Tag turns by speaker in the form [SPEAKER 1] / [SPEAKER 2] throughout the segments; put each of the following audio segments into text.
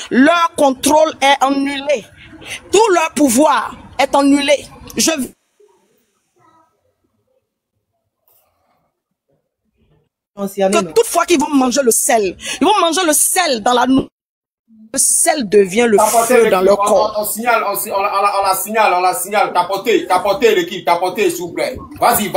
[SPEAKER 1] Leur contrôle est annulé. Tout leur pouvoir est annulé. Que toutefois qu'ils vont manger le sel, ils vont manger le sel dans la nourriture. Le sel devient le feu dans leur corps.
[SPEAKER 2] On la signale. Capotez l'équipe, capotez s'il vous plaît. Vas-y.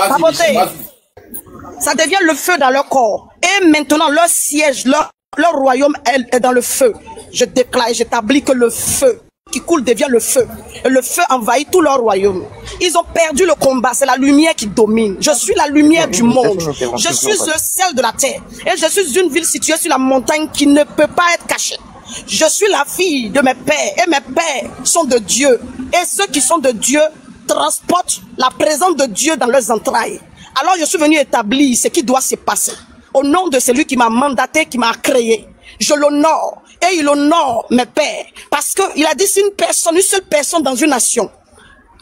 [SPEAKER 1] Ça devient le feu dans leur corps. Et maintenant, leur siège, leur royaume est dans le feu. Je déclare et j'établis que le feu qui coule devient le feu. Et le feu envahit tout leur royaume. Ils ont perdu le combat. C'est la lumière qui domine. Je suis la lumière du monde. Je suis le sel de la terre. Et je suis une ville située sur la montagne qui ne peut pas être cachée. Je suis la fille de mes pères. Et mes pères sont de Dieu. Et ceux qui sont de Dieu transportent la présence de Dieu dans leurs entrailles. Alors je suis venu établir ce qui doit se passer. Au nom de celui qui m'a mandaté, qui m'a créé. Je l'honore. Et il honore mes pères. Parce qu'il a dit, c'est une seule personne dans une nation.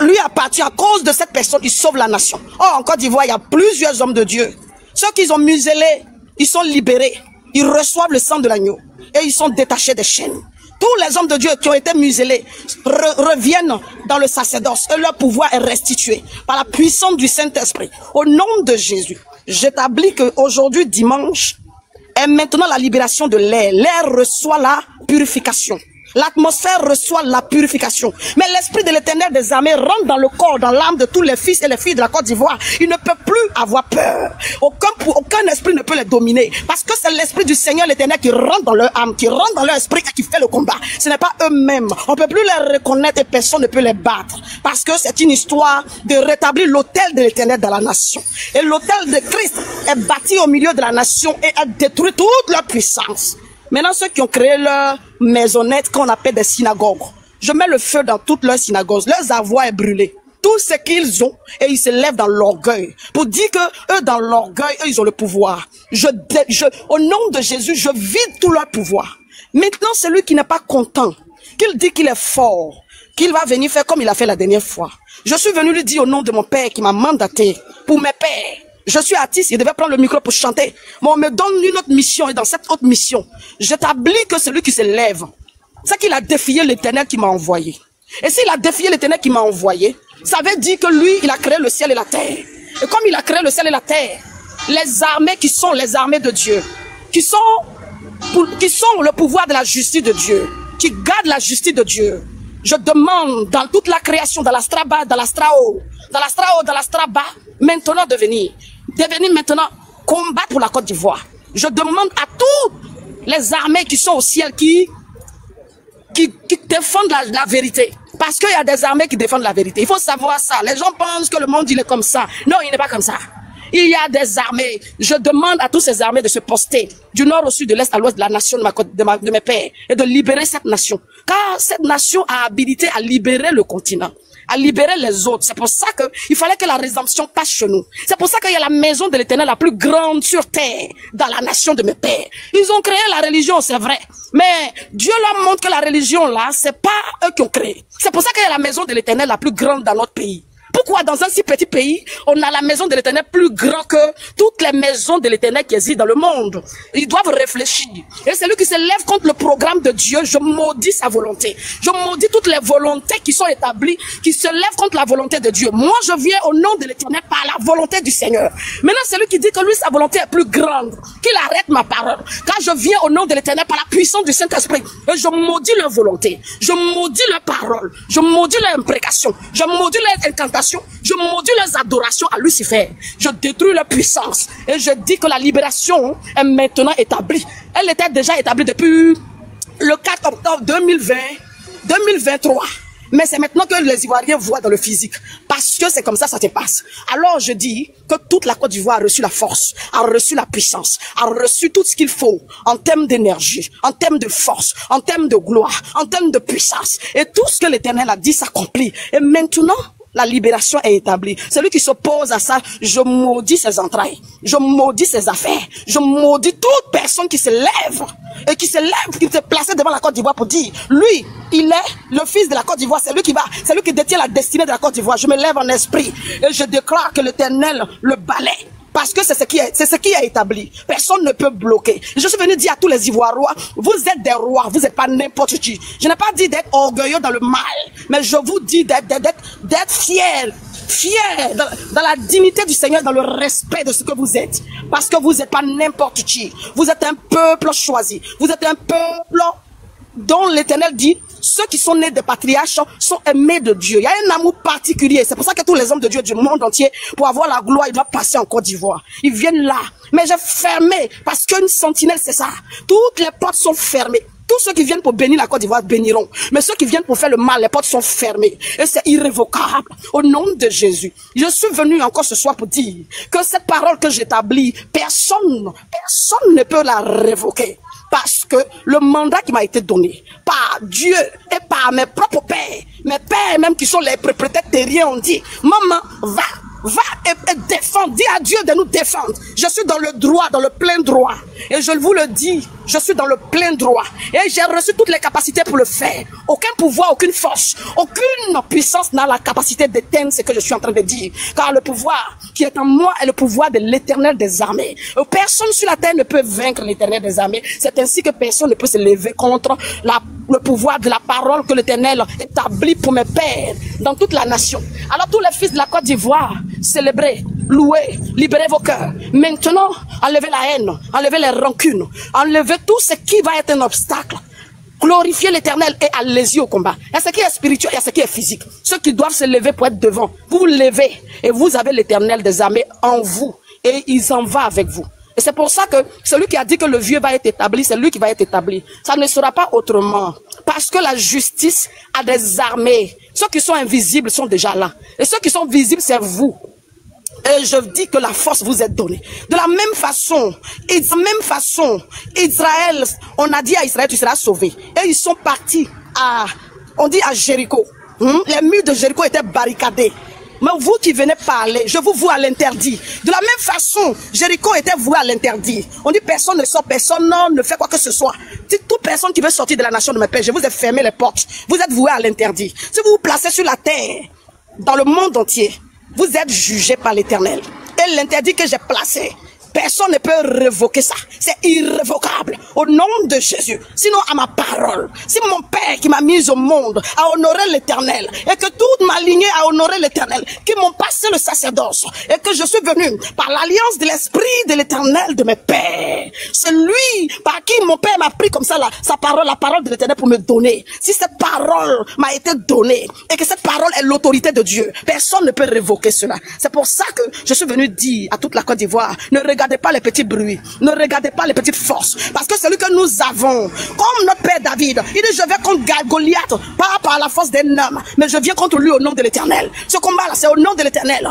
[SPEAKER 1] Lui appartient, à cause de cette personne, il sauve la nation. Oh, en Côte d'Ivoire, il y a plusieurs hommes de Dieu. Ceux qu'ils ont muselés, ils sont libérés. Ils reçoivent le sang de l'agneau. Et ils sont détachés des chaînes. Tous les hommes de Dieu qui ont été muselés reviennent dans le sacerdoce. Et leur pouvoir est restitué par la puissance du Saint-Esprit. Au nom de Jésus, j'établis qu'aujourd'hui, dimanche, est maintenant la libération de l'air. L'air reçoit la purification. L'atmosphère reçoit la purification. Mais l'esprit de l'Éternel des armées rentre dans le corps, dans l'âme de tous les fils et les filles de la Côte d'Ivoire. Ils ne peuvent plus avoir peur. Aucun esprit ne peut les dominer. Parce que c'est l'esprit du Seigneur l'Éternel qui rentre dans leur âme, qui rentre dans leur esprit et qui fait le combat. Ce n'est pas eux-mêmes. On ne peut plus les reconnaître et personne ne peut les battre. Parce que c'est une histoire de rétablir l'autel de l'Éternel dans la nation. Et l'autel de Christ est bâti au milieu de la nation et a détruit toute leur puissance. Maintenant, ceux qui ont créé leur maisonnette qu'on appelle des synagogues, je mets le feu dans toutes leurs synagogues. Leurs avoirs est brûlé. Tout ce qu'ils ont, et ils se lèvent dans l'orgueil. Pour dire que eux, dans l'orgueil, eux, ils ont le pouvoir. Au nom de Jésus, je vide tout leur pouvoir. Maintenant, celui qui n'est pas content, qu'il dit qu'il est fort, qu'il va venir faire comme il a fait la dernière fois. Je suis venu lui dire au nom de mon père qui m'a mandaté pour mes pères. Je suis artiste, il devait prendre le micro pour chanter. Mais on me donne une autre mission et dans cette autre mission, j'établis que celui qui se lève, c'est qu'il a défié l'Éternel qui m'a envoyé. Et s'il a défié l'Éternel qui m'a envoyé, ça veut dire que lui, il a créé le ciel et la terre. Et comme il a créé le ciel et la terre, les armées qui sont les armées de Dieu, qui sont le pouvoir de la justice de Dieu, qui gardent la justice de Dieu, je demande dans toute la création, dans l'astra bas, dans l'astra haut, dans l'astra haut, dans l'astra bas, maintenant de venir maintenant combattre pour la Côte d'Ivoire. Je demande à toutes les armées qui sont au ciel qui défendent la vérité. Parce qu'il y a des armées qui défendent la vérité. Il faut savoir ça. Les gens pensent que le monde il est comme ça. Non, il n'est pas comme ça. Il y a des armées. Je demande à toutes ces armées de se poster du nord au sud, de l'est à l'ouest de la nation de mes pères et de libérer cette nation. Car cette nation a habilité à libérer le continent, à libérer les autres. C'est pour ça qu'il fallait que la rédemption passe chez nous. C'est pour ça qu'il y a la maison de l'Éternel la plus grande sur terre, dans la nation de mes pères. Ils ont créé la religion, c'est vrai. Mais Dieu leur montre que la religion là, c'est pas eux qui ont créé. C'est pour ça qu'il y a la maison de l'Éternel la plus grande dans notre pays. Pourquoi dans un si petit pays, on a la maison de l'Éternel plus grande que toutes les maisons de l'Éternel qui existent dans le monde? Ils doivent réfléchir. Et celui qui se lève contre le programme de Dieu, je maudis sa volonté. Je maudis toutes les volontés qui sont établies, qui se lèvent contre la volonté de Dieu. Moi, je viens au nom de l'Éternel par la volonté du Seigneur. Maintenant, celui qui dit que lui, sa volonté est plus grande, qu'il arrête ma parole. Car je viens au nom de l'Éternel par la puissance du Saint-Esprit. Et je maudis leur volonté. Je maudis leur parole. Je maudis leur imprécation. Je maudis leur incantation. Je maudis les adorations à Lucifer. Je détruis leur puissance. Et je dis que la libération est maintenant établie. Elle était déjà établie depuis le 4 octobre 2023. Mais c'est maintenant que les Ivoiriens voient dans le physique. Parce que c'est comme ça se passe. Alors je dis que toute la Côte d'Ivoire a reçu la force, a reçu la puissance, a reçu tout ce qu'il faut en termes d'énergie, en termes de force, en termes de gloire, en termes de puissance. Et tout ce que l'Éternel a dit s'accomplit. Et maintenant, la libération est établie. Celui qui s'oppose à ça, je maudis ses entrailles. Je maudis ses affaires. Je maudis toute personne qui se lève. Et qui se place devant la Côte d'Ivoire pour dire, lui, il est le fils de la Côte d'Ivoire. C'est lui qui détient la destinée de la Côte d'Ivoire. Je me lève en esprit. Et je déclare que l'Éternel le balaie Parce que c'est ce qui est établi. Personne ne peut bloquer. Je suis venu dire à tous les Ivoiriens, vous êtes des rois, vous n'êtes pas n'importe qui. Je n'ai pas dit d'être orgueilleux dans le mal, mais je vous dis d'être fiers. Fiers dans la dignité du Seigneur, dans le respect de ce que vous êtes. Parce que vous n'êtes pas n'importe qui. Vous êtes un peuple choisi. Vous êtes un peuple dont l'Éternel dit, ceux qui sont nés de patriarches sont aimés de Dieu. Il y a un amour particulier. C'est pour ça que tous les hommes de Dieu du monde entier, pour avoir la gloire, ils doivent passer en Côte d'Ivoire. Ils viennent là. Mais j'ai fermé, parce qu'une sentinelle, c'est ça. Toutes les portes sont fermées. Tous ceux qui viennent pour bénir la Côte d'Ivoire béniront. Mais ceux qui viennent pour faire le mal, les portes sont fermées. Et c'est irrévocable. Au nom de Jésus. Je suis venu encore ce soir pour dire que cette parole que j'établis, personne ne peut la révoquer. Parce que le mandat qui m'a été donné par Dieu et par mes propres pères, mes pères même qui sont les propriétaires terriens, ont dit, maman, va et défendre, dis à Dieu de nous défendre. Je suis dans le droit, dans le plein droit. Et je vous le dis, je suis dans le plein droit. Et j'ai reçu toutes les capacités pour le faire. Aucun pouvoir, aucune force, aucune puissance n'a la capacité d'éteindre ce que je suis en train de dire. Car le pouvoir qui est en moi est le pouvoir de l'Éternel des armées. Personne sur la terre ne peut vaincre l'Éternel des armées. C'est ainsi que personne ne peut se lever contre le pouvoir de la parole que l'Éternel établit pour mes pères dans toute la nation. Alors tous les fils de la Côte d'Ivoire, célébrez, louez, libérez vos cœurs. Maintenant, enlevez la haine, enlevez les rancunes, enlevez tout ce qui va être un obstacle. Glorifiez l'Éternel et allez-y au combat. Il y a ce qui est spirituel, il y a ce qui est physique. Ceux qui doivent se lever pour être devant, vous vous levez et vous avez l'Éternel des armées en vous et il s'en va avec vous. Et c'est pour ça que celui qui a dit que le vieux va être établi, c'est lui qui va être établi. Ça ne sera pas autrement. Parce que la justice a des armées. Ceux qui sont invisibles sont déjà là. Et ceux qui sont visibles, c'est vous. Et je dis que la force vous est donnée. De la même façon, Israël, on a dit à Israël, tu seras sauvé. Et ils sont partis on dit à Jéricho. Les murs de Jéricho étaient barricadés. Mais vous qui venez parler, je vous vois à l'interdit. De la même façon, Jéricho était voué à l'interdit. On dit personne ne sort, personne ne fait quoi que ce soit. Si toute personne qui veut sortir de la nation de mes pères, je vous ai fermé les portes. Vous êtes voué à l'interdit. Si vous vous placez sur la terre, dans le monde entier, vous êtes jugé par l'Éternel. Et l'interdit que j'ai placé, personne ne peut révoquer ça. C'est irrévocable. Au nom de Jésus. Sinon, à ma parole. Si mon Père qui m'a mis au monde a honoré l'Éternel et que toute ma lignée a honoré l'Éternel, qui m'ont passé le sacerdoce et que je suis venu par l'alliance de l'Esprit de l'Éternel de mes pères. C'est lui par qui mon Père m'a pris comme ça sa parole, la parole de l'Éternel pour me donner. Si cette parole m'a été donnée et que cette parole est l'autorité de Dieu, personne ne peut révoquer cela. C'est pour ça que je suis venu dire à toute la Côte d'Ivoire, ne regardez pas les petits bruits, ne regardez pas les petites forces, parce que celui que nous avons, comme notre père David, il dit je vais contre Goliath, pas par la force d'un homme, mais je viens contre lui au nom de l'Éternel. Ce combat là, c'est au nom de l'Éternel.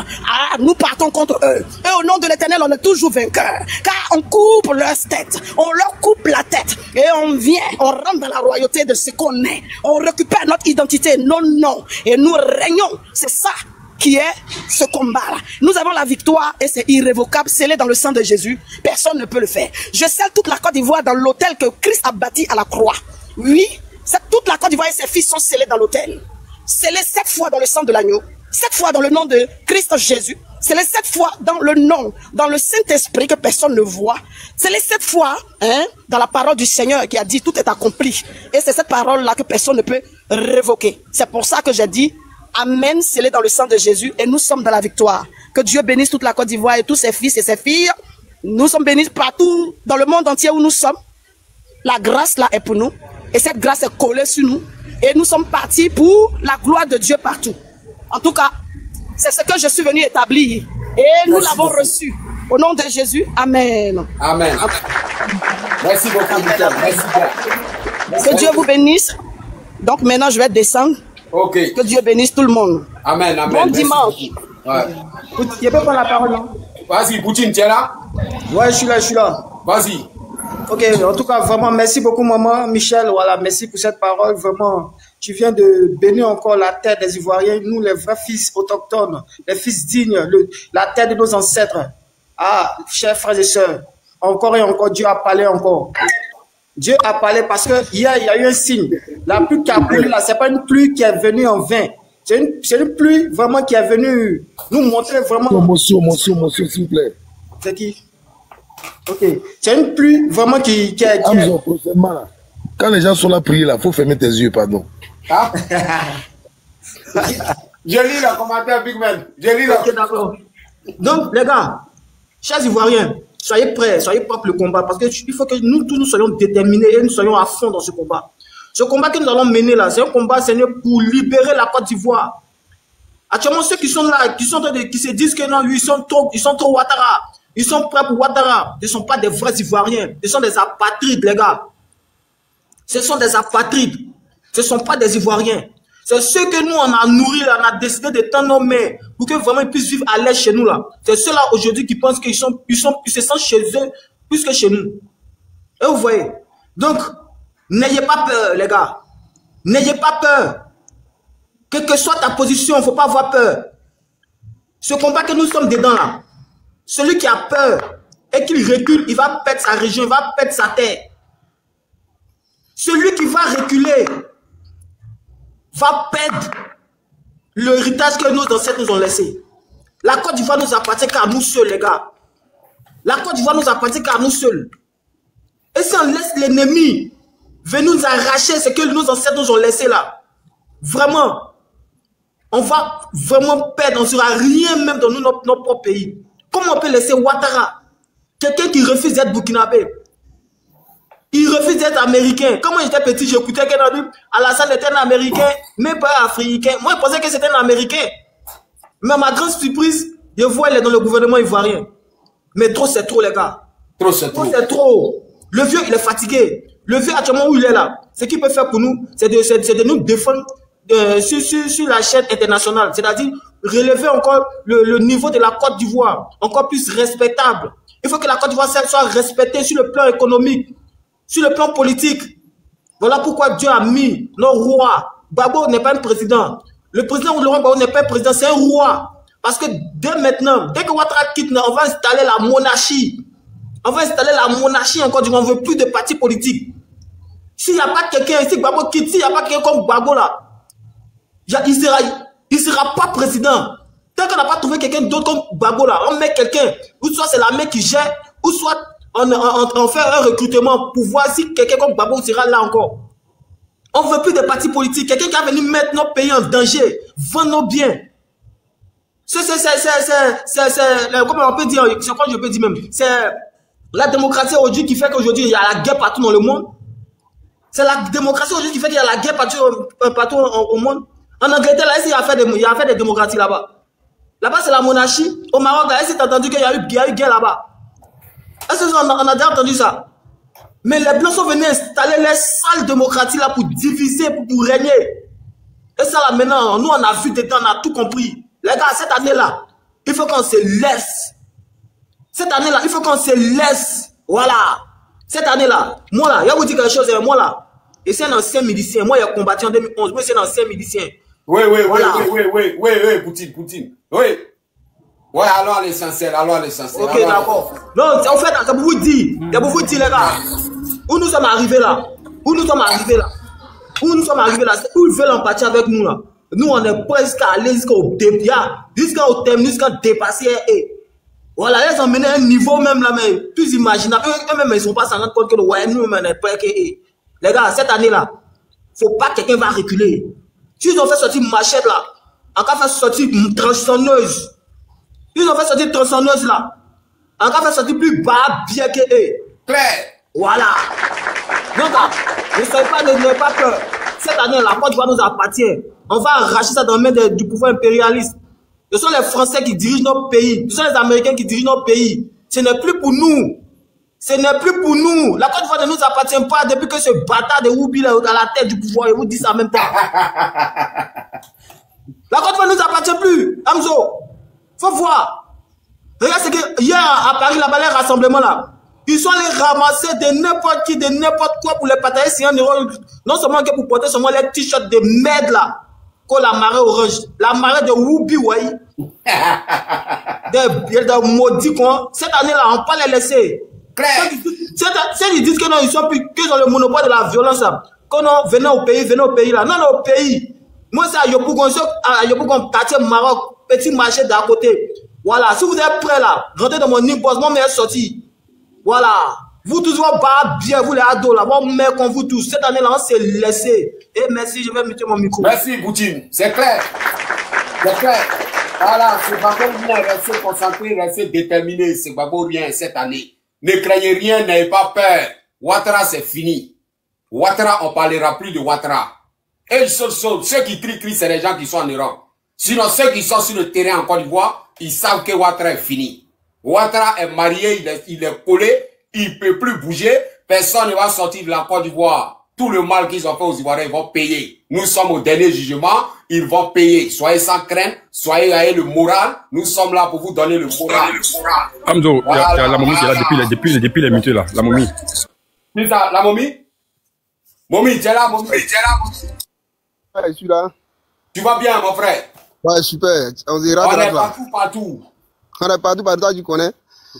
[SPEAKER 1] Nous partons contre eux, et au nom de l'Éternel on est toujours vainqueurs, car on coupe leur tête, on leur coupe la tête, et on vient, on rentre dans la royauté de ce qu'on est, on récupère notre identité, non, et nous régnons. C'est ça qui est ce combat-là. Nous avons la victoire et c'est irrévocable, scellé dans le sang de Jésus. Personne ne peut le faire. Je scelle toute la Côte d'Ivoire dans l'autel que Christ a bâti à la croix. Oui, toute la Côte d'Ivoire et ses fils sont scellés dans l'autel. Scellés 7 fois dans le sang de l'agneau, 7 fois dans le nom de Christ Jésus. Scellés 7 fois dans le nom, dans le Saint-Esprit que personne ne voit. Scellés 7 fois dans la parole du Seigneur qui a dit tout est accompli. Et c'est cette parole-là que personne ne peut révoquer. C'est pour ça que j'ai dit Amen, scellé dans le sang de Jésus et nous sommes dans la victoire. Que Dieu bénisse toute la Côte d'Ivoire et tous ses fils et ses filles. Nous sommes bénis partout dans le monde entier où nous sommes. La grâce là est pour nous et cette grâce est collée sur nous. Et nous sommes partis pour la gloire de Dieu partout. En tout cas, c'est ce que je suis venu établir et nous l'avons reçu. Au nom de Jésus, Amen.
[SPEAKER 2] Amen. Merci beaucoup, Michel. Merci.
[SPEAKER 1] Que Dieu vous bénisse. Donc maintenant, je vais descendre.
[SPEAKER 2] Ok.
[SPEAKER 1] Que Dieu bénisse tout le monde.
[SPEAKER 2] Amen, amen.
[SPEAKER 1] Bon dimanche.
[SPEAKER 2] Ouais.
[SPEAKER 1] Je peux prendre la parole, non?
[SPEAKER 2] Vas-y, Poutine, tu es là?
[SPEAKER 3] Ouais, je suis là.
[SPEAKER 2] Vas-y.
[SPEAKER 3] Ok, en tout cas, vraiment, merci beaucoup, maman Michel. Voilà, merci pour cette parole. Vraiment, tu viens de bénir encore la terre des Ivoiriens, nous, les vrais fils autochtones, les fils dignes, la terre de nos ancêtres. Ah, chers frères et sœurs, encore et encore, Dieu a parlé encore. Dieu a parlé parce que hier, il y a eu un signe. La pluie qui a plu là, c'est pas une pluie qui est venue en vain. C'est une pluie vraiment qui est venue nous montrer vraiment.
[SPEAKER 4] Monsieur, s'il vous plaît.
[SPEAKER 3] C'est qui? Ok. C'est une pluie vraiment qui est...
[SPEAKER 4] Quand les gens sont là prier, il faut fermer tes yeux, pardon.
[SPEAKER 2] Ah? Je lis le commentaire, Big Man. Je lis le...
[SPEAKER 3] Ok, d'accord. Donc, les gars, chers Ivoiriens, soyez prêts, soyez prêts pour le combat, parce qu'il faut que nous tous nous soyons déterminés et nous soyons à fond dans ce combat. Ce combat que nous allons mener là, c'est un combat, Seigneur, pour libérer la Côte d'Ivoire. Actuellement, ceux qui sont là, qui se disent que non, ils sont trop Ouattara, ils sont prêts pour Ouattara, ce ne sont pas des vrais Ivoiriens, ce sont des apatrides, les gars. Ce sont des apatrides, ce ne sont pas des Ivoiriens. C'est ceux que nous, on a nourris, là, on a décidé de tendre nos mains pour que vraiment ils puissent vivre à l'aise chez nous, là. C'est ceux-là aujourd'hui qui pensent qu'ils se sentent chez eux plus que chez nous. Et vous voyez. Donc, n'ayez pas peur, les gars. N'ayez pas peur. Quelle que soit ta position, il ne faut pas avoir peur. Ce combat que nous sommes dedans, là, celui qui a peur et qu'il recule, il va perdre sa région, il va perdre sa terre. Celui qui va reculer va perdre l'héritage que nos ancêtres nous ont laissé. La Côte d'Ivoire nous appartient qu'à nous seuls, les gars. La Côte d'Ivoire nous appartient qu'à nous seuls. Et si on laisse l'ennemi venir nous arracher ce que nos ancêtres nous ont laissé là, vraiment, on va vraiment perdre, on ne sera rien même dans notre propre pays. Comment on peut laisser Ouattara, quelqu'un qui refuse d'être burkinabé, il refuse d'être américain. Quand moi j'étais petit, j'écoutais quelqu'un dit Alassane était un américain, mais pas africain. Moi je pensais que c'était un américain. Mais à ma grande surprise, je vois il est dans le gouvernement ivoirien. Mais trop c'est trop, les gars.
[SPEAKER 2] Trop c'est trop.
[SPEAKER 3] C'est trop. Le vieux il est fatigué. Le vieux actuellement où il est là, ce qu'il peut faire pour nous, c'est de nous défendre sur la chaîne internationale. C'est-à-dire relever encore le niveau de la Côte d'Ivoire, encore plus respectable. Il faut que la Côte d'Ivoire soit respectée sur le plan économique, sur le plan politique. Voilà pourquoi Dieu a mis nos rois. Gbagbo n'est pas un président. Le président Laurent Gbagbo n'est pas un président, c'est un roi. Parce que dès maintenant, dès que Ouattara quitte, on va installer la monarchie. On va installer la monarchie encore. On ne veut plus de partis politiques. S'il n'y a pas quelqu'un, si Gbagbo quitte, s'il n'y a pas quelqu'un comme Gbagbo là, il sera pas président. Tant qu'on n'a pas trouvé quelqu'un d'autre comme Gbagbo là, on met quelqu'un, ou soit c'est la main qui gère, ou soit on fait un recrutement pour voir si quelqu'un comme Gbagbo sera là encore. On ne veut plus de partis politiques. Quelqu'un qui va venir mettre notre pays en danger, vendre nos biens. Comment on peut dire, c'est quoi je peux dire même, c'est la démocratie aujourd'hui qui fait qu'aujourd'hui il y a la guerre partout dans le monde. C'est la démocratie aujourd'hui qui fait qu'il y a la guerre partout au monde. En Angleterre, là, il y a fait des démocraties là-bas. Là-bas, c'est la monarchie. Au Maroc, là, est-ce que tu as entendu qu'il y a eu guerre là-bas? Est-ce qu'on a déjà entendu ça? Mais les Blancs sont venus installer les sales démocraties là pour diviser, pour régner. Et ça là maintenant, nous on a vu dedans, on a tout compris. Les gars, cette année-là, il faut qu'on se laisse. Cette année-là, il faut qu'on se laisse. Voilà. Cette année-là, moi là, il y a vous dire quelque chose, moi là, et c'est un ancien milicien. Moi, j'ai combattu en 2011, moi c'est un ancien milicien.
[SPEAKER 2] Oui, Poutine. Oui. Ouais, alors l'essentiel,
[SPEAKER 3] Ok, d'accord. Non, en fait, c'est pour vous dire, les gars, où nous sommes arrivés là, où ils veulent empathie avec nous là. Nous, on est presque allés jusqu'au thème, jusqu'à dépasser. Voilà, ils ont mené un niveau même là, mais plus imaginable. Eux-mêmes, ils ne sont pas s'en rendre compte que ouais, nous, on est prêts. Les gars, cette année-là, il ne faut pas que quelqu'un va reculer. Si ils ont fait sortir machette là, on va faire sortir tronçonneuse. Ils ont fait sortir tronçonneuse là. On va faire sortir plus bas, bien que eux.
[SPEAKER 2] Claire.
[SPEAKER 3] Voilà. Donc, ne pas peur. Cette année, la Côte d'Ivoire nous appartient. On va arracher ça dans les mains du pouvoir impérialiste. Ce sont les Français qui dirigent notre pays. Ce sont les Américains qui dirigent notre pays. Ce n'est plus pour nous. Ce n'est plus pour nous. La Côte d'Ivoire ne nous appartient pas depuis que ce bâtard de Woubi là, à la tête du pouvoir. Il vous dit ça en même temps. La Côte d'Ivoire ne nous appartient plus. Hamzo, faut voir. Regarde ce que hier à Paris, là-bas, les rassemblements là. Ils sont allés ramasser de n'importe qui, de n'importe quoi pour les partager 100 €. Non seulement que pour porter seulement les t-shirts de merde là. Comme la marée orange. La marée de Woubi, ouais. Des maudits quoi. Cette année-là, on ne peut pas les laisser. Ils disent que non, ils sont plus, qu'ils ont le monopole de la violence là. Que non, venez au pays là. Non, au pays. Moi, c'est à Yopougon, quartier Maroc, petit marché d'à côté. Voilà, si vous êtes prêts là, rentrez dans mon inbox, mon meilleur sorti. Voilà. Vous tous, vos bas bien, vous les ados là, vos mères comme vous tous. Cette année là, on s'est laissé. Et merci, je vais mettre mon micro.
[SPEAKER 2] Merci, Poutine. C'est clair. C'est clair. Voilà, c'est pas bon, restez concentré, restez déterminé. C'est pas bon rien cette année. Ne craignez rien, n'ayez pas peur. Ouattara, c'est fini. Ouattara, on parlera plus de Ouattara. Et ceux qui crient, c'est les gens qui sont en Europe. Sinon, ceux qui sont sur le terrain en Côte d'Ivoire, ils savent que Ouattara est fini. Ouattara est marié, il est collé, il ne peut plus bouger. Personne ne va sortir de la Côte d'Ivoire. Tout le mal qu'ils ont fait aux Ivoiriens, ils vont payer. Nous sommes au dernier jugement, ils vont payer. Soyez sans crainte, soyez ayez le moral. Nous sommes là pour vous donner le moral.
[SPEAKER 5] Hamzo, il y a la momie qui est là depuis les minutes là, la momie.
[SPEAKER 2] C'est ça, la momie? Momie, tu es là, momie?
[SPEAKER 6] Ouais, je suis là.
[SPEAKER 2] Tu vas bien, mon frère?
[SPEAKER 6] Ouais, super. On est
[SPEAKER 2] partout.
[SPEAKER 6] On est partout, tu connais.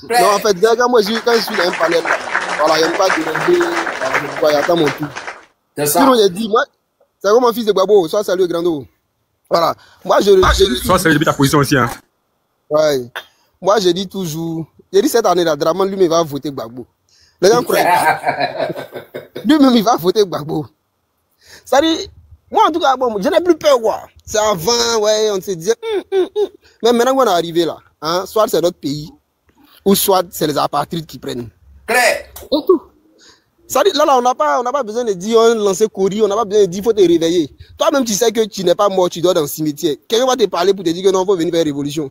[SPEAKER 2] Frère.
[SPEAKER 6] Non, en fait, déjà, moi, quand je suis dans un panel, là, voilà, il n'y a pas de il y a mon tour.
[SPEAKER 2] C'est ça.
[SPEAKER 6] Sinon, j'ai dit, moi, c'est comme mon fils de Babo, soit salut Grando. Voilà. Moi,
[SPEAKER 5] Soit salut depuis ta position aussi, hein.
[SPEAKER 6] Ouais. Moi, je dis toujours, j'ai dit cette année-là, Draman lui-même va voter Gbagbo. Les gens croient pas. Lui-même, il va voter Gbagbo. Ça dit, moi, en tout cas, bon, je n'ai plus peur, quoi. C'est avant, ouais, on se disait, Mais maintenant qu'on est arrivé là, hein, soit c'est notre pays, ou soit c'est les apatrides qui prennent.
[SPEAKER 2] Claire.
[SPEAKER 6] Ça dit, là, on n'a pas besoin de dire, on lance courir, on n'a pas besoin de dire, il faut te réveiller. Toi-même, tu sais que tu n'es pas mort, tu dors dans le cimetière. Quelqu'un va te parler pour te dire que non, il faut venir faire révolution.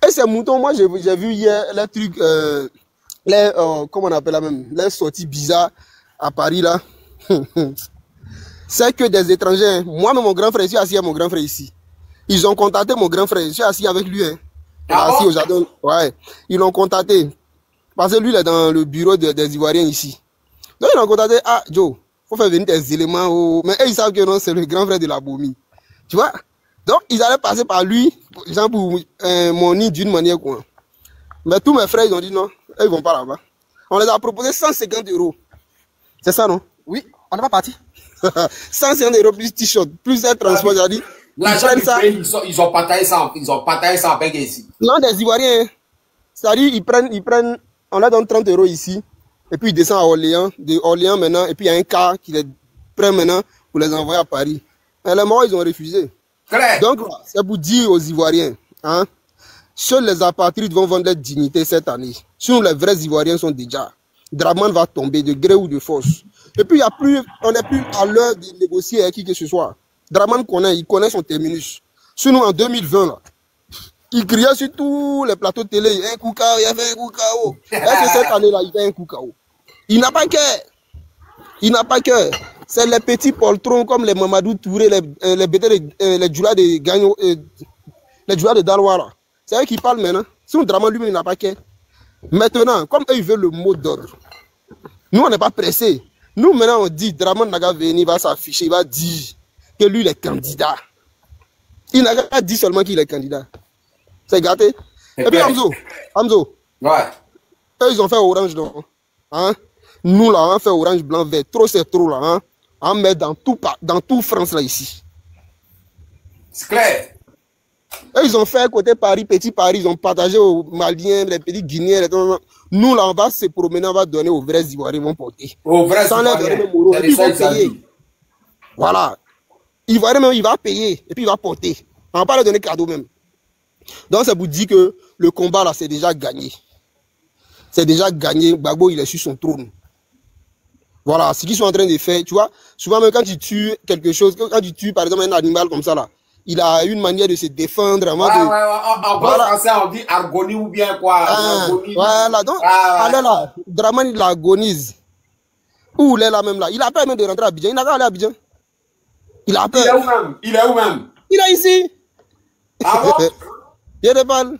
[SPEAKER 6] Et ces moutons, moi, j'ai vu hier les trucs, comment on appelle là même, les sorties bizarres à Paris là. C'est que des étrangers, hein. Moi-même, mon grand frère, je suis assis avec mon grand frère ici. Ils ont contacté mon grand frère, je suis assis avec lui. Hein. Assis au jardin. Ouais. Ils l'ont contacté. Parce que lui, il est dans le bureau des Ivoiriens ici. Donc, ils l'ont contacté. Ah, Joe, faut faire venir des éléments. Oh. Mais eux, ils savent que non, c'est le grand frère de la Bomi. Tu vois? Donc, ils allaient passer par lui, genre pour mon nid d'une manière quoi. Mais tous mes frères, ils ont dit non, eux, ils vont pas là-bas. On les a proposé 150 €. C'est ça, non?
[SPEAKER 3] Oui, on n'est pas parti.
[SPEAKER 6] 150 € plus t-shirt, plus un transport, j'ai dit.
[SPEAKER 2] L'argent du pays, ils ont partagé ça avec ici.
[SPEAKER 6] Non, des Ivoiriens. C'est-à-dire, ils prennent, on leur donne 30 € ici, et puis ils descendent à Orléans, de Orléans maintenant, et puis il y a un car qui les prend maintenant pour les envoyer à Paris. Et les morts, ils ont refusé.
[SPEAKER 2] Claire.
[SPEAKER 6] Donc, c'est pour dire aux Ivoiriens, hein, seuls les apatrides vont vendre leur dignité cette année. Sinon, les vrais Ivoiriens sont déjà. Draman va tomber de gré ou de force. Et puis, on n'est plus à l'heure de négocier avec qui que ce soit. Draman il connaît son terminus. Sinon, en 2020, là, il criait sur tous les plateaux de télé, un coup KO, il y avait un coup KO. Est-ce que cette année-là, il fait un coup KO? Il n'a pas cœur. Il n'a pas cœur. C'est les petits poltrons comme les Mamadou Touré, les bêtés, les Djoula de Gagnon, les Djoula de Dalwara. C'est eux qui parlent maintenant. Sinon, Draman lui-même, il n'a pas cœur. Maintenant, comme eux, ils veulent le mot d'ordre. Nous, on n'est pas pressés. Nous, maintenant, on dit, Draman n'a qu'à venir, il va s'afficher, il va dire que lui, il est candidat. Il n'a pas dit seulement qu'il est candidat. C'est gâté. Et puis, Hamzo.
[SPEAKER 2] Ouais.
[SPEAKER 6] Eux, ils ont fait orange, non? Hein? Nous, là, on a fait orange, blanc, vert. Trop, c'est trop, là. Hein? On met dans tout France, là, ici.
[SPEAKER 2] C'est clair.
[SPEAKER 6] Eux, ils ont fait côté Paris, petit Paris, ils ont partagé aux Maliens, les petits Guinéens. Nous, là, on va se promener, on va donner aux vrais Ivoiriens, ils vont porter.
[SPEAKER 2] Aux vrais
[SPEAKER 6] Ivoiriens. Et puis, ils vont payer. Voilà. Ivoirien, même, il va payer. Et puis, il va porter. On ne va pas leur donner cadeau, même. Donc, ça vous dit que le combat, là, c'est déjà gagné. C'est déjà gagné. Gbagbo, il est sur son trône. Voilà. Ce qu'ils sont en train de faire, tu vois. Souvent, même quand tu tues quelque chose, quand tu tues, par exemple, un animal comme ça, là, il a une manière de se défendre.
[SPEAKER 2] En français, on dit argonie ou bien quoi.
[SPEAKER 6] Voilà, donc, allez là, Draman, il agonise. Où il est là même là? Il a peur même de rentrer à Abidjan. Il n'a qu'à aller à Abidjan. Il a peur.
[SPEAKER 2] Il est où même?
[SPEAKER 6] Il est ici.
[SPEAKER 2] Ah bon?
[SPEAKER 6] Je te parle.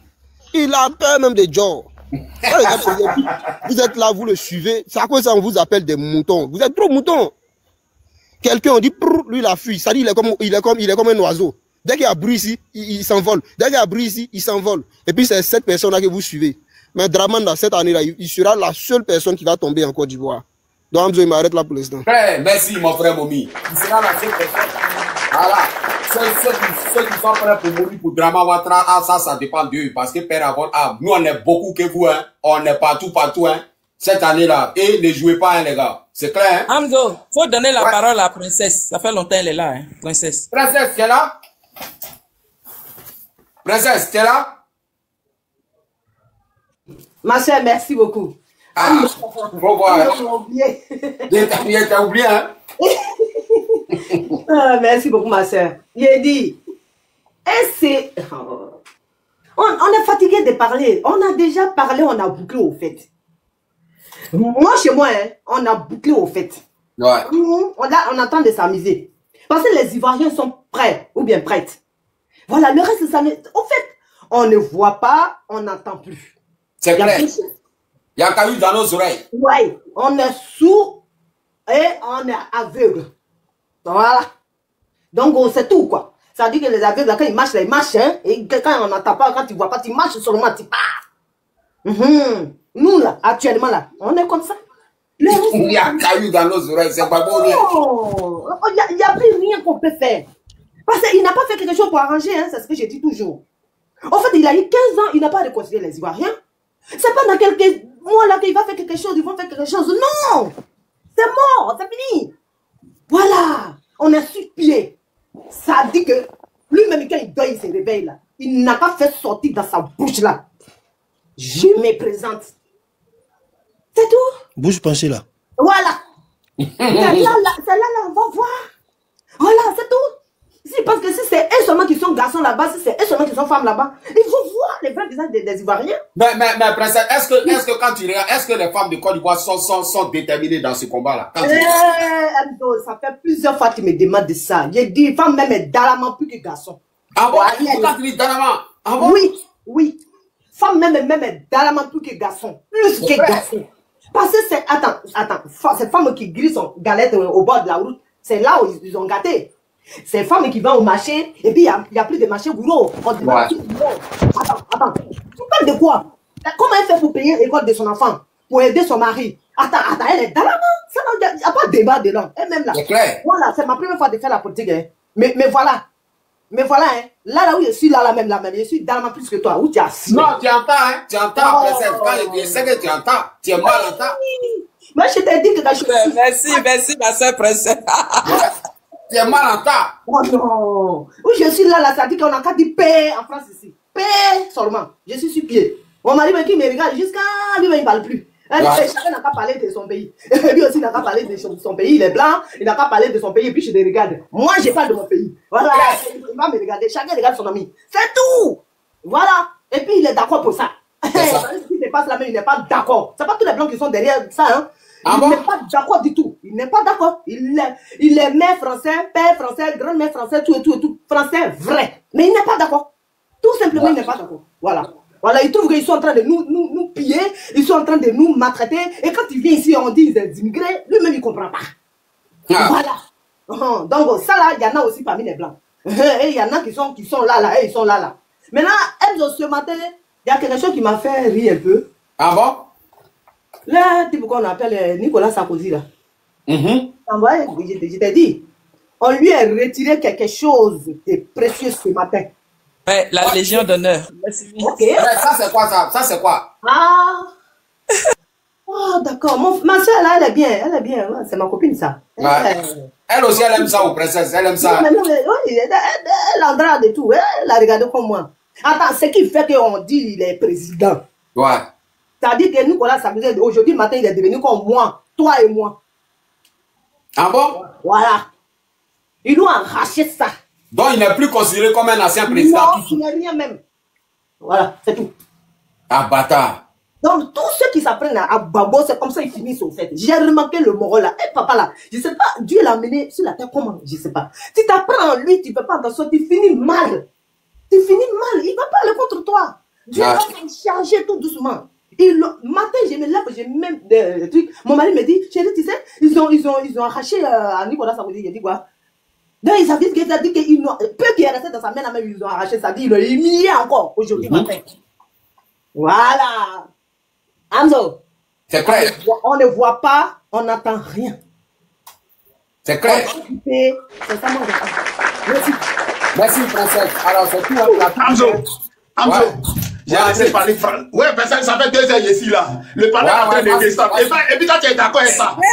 [SPEAKER 6] Il a peur même de Joe. Vous êtes là, vous le suivez. C'est à quoi ça on vous appelle des moutons? Vous êtes trop moutons. Quelqu'un on dit, lui il a fui. Ça dit, il est comme un oiseau. Dès qu'il y a bruit ici, il s'envole. Dès qu'il y a bruit ici, il s'envole. Et puis c'est cette personne-là que vous suivez. Mais Draman, dans cette année-là, il sera la seule personne qui va tomber en Côte d'Ivoire. Donc, je m'arrête là pour l'instant.
[SPEAKER 2] Merci, mon frère Momi. Il sera la seule personne. Voilà. ceux qui sont prêts pour mourir pour Drama Ouattara, ah, ça dépend d'eux. Parce que Père Avon, ah, nous, on est beaucoup que vous, hein. On est partout, hein. Cette année-là. Et ne jouez pas, hein, les gars. C'est clair, hein?
[SPEAKER 7] Hamzo, faut donner la parole à la princesse. Ça fait longtemps qu'elle est là, hein, princesse.
[SPEAKER 2] Princesse, tu es là? Princesse, tu es là?
[SPEAKER 8] Ma soeur, merci beaucoup.
[SPEAKER 2] Ah, faut voir. T'as oublié, hein?
[SPEAKER 8] Ah, merci beaucoup, ma soeur. J'ai dit, on est fatigué de parler. On a déjà parlé, on a bouclé au fait. Moi, chez moi, hein, on a bouclé au fait.
[SPEAKER 2] Ouais.
[SPEAKER 8] On attend de s'amuser. Parce que les Ivoiriens sont prêts ou bien prêtes. Voilà, le reste, ça n'est... Au fait, on ne voit pas, on n'entend plus.
[SPEAKER 2] C'est clair. Il y a qu'à eu dans nos oreilles.
[SPEAKER 8] Oui, on est sourd et on est aveugle. Voilà. Donc, c'est tout, quoi. Ça veut dire que les aveugles, quand ils marchent, hein, et quand on n'entend pas, quand tu ne vois pas, tu marches seulement, tu pars. Nous, là, actuellement, là, on est comme ça.
[SPEAKER 2] Il y a qu'à eu dans nos oreilles, c'est pas bon.
[SPEAKER 8] Il n'y a plus rien qu'on peut faire. Parce qu'il n'a pas fait quelque chose pour arranger, hein, c'est ce que je dis toujours. En fait, il a eu 15 ans, il n'a pas réconcilié les Ivoiriens. C'est pas dans quelques mois là qu'il va faire quelque chose, ils vont faire quelque chose. Non! C'est mort, c'est fini. Voilà, on est sur pied. Ça dit que lui-même, quand il dort, il se réveille là. Il n'a pas fait sortir dans sa bouche là. Je me présente. C'est tout.
[SPEAKER 9] Bouche penchée là.
[SPEAKER 8] Voilà. C'est là, on va voir. Voilà, c'est tout. Si, parce que si c'est eux seulement qui sont garçons là-bas, si c'est eux seulement qui sont femmes là-bas, il faut voir les vrais visages des Ivoiriens.
[SPEAKER 2] Mais princesse, est-ce que quand tu regardes, est-ce que les femmes de Côte d'Ivoire sont déterminées dans ce combat-là?
[SPEAKER 8] Ça fait plusieurs fois qu'ils me demandent de ça. J'ai dit, femme même est dalamment plus que garçon.
[SPEAKER 2] Ah bon? Pourquoi tu dis dalamment? Ah bon?
[SPEAKER 8] Oui. Femme même est dalamment plus que garçon. Plus que garçon. Parce que c'est, attends, ces femmes qui grillent son galette au bord de la route, c'est là où ils ont gâté. Ces femmes qui vont au marché, et puis il n'y a plus de marché boulot. Attends. Tu parles de quoi? Comment elle fait pour payer l'école de son enfant? Pour aider son mari? Attends, elle est dans la main. Il n'y a pas de débat dedans. Elle-même là.
[SPEAKER 2] C'est clair.
[SPEAKER 8] Voilà, c'est ma première fois de faire la politique. Hein. Mais voilà. Hein. Là où je suis, là même, je suis dans la main plus que toi. Où tu as assis.
[SPEAKER 2] Non, tu entends, hein. Tu entends, princesse. Quand je sais que tu entends, tu es mal entends.
[SPEAKER 8] Moi, je t'ai dit que quand je
[SPEAKER 7] Merci, ma soeur princesse.
[SPEAKER 2] Tu es mal en tas.
[SPEAKER 8] Oh non. Où je suis là, ça dit qu'on a qu'à dire paix en France ici. Paix seulement. Je suis sur pied. Mon mari qui me regarde jusqu'à lui, il ne parle plus. Chacun n'a qu'à parler de son pays. Lui aussi n'a qu'à parler de son pays. Il est blanc, il n'a qu'à parler de son pays et puis je le regarde. Moi, je parle de mon pays. Voilà. Il va me regarder. Chacun regarde son ami. C'est tout. Voilà. Et puis il est d'accord pour ça. Ce qui se passe là, mais il n'est pas d'accord. Ce n'est pas tous les blancs qui sont derrière ça, hein. Il n'est pas d'accord du tout. Il n'est pas d'accord. Il est mère français, père français, grand-mère français, tout. Français vrai. Mais il n'est pas d'accord. Tout simplement, il n'est pas d'accord. Voilà. Voilà, ils trouvent qu'ils sont en train de nous piller, ils sont en train de nous maltraiter. Et quand il vient ici, on dit qu'ils sont immigrés, lui-même, il ne comprend pas. Voilà. Donc, ça là, il y en a aussi parmi les blancs. Et il y en a qui sont là, et ils sont là. Maintenant, ce matin, il y a quelque chose qui m'a fait rire un peu.
[SPEAKER 2] Ah bon?
[SPEAKER 8] Là, type qu'on appelle Nicolas Sarkozy, là. Je t'ai dit, on lui a retiré quelque chose de précieux ce matin.
[SPEAKER 7] Ouais, la Légion d'honneur.
[SPEAKER 8] Ok.
[SPEAKER 2] Ça, c'est quoi ça? Ça, c'est quoi?
[SPEAKER 8] D'accord. Ma soeur, là, elle est bien. Ouais, c'est ma copine, ça.
[SPEAKER 2] Elle aussi, elle aime ça, aux princesses. Elle aime ça.
[SPEAKER 8] Elle endrade et tout. Elle la regarde comme moi. Attends, ce qui fait qu'on dit qu'il est président.
[SPEAKER 2] Ouais.
[SPEAKER 8] C'est-à-dire que Nicolas Sarkozy, aujourd'hui matin, il est devenu comme moi, toi et moi.
[SPEAKER 2] Ah bon?
[SPEAKER 8] Voilà. Ils nous ont arraché ça.
[SPEAKER 2] Donc, il n'est plus considéré comme un ancien président.
[SPEAKER 8] Non, il n'est rien même. Voilà, c'est tout.
[SPEAKER 2] Ah, bâtard.
[SPEAKER 8] Donc, tous ceux qui s'apprennent à Babo, c'est comme ça ils finissent au fait. J'ai remarqué le Moro là. Eh, papa là, je sais pas, Dieu l'a amené sur la terre comment? Je sais pas. Si tu t'apprends en lui, tu ne fais pas attention, tu finis mal. Il ne va pas aller contre toi. Dieu va charger tout doucement. Et le matin, je me lève, j'ai même des trucs. Mon mari me dit, chérie, tu sais, ils ont arraché à Nicolas Sarkozy. Il dit quoi? Donc, ils avaient dit qu'ils n'ont. Peu qui est resté dans sa main, même ils ont arraché ça. Il l'ont humilié encore aujourd'hui matin. Voilà. Hamzo.
[SPEAKER 2] C'est clair.
[SPEAKER 8] On ne voit pas, on n'entend rien.
[SPEAKER 2] C'est clair.
[SPEAKER 8] C'est ça, moi, merci.
[SPEAKER 2] Merci, princesse. Alors, c'est tout.
[SPEAKER 9] Amzo. J'ai assez parlé français. Ouais, personne, ça fait 2 heures ici, là. Le panel est en train de descendre. Et puis, toi, tu es d'accord avec ça.
[SPEAKER 7] Il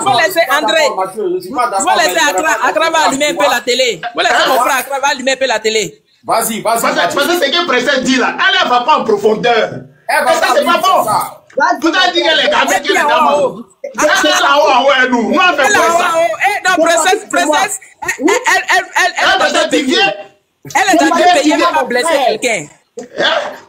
[SPEAKER 7] faut laisser André. Il faut laisser Accra va allumer un peu la télé. Vous laissez mon frère Accra va allumer un peu la télé.
[SPEAKER 2] Vas-y.
[SPEAKER 9] Parce que ce que Princesse dit là, elle ne va pas en profondeur. Et ça, c'est pas bon. Tout a dit qu'elle est gamée, qu'elle est gamée. Elle est là-haut, nous. Nous, on fait quoi ça?
[SPEAKER 7] Non, princesse, elle est dans le pays, elle va blesser quelqu'un.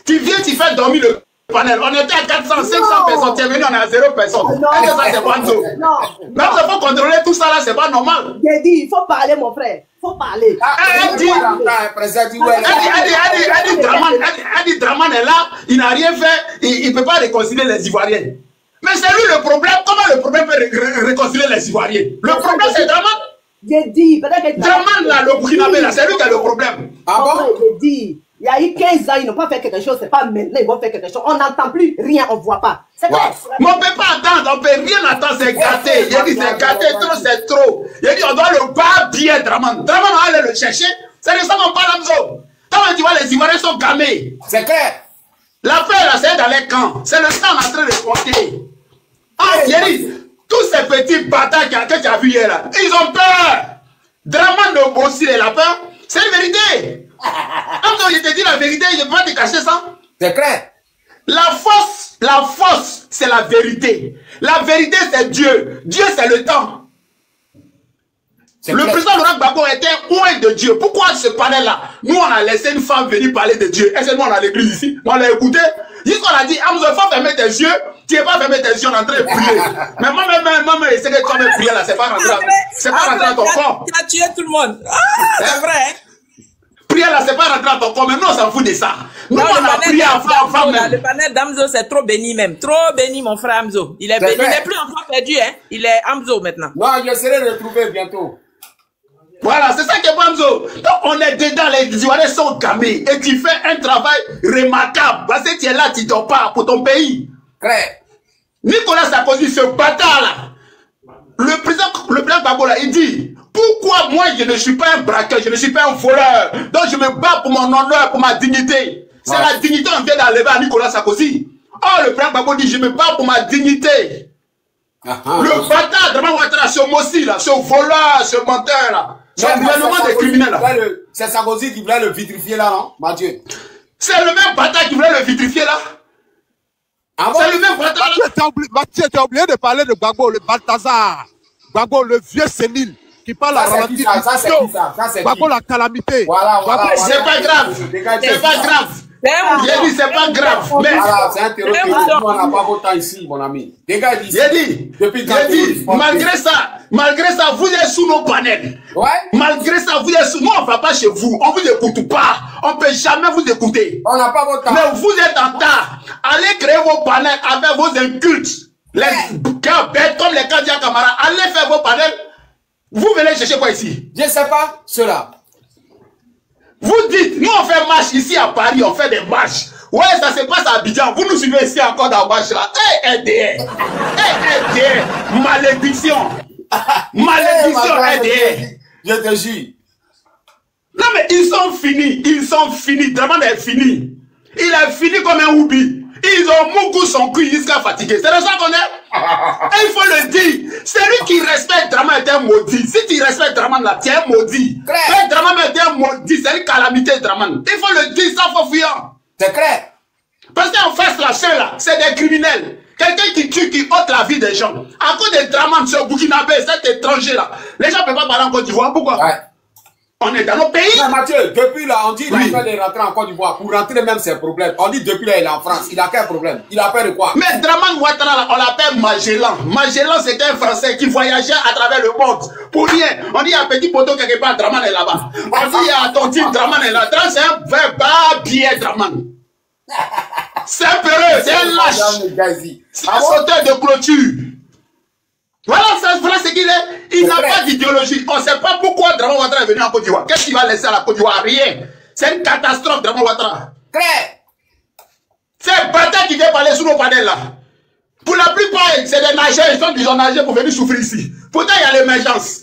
[SPEAKER 9] Tu viens, tu fais dormir le panel. On était à 400, 500 personnes. Tu es venu, on est à 0 personnes. Est-ce que ça, c'est pas nous?
[SPEAKER 8] Non.
[SPEAKER 9] Mais il faut contrôler tout ça là, c'est pas normal.
[SPEAKER 8] J'ai dit, il faut parler, mon frère. Il faut parler.
[SPEAKER 9] Elle dit, Draman est là, il n'a rien fait, il ne peut pas réconcilier les Ivoiriens. Mais c'est lui le problème. Comment le problème peut réconcilier les Ivoiriens? Le problème, c'est Draman.
[SPEAKER 8] J'ai dit, peut-être que
[SPEAKER 9] Draman là, le Burkinabé là, c'est lui qui a le problème.
[SPEAKER 8] Ah bon? J'ai dit. Il y a eu 15 ans, ils n'ont pas fait quelque chose, c'est pas maintenant, ils vont faire quelque chose. On n'entend plus rien, on ne voit pas. C'est clair.
[SPEAKER 9] Mais on ne peut pas attendre, on ne peut rien attendre, c'est gâté. Il a dit c'est gâté, trop c'est trop. Il a dit on doit le battre bien, Draman. Draman, on va aller le chercher. C'est de ça qu'on parle, Amzo. Quand tu vois, les Ivoiriens sont gamés.
[SPEAKER 2] C'est clair.
[SPEAKER 9] La paix, là, c'est dans les camps. C'est le sang en train de compter. Ah, il a dit, tous ces petits bâtards que tu as vus hier, là, ils ont peur. Draman de Bossi et la peur, c'est une vérité. Amzo, je te dis la vérité, je ne peux pas te cacher ça.
[SPEAKER 2] C'est clair.
[SPEAKER 9] La force, c'est la vérité. La vérité, c'est Dieu. Dieu, c'est le temps. Le président Laurent Gbagbo était loin de Dieu. Pourquoi ce panel-là? Nous, on a laissé une femme venir parler de Dieu. Est-ce que nous, on a l'église ici? On l'a écouté. Jusqu'on a dit, Amzo, il faut fermer tes yeux. Tu n'es pas fermer tes yeux, on est en train de prier. Mais moi-même, je sais que toi, même prier là, c'est pas rentré dans ton corps.
[SPEAKER 7] Tu as tué tout le monde. C'est vrai.
[SPEAKER 9] Prier là, c'est pas rentré dans ton corps, mais nous, on s'en fout de ça. Nous, on a prié avant même.
[SPEAKER 7] Le panel d'Amzo, c'est trop béni même. Trop béni, mon frère Amzo. Il est béni. Il n'est plus enfant perdu, hein. Il est Amzo maintenant.
[SPEAKER 2] Non, je serai retrouvé bientôt.
[SPEAKER 9] Voilà, c'est ça qui est bon, Amzo. Donc, on est dedans, les Ivoiriens sont gamés. Et tu fais un travail remarquable. Parce que tu es là, tu ne dors pas pour ton pays.
[SPEAKER 2] Claire.
[SPEAKER 9] Nicolas Sarkozy, ce bâtard là. Le président Gbagbo là, il dit, pourquoi moi je ne suis pas un braqueur, je ne suis pas un voleur, donc je me bats pour mon honneur, pour ma dignité. C'est la dignité qu'on vient d'enlever à Nicolas Sarkozy. Oh, le président Gbagbo dit, je me bats pour ma dignité. Le bâtard, Draman Ouattara, ce Mossi là, ce voleur, ce menteur là, ce gouvernement des criminels là.
[SPEAKER 2] C'est Sarkozy qui voulait le vitrifier là, non, Mathieu?
[SPEAKER 9] C'est le même bâtard qui voulait le vitrifier là. C'est le même bâtard là.
[SPEAKER 10] Mathieu, tu as oublié de parler de Gbagbo, le Balthazar. Gbagbo, le vieux sénile, qui parle à ralenti. Gbagbo, la calamité.
[SPEAKER 2] Voilà.
[SPEAKER 9] C'est pas grave. C'est pas grave. J'ai dit, c'est pas grave. Mais
[SPEAKER 2] c'est un terroriste. On n'a pas beau temps ici, mon ami. Dégage ici.
[SPEAKER 9] J'ai dit, malgré ça, vous êtes sous nos panels.
[SPEAKER 2] Ouais.
[SPEAKER 9] Malgré ça, vous êtes sous. Nous, on ne va pas chez vous. On ne vous écoute pas. On ne peut jamais vous écouter.
[SPEAKER 2] On n'a pas beau temps.
[SPEAKER 9] Mais vous êtes en retard. Allez créer vos panels avec vos incultes. Les gars bêtes comme les Kadia Camara. Allez faire vos panels. Vous venez chercher quoi ici?
[SPEAKER 2] Je ne sais pas cela.
[SPEAKER 9] Vous dites, nous on fait marche ici à Paris, on fait des marches. Ouais, ça se passe à Abidjan. Vous nous suivez ici encore dans la marche là. LDR. Malédiction. Malédiction, LDR.
[SPEAKER 2] Je te jure.
[SPEAKER 9] Non mais ils sont finis. Draman est fini. Il est fini comme un oubi. Ils ont moukou son cul jusqu'à fatiguer. C'est de ça qu'on est. Et il faut le dire. Celui qui respecte Draman est un maudit. Si tu respectes Draman là, tu es un maudit. Mais Draman est un maudit. C'est une calamité Draman. Il faut le dire sans faux fuyant.
[SPEAKER 2] C'est clair.
[SPEAKER 9] Parce qu'en face là, ceux-là, c'est des criminels. Quelqu'un qui tue, qui ôte la vie des gens. À cause de Draman, ce Burkinabé, cet étranger là. Les gens ne peuvent pas parler en Côte d'Ivoire. Pourquoi? Ouais. On est dans nos pays.
[SPEAKER 2] Non, Mathieu, depuis là, on dit qu'il a fait de rentrer en Côte d'Ivoire. Pour rentrer même ses problèmes. On dit depuis là, il est en France. Il a quel problème? Il a peur de quoi?
[SPEAKER 9] Mais Draman Ouattara, on l'appelle Magellan. Magellan, c'était un Français qui voyageait à travers le monde. Pour rien. On dit il y a un petit poteau quelque part, Draman est là-bas. On dit il y a un tontine, Draman est là. Draman, c'est un vrai bien Draman. C'est un peureux, c'est un lâche. C'est un sauteur de clôture. Voilà, c'est ce qu'il est. Il n'a pas d'idéologie. On ne sait pas pourquoi Draman Ouattara est venu en Côte d'Ivoire. Qu'est-ce qu'il va laisser à la Côte d'Ivoire? Rien. C'est une catastrophe, Draman Ouattara.
[SPEAKER 2] Claire.
[SPEAKER 9] C'est un bâtard qui vient parler sous nos panels là. Pour la plupart, c'est des nageurs. Ils ont nagé pour venir souffrir ici. Pourtant, il y a l'émergence.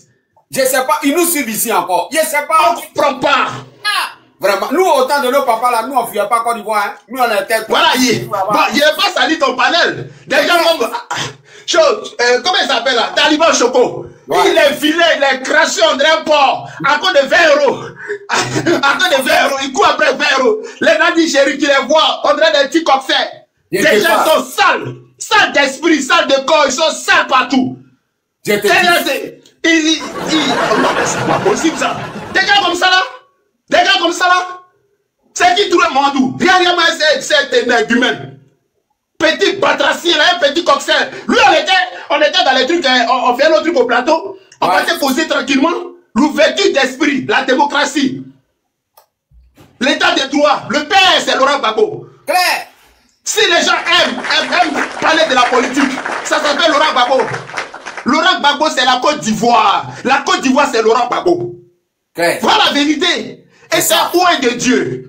[SPEAKER 2] Je sais pas, ils nous suivent ici encore. Je sais pas.
[SPEAKER 9] On ne comprend pas.
[SPEAKER 2] Vraiment, nous, autant de nos papas là, nous, on ne fuyait pas Côte d'Ivoire. Hein. Nous, on était.
[SPEAKER 9] Voilà, il n'a pas sali ton panel. Des gens comme. Comment il s'appelle là? Taliban Choco. Ouais. Il est vilain, il est craché en un port. À cause de 20 euros. À cause de 20 euros. Il court après 20 euros. Les Nadi chéris qui les voient, on dirait des petits cocktails. Des gens sont sales. Sales d'esprit, sales de corps. Ils sont sales partout. Non, mais c'est pas possible ça. Des gars comme ça là. Des gars comme ça là. C'est qui tout le monde où? Rien, c'est énergumène. Petit batracien, un petit cocktail. Lui, on était dans les trucs, on fait nos trucs au plateau. On va se poser tranquillement. L'ouverture d'esprit, la démocratie, l'état de droit. Le père, c'est Laurent Gbagbo.
[SPEAKER 2] Claire.
[SPEAKER 9] Si les gens aiment parler de la politique, ça s'appelle Laurent Gbagbo. Laurent Gbagbo, c'est la Côte d'Ivoire. La Côte d'Ivoire, c'est Laurent Gbagbo. Voilà la vérité. Et c'est un point de Dieu.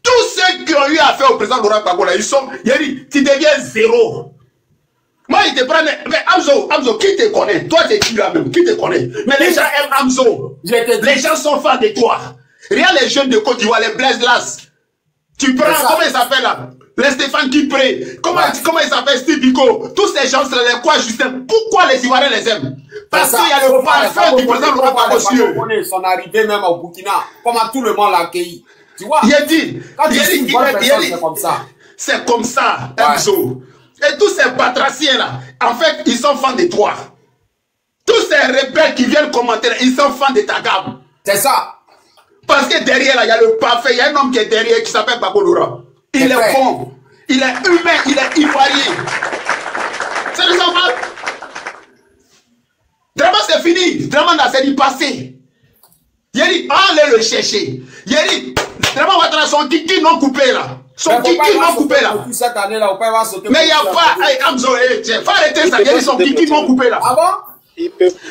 [SPEAKER 9] Tous ceux qui ont eu affaire au président Laurent Gbagbo, là, il a dit, tu deviens zéro. Moi, il te prend. Mais Amzo, qui te connaît? Toi, t'es qui là-même? Qui te connaît? Mais les gens aiment Amzo. Les gens sont fans de toi. Regarde les jeunes de Côte d'Ivoire, les Blaise Las. Tu prends, comment il s'appelle là? Les Stéphane Kipré. Comment il s'appelle? Steve Biko. Tous ces gens-là, les quoi, Justin? Pourquoi les Ivoiriens les aiment? Parce qu'il y a le parfum du président Laurent Gbagbo sur eux.
[SPEAKER 2] Son arrivée même au Burkina, comment tout le monde l'a accueilli. Tu vois?
[SPEAKER 9] Il a dit,
[SPEAKER 2] c'est comme ça.
[SPEAKER 9] C'est comme ça, Amzo. Et tous ces batraciens là, en fait, ils sont fans de toi. Tous ces rebelles qui viennent commenter, ils sont fans de ta gamme.
[SPEAKER 2] C'est ça.
[SPEAKER 9] Parce que derrière là, il y a le parfait, il y a un homme qui est derrière qui s'appelle Gbagbo Laurent. Il est bon, il est humain, il est ivoirien. C'est le savoir. Draman c'est fini, Draman là c'est du passé. Il a dit, allez le chercher. Il a dit, Draman Ouattara, son kiki non coupé là. Son kiki non coupé là. Mais il n'y a pas, hey, Amzo, faut arrêter ça. Il a dit son kiki non coupé là.
[SPEAKER 2] Ah bon?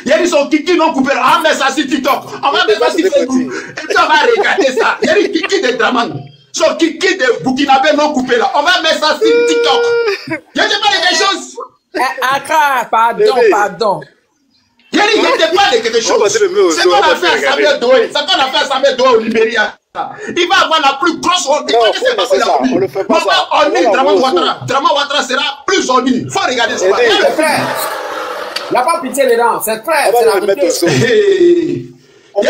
[SPEAKER 9] Il a dit son kiki non coupé là. On va mettre ça sur TikTok. On va mettre ça sur Facebook. Et puis on va regarder ça. Il a dit kiki de Draman. Son kiki de Burkinabé non coupé là. On va mettre ça sur TikTok. Il a dit pas de quelque chose.
[SPEAKER 7] Accra, pardon.
[SPEAKER 9] Il n'était pas de quelque chose. C'est qu'on a fait à Samuel Doé. C'est qu'on a fait à Samuel Doé au Libéria. Il va avoir la plus grosse honte. Il va laisser passer la honte. On va honner Draman Ouattara. Draman Ouattara sera plus honné. Il faut regarder ça.
[SPEAKER 2] C'est frère. Il n'y a pas pitié dedans. C'est frère. C'est la vérité.
[SPEAKER 9] On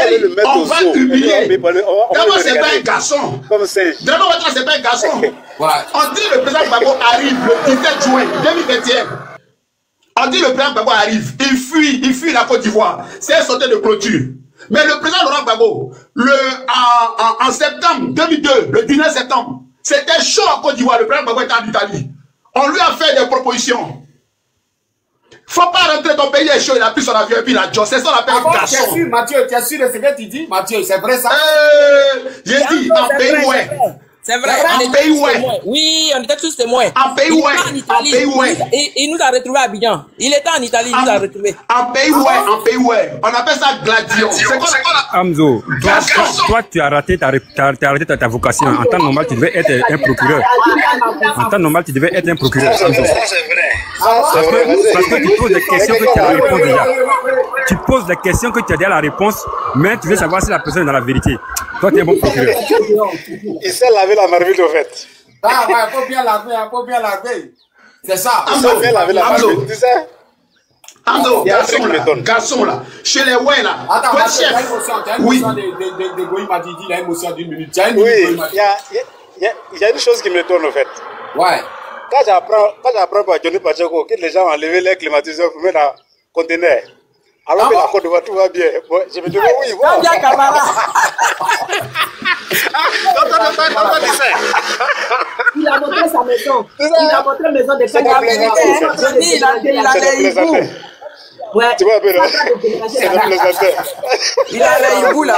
[SPEAKER 9] va humilier. D'abord, c'est pas un garçon. Draman Ouattara, c'est pas un garçon. On dit le président Gbagbo arrive le 17 juin 2021. On dit le président Gbagbo arrive, il fuit la Côte d'Ivoire. C'est un sauté de clôture. Mais le président Laurent Gbagbo, en septembre 2002, le 19 septembre, c'était chaud en Côte d'Ivoire. Le président Gbagbo était en Italie. On lui a fait des propositions. Faut pas rentrer, ton pays est chaud, il a pris son avion et puis il a job. C'est ça qu'on appelle un garçon.
[SPEAKER 2] Mathieu, tu es sûr de ce que tu dis? Mathieu, c'est vrai ça?
[SPEAKER 9] J'ai dit, en pays ouais.
[SPEAKER 7] C'est vrai,
[SPEAKER 9] en pays ouais.
[SPEAKER 7] Oui, on était tous témoins.
[SPEAKER 9] En pays ouais. En pays ouais.
[SPEAKER 7] Il nous a retrouvés à Abidjan. Il était en Italie, il nous a retrouvés.
[SPEAKER 9] En pays ouais, en pays ouais. On appelle ça gladion. C'est quoi
[SPEAKER 5] Amzo, toi tu as raté ta vocation. En temps normal, tu devais être un procureur. En temps normal, tu devais être un procureur. Amzo. Parce que tu poses des questions que tu as la réponse déjà. Tu poses des questions que tu as déjà la réponse, mais tu veux savoir si la personne est dans la vérité. Toi, tu es un bon procureur.
[SPEAKER 11] Il s'est lavé la marmite au fait.
[SPEAKER 2] Ah ouais, faut bien laver. C'est ça.
[SPEAKER 11] Il s'est bien lavé la marmite, tu sais.
[SPEAKER 9] Amzo, garçon là, chez les ouais là.
[SPEAKER 2] Attends, oui. De Goï m'a dit, il a une émotion d'une minute.
[SPEAKER 11] Oui, il y a une chose qui me tourne au fait.
[SPEAKER 2] Ouais.
[SPEAKER 11] Quand j'apprends par Johnny Pacheco que les gens ont enlevé les climatiseurs pour mettre dans le conteneur. Alors que la Côte d'Ivoire, tout va bien. Bon, je me dis, oui, voilà.
[SPEAKER 7] Bien, camarade.
[SPEAKER 8] Il a montré sa maison. Il a montré la maison de Kenya. Il a les hiboux. Ouais.
[SPEAKER 11] Tu vois bien,
[SPEAKER 7] il a les hiboux là.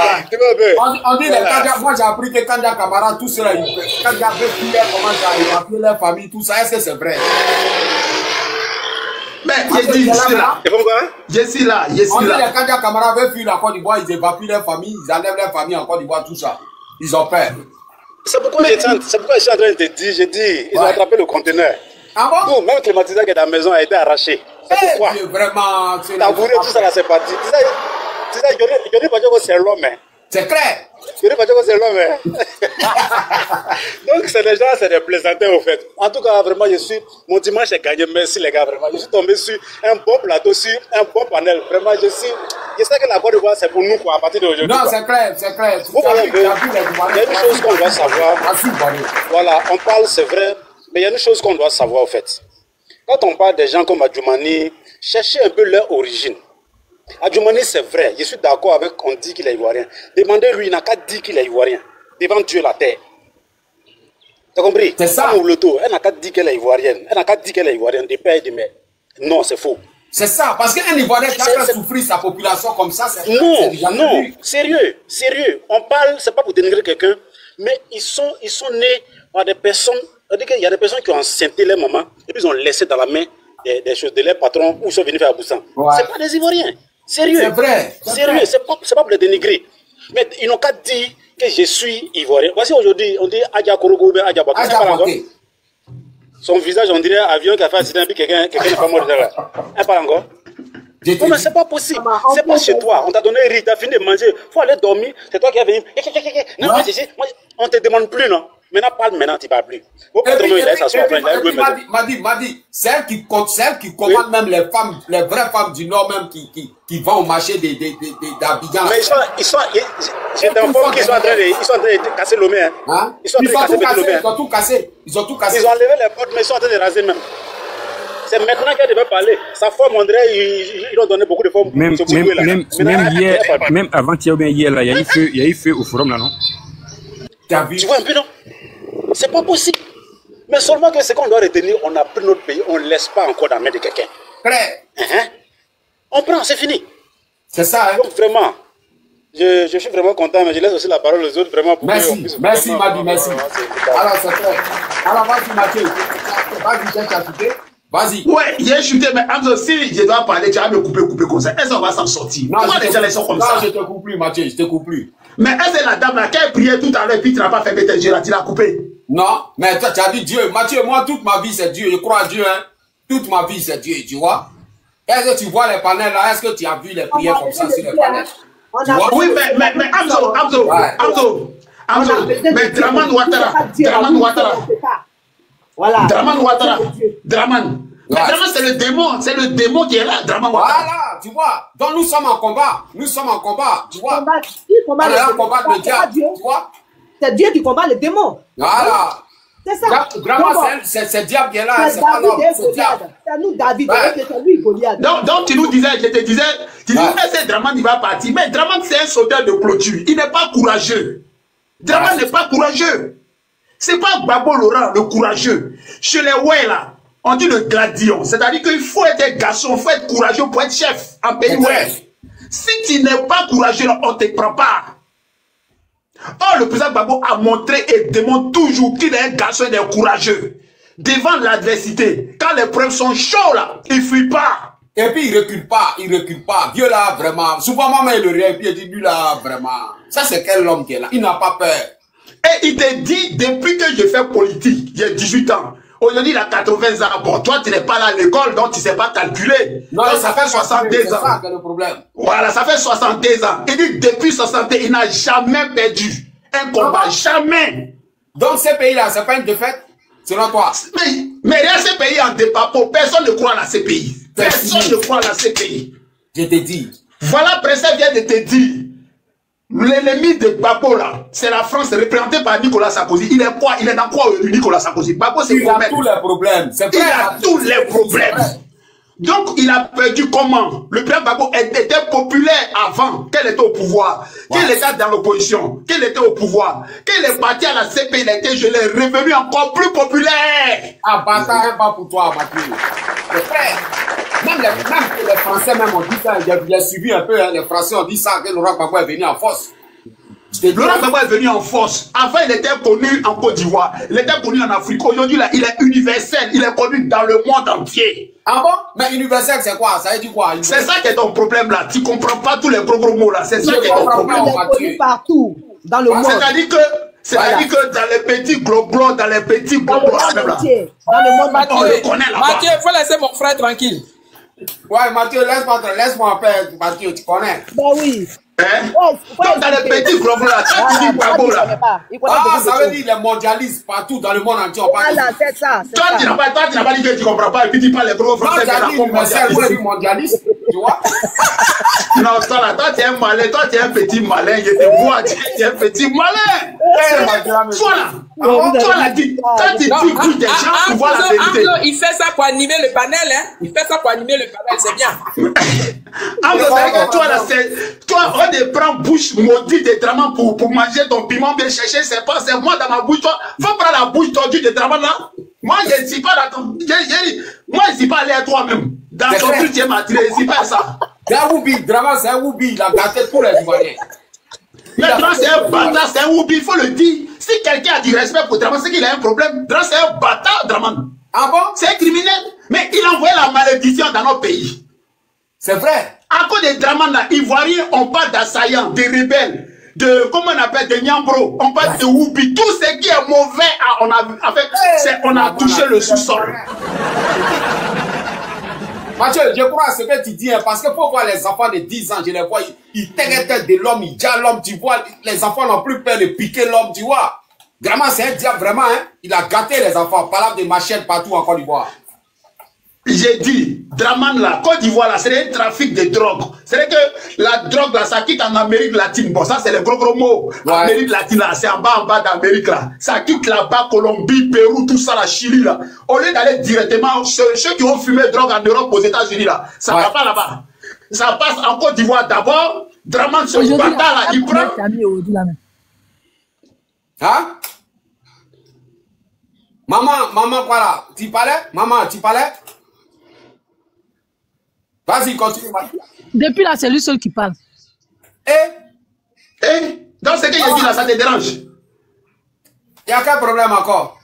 [SPEAKER 2] On dit les Kandja. Moi, j'ai appris que Kandja camarade, tout cela, Kandja veut plus comment ça évacuer leur famille, tout ça. Est-ce que c'est vrai?
[SPEAKER 9] Mais je dis là. Je suis là.
[SPEAKER 2] On dit les Kandja camarades veulent fuir la Côte d'Ivoire, ils évacuent leur famille, ils enlèvent leur famille en Côte d'Ivoire, tout ça. Ils ont peur.
[SPEAKER 11] C'est pourquoi je suis en train de te dire, ils ont attrapé le conteneur.
[SPEAKER 2] Ah bon?
[SPEAKER 11] Non, même le climatiseur qui est dans la maison a été arraché. C'est pourquoi?
[SPEAKER 2] Vraiment.
[SPEAKER 11] T'as voulu tout ça là, c'est parti. Tu sais, Johnny Pacheco, c'est l'homme.
[SPEAKER 2] C'est clair.
[SPEAKER 11] Johnny Pacheco, c'est l'homme. Donc, c'est des gens, c'est des plaisantins, au fait. En tout cas, vraiment, mon dimanche est gagné. Merci, les gars, vraiment. Je suis tombé sur un bon plateau, sur un bon panel. Vraiment, je sais que la Côte d'Ivoire, c'est pour nous, quoi, à partir d'aujourd'hui.
[SPEAKER 2] Non, c'est clair, c'est clair.
[SPEAKER 11] Vous voyez un peu, il y a une chose qu'on doit savoir. Voilà, on parle, c'est vrai, mais il y a une chose qu'on doit savoir, au fait. Quand on parle des gens comme Adjoumani, cherchez un peu leur origine. Adjoumani, c'est vrai, je suis d'accord avec on dit qu'il est ivoirien. Demandez-lui, il n'a qu'à dire qu'il est ivoirien. Devant Dieu la terre. T'as compris? C'est ça. Elle n'a qu'à dire qu'elle est ivoirienne. Elle n'a qu'à dire qu'elle est ivoirienne, de père et de mère. Non, c'est faux.
[SPEAKER 2] C'est ça, parce qu'un Ivoirien qui a souffrir sa population comme ça, c'est
[SPEAKER 11] non, sérieux. On parle, c'est pas pour dénigrer quelqu'un, mais ils sont nés par des personnes. Il y a des personnes qui ont enceinté les mamans et puis ils ont laissé dans la main des choses de leurs patrons ou ils sont venus faire Boussan. Ouais. C'est pas des Ivoiriens. Sérieux. C'est vrai. Sérieux. C'est pas pour les dénigrer. Mais ils n'ont qu'à dire que je suis Ivoirien. Voici aujourd'hui, on dit Adja Korogo, Adja Baké. Son visage, on dirait un avion qui a fait accident et puis quelqu'un n'est pas mort là. Elle parle encore. Non, mais c'est pas possible. C'est pas chez toi. On t'a donné riz, t'as fini de manger. Faut aller dormir. C'est toi qui as venu. Non, on te demande plus, non. Maintenant, parle maintenant, tu ne parles plus.
[SPEAKER 2] Madi, c'est elle qui commande même les femmes, les vraies femmes du Nord même qui vont au marché d'Abidjan.
[SPEAKER 11] Mais ils sont en train de casser l'homme. Ils ont tout cassé. Ils ont enlevé les portes, mais ils sont en train de raser même. C'est maintenant qu'elle devait parler. Sa forme, on dirait, ils ont donné beaucoup de formes.
[SPEAKER 5] Même hier, même avant-hier ou bien hier, là, il y a eu feu au forum, là, non?
[SPEAKER 11] Tu vois un peu, non? C'est pas possible. Mais seulement que ce qu'on doit retenir, on a pris notre pays, on ne laisse pas encore dans la main de quelqu'un. On prend, c'est fini.
[SPEAKER 2] C'est ça, hein?
[SPEAKER 11] Donc vraiment, je suis vraiment content, mais je laisse aussi la parole aux autres, vraiment. Pour
[SPEAKER 2] merci, Madi, merci. Alors, c'est clair. Alors, vas-y, Mathieu. Vas-y, t'as vas-y.
[SPEAKER 9] Ouais, j'ai chuté, mais si je dois parler, tu vas me couper comme ça. Est-ce qu'on va s'en sortir? Pourquoi les gens sont comme ça?
[SPEAKER 2] Non, je te coupe plus, Mathieu, je te coupe plus.
[SPEAKER 9] Mais est-ce que la dame là, qui a prié tout à l'heure, puis tu n'as pas fait tes yeux là, tu l'as coupé?
[SPEAKER 2] Non, mais toi, tu as dit Dieu. Mathieu, moi, toute ma vie, c'est Dieu. Je crois à Dieu, hein. Toute ma vie, c'est Dieu, tu vois. Est-ce que tu vois les panels là? Est-ce que tu as vu les prières comme ça sur les panels?
[SPEAKER 9] Oui, mais Amzo, mais Draman Ouattara. Voilà. Draman, c'est le démon qui est là, Draman Ouattara.
[SPEAKER 2] Voilà, tu vois. Donc nous sommes en combat, tu vois. On est en combat de diable, tu vois.
[SPEAKER 8] C'est Dieu qui combat les démons.
[SPEAKER 2] Voilà.
[SPEAKER 8] C'est ça.
[SPEAKER 2] C'est diable qui est là, c'est pas l'homme, c'est diable.
[SPEAKER 8] C'est nous, David, c'est lui, Goliath.
[SPEAKER 9] Donc tu nous disais, je te disais, c'est Draman qui va partir. Mais Draman, c'est un sauteur de clôture. Il n'est pas courageux. Draman n'est pas courageux. C'est pas Babo Laurent, le courageux. Chez les ouais là, on dit le gladion. C'est-à-dire qu'il faut être garçon, il faut être courageux pour être chef en pays ouais. Si tu n'es pas courageux, on ne te prend pas. Or, le président Babo a montré et démontre toujours qu'il est un garçon et un courageux. Devant l'adversité, quand les preuves sont chaudes là, il ne fuit pas.
[SPEAKER 2] Et puis il recule pas. Dieu là, vraiment. Souvent, maman, il le réveille, et puis il dit, lui là, vraiment. Ça, c'est quel homme qui est là? Il n'a pas peur.
[SPEAKER 9] Et il te dit, depuis que je fais politique, j'ai 18 ans. Aujourd'hui, il a 80 ans. Bon, toi, tu n'es pas là à l'école, donc tu ne sais pas calculer.
[SPEAKER 2] Non,
[SPEAKER 9] donc, ça fait 62 ans.
[SPEAKER 2] C'est ça qui est le problème.
[SPEAKER 9] Voilà, ça fait 62 ans. Il dit, depuis 62, il n'a jamais perdu un combat. Jamais.
[SPEAKER 2] Donc, ces pays-là, c'est pas une défaite, selon toi?
[SPEAKER 9] Mais rien, ces pays en dépapo, personne ne croit à la CPI. Personne ne croit à la CPI.
[SPEAKER 2] Je te dis.
[SPEAKER 9] Voilà, Président vient de te dire. L'ennemi de Babo là, c'est la France représentée par Nicolas Sarkozy. Il est quoi? Il est dans quoi Nicolas Sarkozy? Babo c'est
[SPEAKER 2] il a tous les problèmes.
[SPEAKER 9] Il a tous les problèmes. Donc il a perdu comment? Le président Babo était populaire avant qu'elle était au pouvoir. Qu'elle était dans l'opposition. Qu'elle était au pouvoir. Qu'elle est partie à la CPI, il était gelé, revenu encore plus populaire.
[SPEAKER 2] Ah, bâtard, pas pour toi, Mathieu. Le frère. Même les Français même ont dit ça, j'ai suivi un peu, hein, les Français ont dit ça, que Laurent Gbagbo est venu en force.
[SPEAKER 9] Laurent Gbagbo est venu en force. Avant, il était connu en Côte d'Ivoire, il était connu en Afrique. Aujourd'hui, il est universel, il est connu dans le monde entier.
[SPEAKER 2] Ah bon? Mais universel, c'est quoi? Ça veut dire quoi?
[SPEAKER 9] C'est ça qui est ton problème là. Tu comprends pas tous les gros mots là. C'est ça qui est ton problème.
[SPEAKER 8] Il est connu partout, dans le monde.
[SPEAKER 9] C'est-à-dire que dans les petits globlos, dans les petits globlos,
[SPEAKER 8] dans le monde entier.
[SPEAKER 7] Mathieu, il faut laisser mon frère tranquille.
[SPEAKER 2] Ouais, Mathieu, laisse-moi en paix, Mathieu, tu connais.
[SPEAKER 8] Bah oui.
[SPEAKER 9] Hein? Donc, dans les petits gros là, tu dis Gbagbo là.
[SPEAKER 2] Ah, ça veut dire les mondialistes partout dans le monde entier.
[SPEAKER 8] Voilà, c'est ça.
[SPEAKER 9] Toi, tu n'as pas dit que tu ne comprends pas et puis tu parles les gros français.
[SPEAKER 2] Mondialiste, mondialiste, tu vois.
[SPEAKER 9] Non, toi, tu es un malin, toi, tu es un petit malin. Je te vois, tu es un petit malin. Toi, là, quand tu dis des gens, tu vois la vérité.
[SPEAKER 7] Il fait ça pour animer le panel, hein. Il fait ça pour animer le panel, c'est bien.
[SPEAKER 9] Toi, on te prend bouche maudite de Draman pour manger ton piment bien cherché, c'est pas, c'est moi dans ma bouche. Toi, faut prendre la bouche tordue de Draman là. Moi, je ne suis pas dans ton. Moi, je ne suis pas allé à toi-même. Dans ton but, tu es matré, je ne suis pas ça.
[SPEAKER 2] C'est un Woubi, Draman, c'est un Woubi, il a gâté tous les Ivoiriens.
[SPEAKER 9] Maintenant, c'est un bâtard, c'est un Woubi, il faut le dire. Si quelqu'un a du respect pour Draman, c'est qu'il a un problème. Draman, c'est un bâtard, Draman.
[SPEAKER 2] Ah bon?
[SPEAKER 9] C'est un criminel. Mais il a envoyé la malédiction dans notre pays.
[SPEAKER 2] C'est vrai.
[SPEAKER 9] À cause des Draman là, Ivoiriens, on parle d'assaillants, des rebelles, de, comment on appelle, de Niambro, on parle de Woubi. Tout ce qui est mauvais, on a touché le sous-sol.
[SPEAKER 2] Mathieu, je crois à ce que tu dis, hein, parce que faut voir les enfants de 10 ans, je les vois, ils tête de l'homme, ils jalent l'homme, tu vois, les enfants n'ont plus peur de piquer l'homme, tu vois. Vraiment, c'est un diable, vraiment, hein. Il a gâté les enfants, parle de machette partout en Côte d'Ivoire.
[SPEAKER 9] J'ai dit, Draman là, Côte d'Ivoire là, c'est un trafic de drogue. C'est que la drogue là, ça quitte en Amérique latine. Bon, ça c'est le gros mot. Ouais. Amérique latine là, c'est en bas d'Amérique là. Ça quitte là-bas, Colombie, Pérou, tout ça, la Chili là. Au lieu d'aller directement, ceux qui ont fumé drogue en Europe, aux États-Unis là, ça va pas là-bas. Ça passe en Côte d'Ivoire d'abord. Draman, ce bâtard là, il prend.
[SPEAKER 2] Hein? Maman, quoi là? Tu parlais? Maman, tu parlais? Vas-y, continue.
[SPEAKER 12] Depuis là, c'est lui seul qui parle.
[SPEAKER 9] Donc, ce que j'ai dit là, ça te dérange?
[SPEAKER 2] Il n'y a quel problème encore?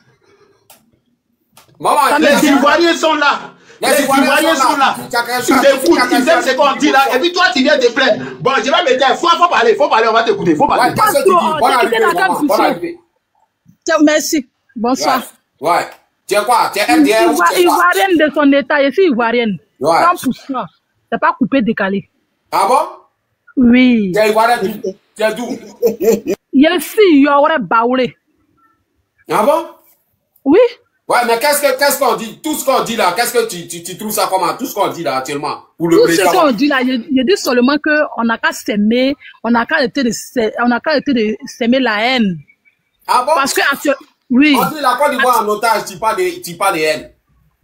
[SPEAKER 2] Maman,
[SPEAKER 9] les Ivoiriens sont là. Les Ivoiriens sont là. Tu t'écoutes, ils aiment ce qu'on dit là. Et puis toi, tu viens te plaindre. Bon, je vais me taire. Faut parler, on va t'écouter. Faut parler.
[SPEAKER 2] Qu'est-ce que tu dis? Bonne arrivée.
[SPEAKER 12] Merci. Bonsoir.
[SPEAKER 2] Ouais. Tu es quoi? Tu es RDR ou tu es
[SPEAKER 12] Ivoirienne de son état, je suis ivoirienne.
[SPEAKER 2] Ouais.
[SPEAKER 12] 100%. C'est pas coupé, décalé.
[SPEAKER 2] Ah bon?
[SPEAKER 12] Oui.
[SPEAKER 2] Tu es ivoirienne, tu es d'où?
[SPEAKER 12] Je suis, il y aurait baoulé.
[SPEAKER 2] Ah bon?
[SPEAKER 12] Oui.
[SPEAKER 2] Ouais, mais qu'est-ce qu'on dit? Tout ce qu'on dit là, qu'est-ce que tu trouves ça comment? Tout ce qu'on dit là actuellement? Pour le
[SPEAKER 12] président. Tout ce qu'on dit là, je dis seulement qu'on n'a qu'à s'aimer, on n'a qu'à arrêter de s'aimer la haine.
[SPEAKER 2] Ah bon?
[SPEAKER 12] Parce que oui.
[SPEAKER 2] On dit la Côte d'Ivoire en otage, tu parles de haine.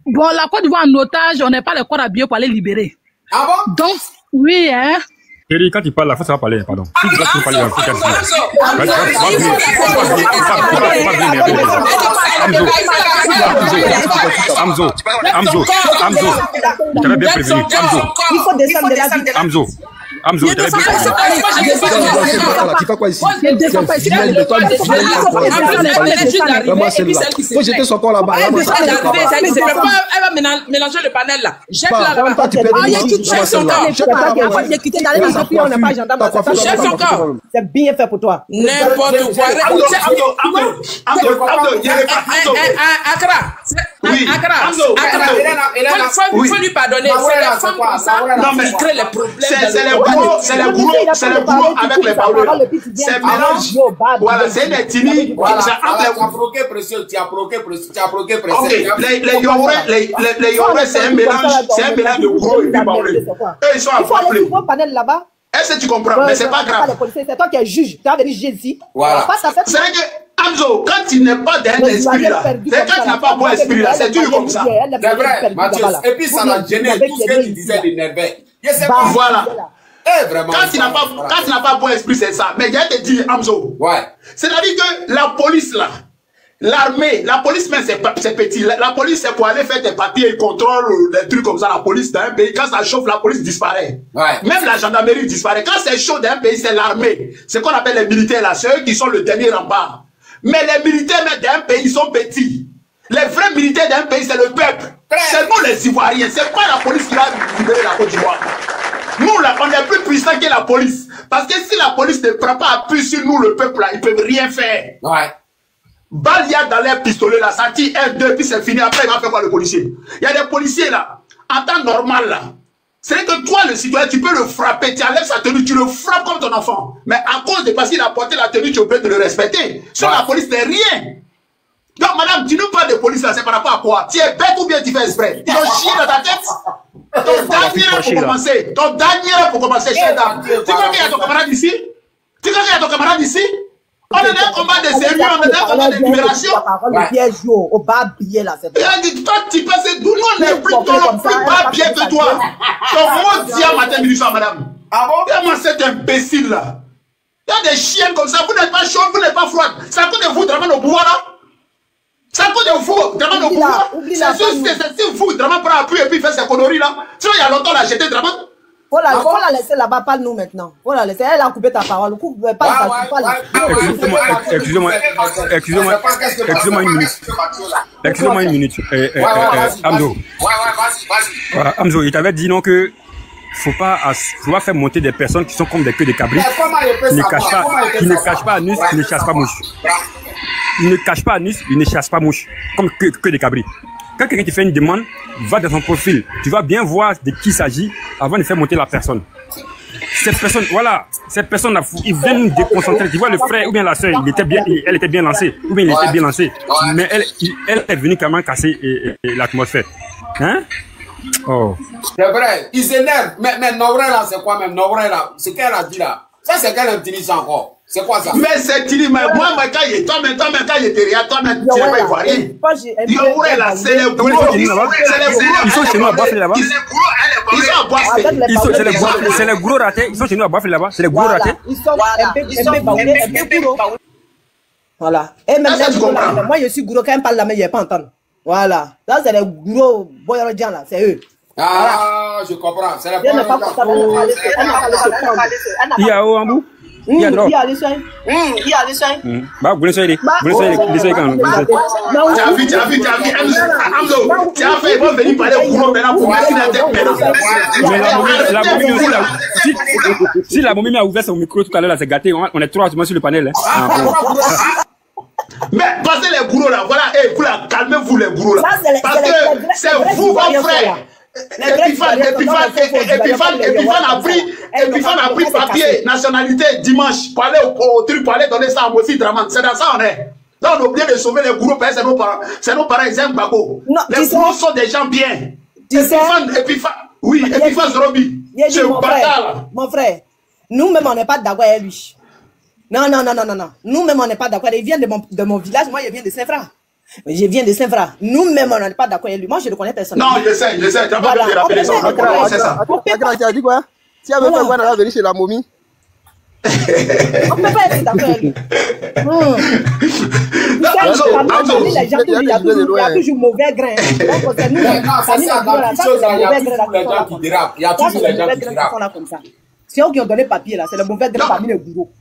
[SPEAKER 12] Bon, la Côte d'Ivoire en otage, on n'est pas le corps habillé pour aller libérer.
[SPEAKER 2] Ah bon?
[SPEAKER 12] Donc, oui, hein.
[SPEAKER 5] Eric, quand tu parles là, faut savoir parler, pardon. Si tu vas parler, il faut qu'elle Amzo, je t'avais bien prévenu.
[SPEAKER 8] Il faut descendre de la vie.
[SPEAKER 5] Amzo, je t'avais bien prévenu.
[SPEAKER 6] Tu fais quoi ici? Faut jeter son corps là-bas.
[SPEAKER 7] Elle va mélanger le panel là. Jette-la là-bas. Jette son corps. Jette son corps.
[SPEAKER 8] C'est bien fait pour toi.
[SPEAKER 7] N'importe quoi. Accra. Il faut lui pardonner. C'est la femme comme ça qui crée les problèmes.
[SPEAKER 9] C'est le boulot avec les paroles. C'est mélange. Voilà, c'est une ethnie.
[SPEAKER 2] Tu as provoqué pression.
[SPEAKER 9] Les Yorubais, c'est un mélange de gros et de parole. Eux, ils sont affablés.
[SPEAKER 8] Il faut aller panel là-bas.
[SPEAKER 9] Est-ce que tu comprends? Mais c'est pas grave.
[SPEAKER 8] C'est toi qui es juge. Tu as venu juger ici.
[SPEAKER 2] Voilà.
[SPEAKER 9] C'est vrai que, Amzo, quand tu n'es pas d'un esprit là, quand tu n'as pas bon esprit là, c'est dur comme ça.
[SPEAKER 2] C'est vrai, Mathieu. Et puis ça l'a gêné. Tout ce que tu disais l'énervait.
[SPEAKER 9] Voilà. Quand tu n'as pas bon esprit, c'est ça. Mais je te dis, Amzo.
[SPEAKER 2] Ouais.
[SPEAKER 9] C'est-à-dire que la police là, l'armée, la police même c'est petit. La police c'est pour aller faire tes papiers, contrôle, des trucs comme ça. La police dans un pays, quand ça chauffe, la police disparaît.
[SPEAKER 2] Ouais.
[SPEAKER 9] Même la gendarmerie disparaît. Quand c'est chaud dans un pays, c'est l'armée. C'est qu'on appelle les militaires là, c'est eux qui sont le dernier rempart. Mais les militaires même d'un pays, ils sont petits. Les vrais militaires d'un pays, c'est le peuple. C'est nous les Ivoiriens. C'est pas la police qui va libérer la Côte d'Ivoire. Nous là, on est plus puissants que la police. Parce que si la police ne prend pas appui sur nous, le peuple là, ils peuvent rien faire.
[SPEAKER 2] Ouais.
[SPEAKER 9] Balle, il y a dans les pistolets là, ça tire 1, 2, puis c'est fini. Après, il va faire quoi le policier? Il y a des policiers là, en temps normal là, C'est que toi, le citoyen, tu peux le frapper, tu enlèves sa tenue, tu le frappes comme ton enfant. Mais à cause de parce qu'il a porté la tenue, tu es obligé de le respecter. Sur la police, c'est rien. Donc, madame, tu nous parles de police là, c'est par rapport à quoi? Tu es bête ou bien tu fais exprès? Tu dois chier dans ta tête? Ton dernier pour commencer. Ton dernier pour commencer, chère dame. Tu crois qu'il y a ton camarade ici? Tu crois qu'il y a ton camarade ici? On est dans un combat de sérieux, on est dans un combat de libération.
[SPEAKER 8] Au bas billet là, c'est
[SPEAKER 9] toi, tu passes d'où? Nous, on est plus bas billet que toi. Ton mot dit à matin, midi soir, madame. Ah bon? Comment cet imbécile là? Il y a des chiens comme ça, vous n'êtes pas chaude, vous n'êtes pas froide. C'est à cause de vous, Draman, au pouvoir là? C'est à cause de vous, Draman, au pouvoir? C'est vous, Draman prend appui et puis fait ses conneries là. Sinon, il y a longtemps, on l'a jeté, Draman.
[SPEAKER 8] Faut la laisser là-bas, parle nous maintenant. Faut la laisser, elle a coupé ta parole.
[SPEAKER 5] Excusez-moi une minute. Excusez-moi une minute. Amzo. Amzo, il t'avait dit non que faut pas faire monter des personnes qui sont comme des queues de cabri, qui ne cachent pas anus, qui ne chassent pas mouche. Ils ne cachent pas anus, ils ne chassent pas mouche, comme que des cabris. Quand quelqu'un te fait une demande, va dans son profil. Tu vas bien voir de qui il s'agit avant de faire monter la personne. Cette personne, voilà, cette personne, il vient nous déconcentrer. Tu vois, le frère ou bien la soeur, elle était bien lancée, ou bien il était bien lancé. Mais elle est venue quand même casser l'atmosphère. Hein? Oh.
[SPEAKER 2] C'est vrai, ils s'énervent. Mais Novré là, c'est quoi même? Novré là, c'est qu'elle a dit là. Ça, c'est qu'elle utilise encore. C'est quoi ça?
[SPEAKER 9] Mais c'est dit, mais moi, quand il est, toi-même, quand il était rien, toi-même, tu n'es pas ivoirien. Novré là, c'est les bourreaux.
[SPEAKER 5] Ils sont chez nous à Boisflé là-bas.
[SPEAKER 9] Ils sont à Boisflé.
[SPEAKER 5] C'est les gros ratés. Ils sont chez nous à Boisflé là-bas. C'est les gros ratés.
[SPEAKER 8] Ils sont un peu gourou. Voilà. Et même là, moi, je suis gourou. Quand elle parle là, mais je ne vais pas entendre. Voilà. Là, c'est les gourous boyardiens là. C'est eux.
[SPEAKER 2] Ah, je comprends. C'est la
[SPEAKER 8] première fois.
[SPEAKER 5] Il y a où en bout? Il y a droit.
[SPEAKER 8] Il y a les soins. Il y a les soins.
[SPEAKER 5] Bah, vous laissez les quand
[SPEAKER 9] tu as vu, Amzo, tu as fait, ils vont venir parler au gros maintenant pour mettre la tête maintenant.
[SPEAKER 5] Si la momie a ouvert son micro tout à l'heure, c'est gâté. On est trois sur le panel.
[SPEAKER 9] Mais passez les bourreaux là, voilà, et vous là, calmez-vous les bourreaux là. Parce que c'est vous, vos frères. Epifan a pris papier, nationalité dimanche pour aller au truc, pour aller donner ça à Mossi Draman. C'est dans ça on est. Là on a oublié de sauver les bourreaux parce que c'est nos parents, ils aiment Babo. Les bourreaux sont des gens bien. Epifan Zrobi. C'est un bâtard là.
[SPEAKER 8] Mon frère, nous-mêmes on n'est pas d'accord avec lui. Non. Nous-mêmes on n'est pas d'accord. Il vient de mon village, moi je viens de Saint-Fra. Je viens de Saint-Fra. Nous-mêmes, on n'est pas d'accord avec lui. Moi, je le connais personnellement.
[SPEAKER 9] Non, je sais. Tu n'as pas besoin de rappeler ça. C'est ça.
[SPEAKER 6] Tu as dit quoi? Si elle veut faire quoi, elle va venir chez la momie.
[SPEAKER 8] On ne peut pas être d'accord avec lui. Il y a toujours mauvais grain.
[SPEAKER 2] Il y a toujours les gens qui dérapent.
[SPEAKER 8] C'est eux qui ont donné papier là. C'est le mauvais grain parmi les bourreaux.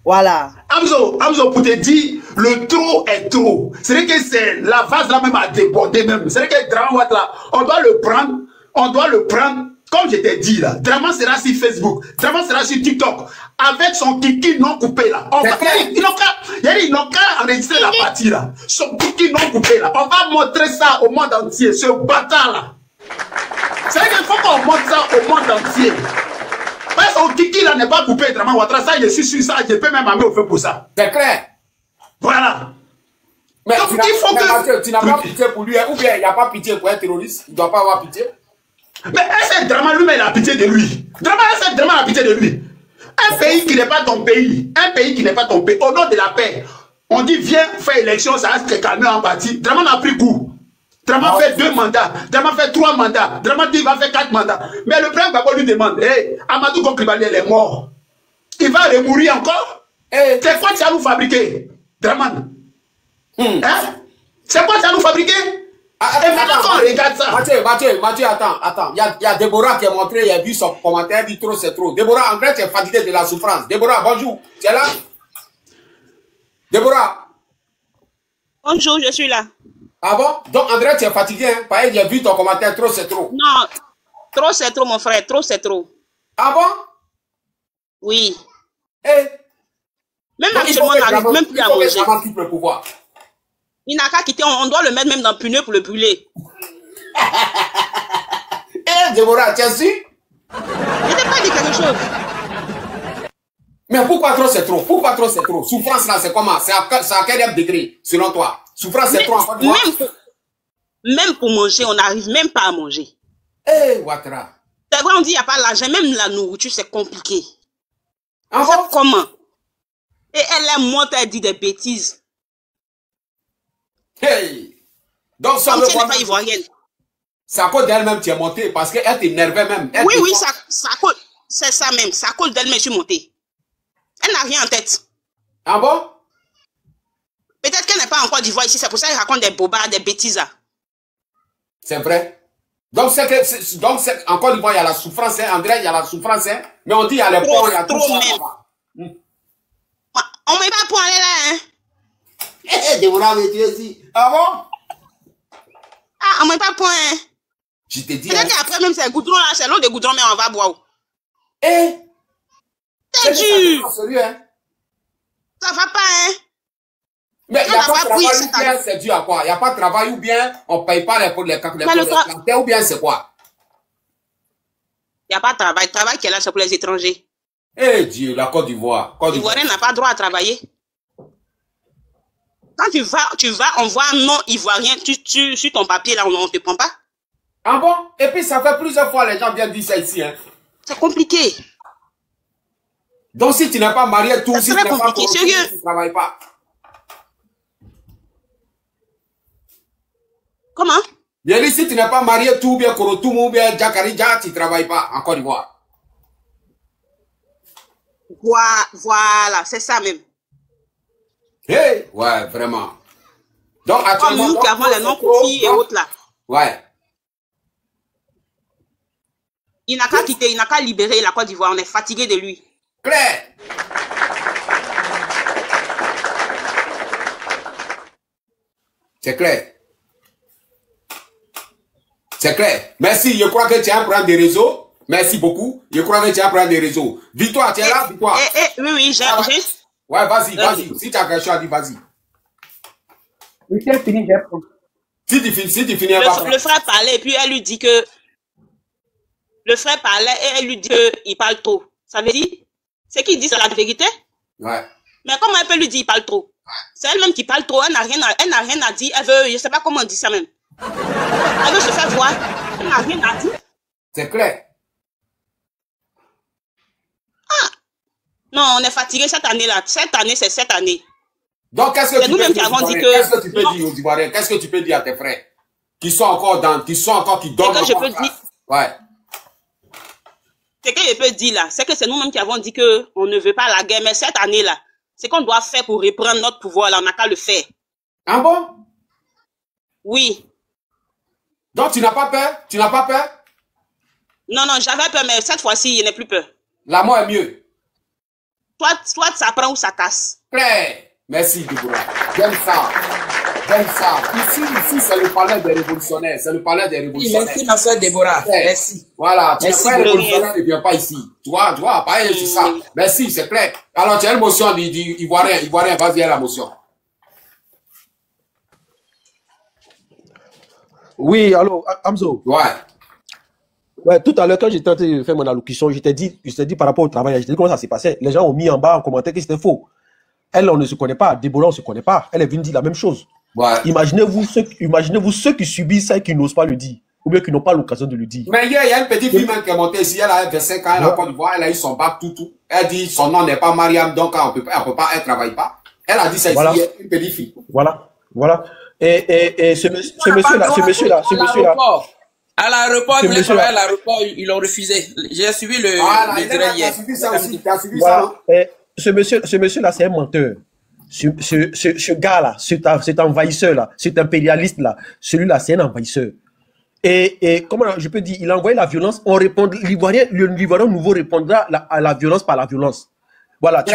[SPEAKER 8] Voilà.
[SPEAKER 9] Amzo, pour te dire, le trop est trop. C'est vrai que c'est la vase là même à déborder même. C'est vrai que Draman là, on doit le prendre, comme je t'ai dit là. Draman sera sur Facebook, Draman sera sur TikTok, avec son kiki non coupé là. Ils n'ont qu'à enregistrer la partie là. Son kiki non coupé là. On va montrer ça au monde entier, ce bâtard là. C'est vrai qu'il faut qu'on montre ça au monde entier. Parce que son kiki là n'est pas coupé, Draman Ouattara, ça je suis sur ça, je peux même amener au feu pour ça.
[SPEAKER 2] C'est clair.
[SPEAKER 9] Voilà.
[SPEAKER 2] Mais donc, il faut que tu n'as pas pitié pour lui, ou bien il n'y a pas pitié pour un terroriste, il ne doit pas avoir pitié.
[SPEAKER 9] Mais est-ce que Draman lui-même a pitié de lui? Est-ce que Draman a pitié de lui? Un pays qui n'est pas ton pays, au nom de la paix, on dit viens faire élection, ça reste calmé en partie. Draman a pris goût. Draman fait 2 mandats, Draman fait 3 mandats, Draman dit il va faire 4 mandats. Mais le président Gbagbo lui demande, hey, Amadou Koklibali elle est mort. Il va remourir encore? Hey. C'est quoi que tu as nous fabriqué, Draman? Hein? C'est quoi que tu as nous fabriqué? Et maintenant quand on regarde ça.
[SPEAKER 2] Mathieu, attends. Il y a Déborah qui a montré, il a vu son commentaire, il dit trop c'est trop. Déborah, en vrai, tu es fatigué de la souffrance. Déborah, bonjour. Tu es là? Déborah?
[SPEAKER 13] Bonjour, je suis là.
[SPEAKER 2] Ah bon? Donc André, tu es fatigué, hein? Parce qu'il a vu ton commentaire, trop c'est trop.
[SPEAKER 13] Non, trop c'est trop, mon frère, trop c'est trop.
[SPEAKER 2] Ah bon?
[SPEAKER 13] Oui.
[SPEAKER 2] Eh?
[SPEAKER 13] Même actuellement, on n'arrive même plus à manger.
[SPEAKER 2] Quitte le pouvoir.
[SPEAKER 13] Il n'a qu'à quitter, on doit le mettre même dans le puneux pour le brûler.
[SPEAKER 2] Eh, Déborah, tu es sûr?
[SPEAKER 13] pas dit quelque chose.
[SPEAKER 2] Mais pourquoi trop c'est trop? Pourquoi trop c'est trop? Souffrance là, c'est comment? C'est à quel degré, selon toi? Souffrance c'est trop en Côte d'Ivoire?
[SPEAKER 13] Même pour manger, on n'arrive même pas à manger.
[SPEAKER 2] Eh, Ouattara.
[SPEAKER 13] C'est vrai, on dit qu'il n'y a pas l'argent, même la nourriture, c'est compliqué.
[SPEAKER 2] Ah
[SPEAKER 13] bon? Comment? Et elle est morte, elle dit des bêtises.
[SPEAKER 2] Hey! Donc, ça
[SPEAKER 13] comme si elle n'est pas ivoirienne.
[SPEAKER 2] C'est à cause d'elle-même que tu es montée, parce qu'elle t'énervait même.
[SPEAKER 13] Oui, oui, c'est ça même. C'est à cause d'elle-même que je suis montée. Elle n'a rien en tête.
[SPEAKER 2] Ah bon?
[SPEAKER 13] Peut-être qu'elle n'est pas en Côte d'Ivoire ici, c'est pour ça qu'elle raconte des bobards, des bêtises.
[SPEAKER 2] C'est vrai. Donc, en Côte d'Ivoire, il y a la souffrance, hein, André, il y a la souffrance, hein, mais on dit il y a les ponts, il y a tout ça.
[SPEAKER 13] On ne met pas pour aller là, hein.
[SPEAKER 2] Eh, Déborah, mais tu es ici. Ah bon?
[SPEAKER 13] Ah, on ne met pas pour, hein.
[SPEAKER 2] Je te dis.
[SPEAKER 13] Peut-être qu'après, même c'est goudron là, c'est l'eau de goudron, mais on va boire.
[SPEAKER 2] Eh?
[SPEAKER 13] C'est dur.
[SPEAKER 2] Hein?
[SPEAKER 13] Ça va pas, hein?
[SPEAKER 2] Mais il n'y a pas de travail ou bien c'est dû à quoi? Il n'y a pas de travail ou bien on ne paye pas les plantains ou bien c'est quoi?
[SPEAKER 13] Il n'y a pas de travail. Le travail qui est là, c'est pour les étrangers.
[SPEAKER 2] Eh Dieu, la Côte d'Ivoire.
[SPEAKER 13] L'Ivoirien n'a pas droit à travailler. Quand tu vas, on voit un nom ivoirien, sur ton papier là, on ne te prend pas.
[SPEAKER 2] Ah bon? Et puis ça fait plusieurs fois les gens viennent dire ça ici, hein?
[SPEAKER 13] C'est compliqué.
[SPEAKER 2] Donc si tu n'es pas marié, tout, si tu n'es pas marié,
[SPEAKER 13] sérieux,
[SPEAKER 2] tu ne travailles pas.
[SPEAKER 13] Comment?
[SPEAKER 2] Bien dit, si tu n'es pas marié, tout bien Korotoum ou bien Djakarija, tu ne travailles pas en Côte d'Ivoire.
[SPEAKER 13] Voilà, c'est ça même.
[SPEAKER 2] Hey, ouais, vraiment. Donc, actuellement,
[SPEAKER 13] comme nous qui avons les noms Kofi et autres là.
[SPEAKER 2] Ouais.
[SPEAKER 13] Il n'a qu'à quitter, il n'a qu'à libérer la Côte d'Ivoire. On est fatigué de lui.
[SPEAKER 2] Claire. C'est clair. C'est clair. Merci. Je crois que tu as un problème de réseau. Merci beaucoup. Je crois que tu as un problème de réseau. Victoire, tu es là, Victoire.
[SPEAKER 13] Oui, j'ai.
[SPEAKER 2] Ouais, vas-y, vas-y. Si tu as quelque chose à dire, vas-y.
[SPEAKER 14] Oui, c'est fini, j'ai appris.
[SPEAKER 2] Si tu finis,
[SPEAKER 13] le frère parlait et puis elle lui dit que. Le frère parlait et elle lui dit qu'il parle trop. Ça veut dire. C'est qu'il dit c'est la vérité.
[SPEAKER 2] Ouais.
[SPEAKER 13] Mais comment elle peut lui dire qu'il parle trop? C'est elle-même qui parle trop. Elle n'a rien à dire. Elle veut. Je ne sais pas comment on dit ça même. Elle veut se faire voir. Elle n'a rien à dire.
[SPEAKER 2] C'est clair.
[SPEAKER 13] Ah! Non, on est fatigué cette année-là. Cette année, c'est cette année.
[SPEAKER 2] Donc, qu'est-ce que tu peux dire
[SPEAKER 13] qu'est-ce
[SPEAKER 2] que tu peux dire aux Ivoiriens? Qu'est-ce que tu peux dire à tes frères? Qui sont encore qui dorment encore.
[SPEAKER 13] Je peux dire.
[SPEAKER 2] Ouais.
[SPEAKER 13] Ce que je peux dire là, c'est que c'est nous-mêmes qui avons dit qu'on ne veut pas la guerre. Mais cette année-là, c'est qu'on doit faire pour reprendre notre pouvoir là. On n'a qu'à le faire.
[SPEAKER 2] Ah bon?
[SPEAKER 13] Oui.
[SPEAKER 2] Donc, tu n'as pas peur? Tu n'as pas peur?
[SPEAKER 13] Non, j'avais peur, mais cette fois-ci, je n'ai plus peur.
[SPEAKER 2] La mort est mieux.
[SPEAKER 13] Soit ça prend ou ça casse.
[SPEAKER 2] Claire. Merci, Déborah. J'aime ça. J'aime ça. Ici, c'est le palais des révolutionnaires. C'est le palais des révolutionnaires.
[SPEAKER 14] Merci, ma soeur Déborah. Merci.
[SPEAKER 2] Voilà. Tu n'es pas révolutionnaire, ne viens pas ici. Tu vois, pareil, c'est ça. Merci, c'est clair. Alors, tu as une motion d'Ivoirien. Ivoirien, vas-y à la motion.
[SPEAKER 15] Oui, allô, Hamzo.
[SPEAKER 2] Ouais.
[SPEAKER 15] Ouais, tout à l'heure, quand j'étais en train de faire mon allocution, je t'ai dit par rapport au travail, je t'ai dit comment ça s'est passé. Les gens ont mis en bas en commentaire que c'était faux. Elle, on ne se connaît pas. Déborah, on ne se connaît pas. Elle est venue dire la même chose.
[SPEAKER 2] Ouais.
[SPEAKER 15] Imaginez-vous ceux qui subissent ça et qui n'osent pas le dire. Ou bien qui n'ont pas l'occasion de le dire.
[SPEAKER 2] Mais hier, il y a une petite fille même qui est montée ici. Elle a 25 ans, elle a Côte d'Ivoire, elle a eu son bac, tout. Elle dit son nom n'est pas Mariam, donc elle ne travaille pas. Elle a dit ça
[SPEAKER 15] voilà.
[SPEAKER 2] Ici, une petite fille.
[SPEAKER 15] Voilà. Et ce monsieur-là.
[SPEAKER 14] À l'aéroport, il voulait travailler à l'aéroport, ils l'ont refusé. J'ai suivi le direct hier.
[SPEAKER 15] Ce monsieur-là, c'est un menteur. Ce gars-là, cet envahisseur-là, cet impérialiste-là, celui-là, c'est un envahisseur. Et comment je peux dire, il a envoyé la violence, on répond, l'Ivoirien nouveau répondra à la violence par la violence. Voilà, tu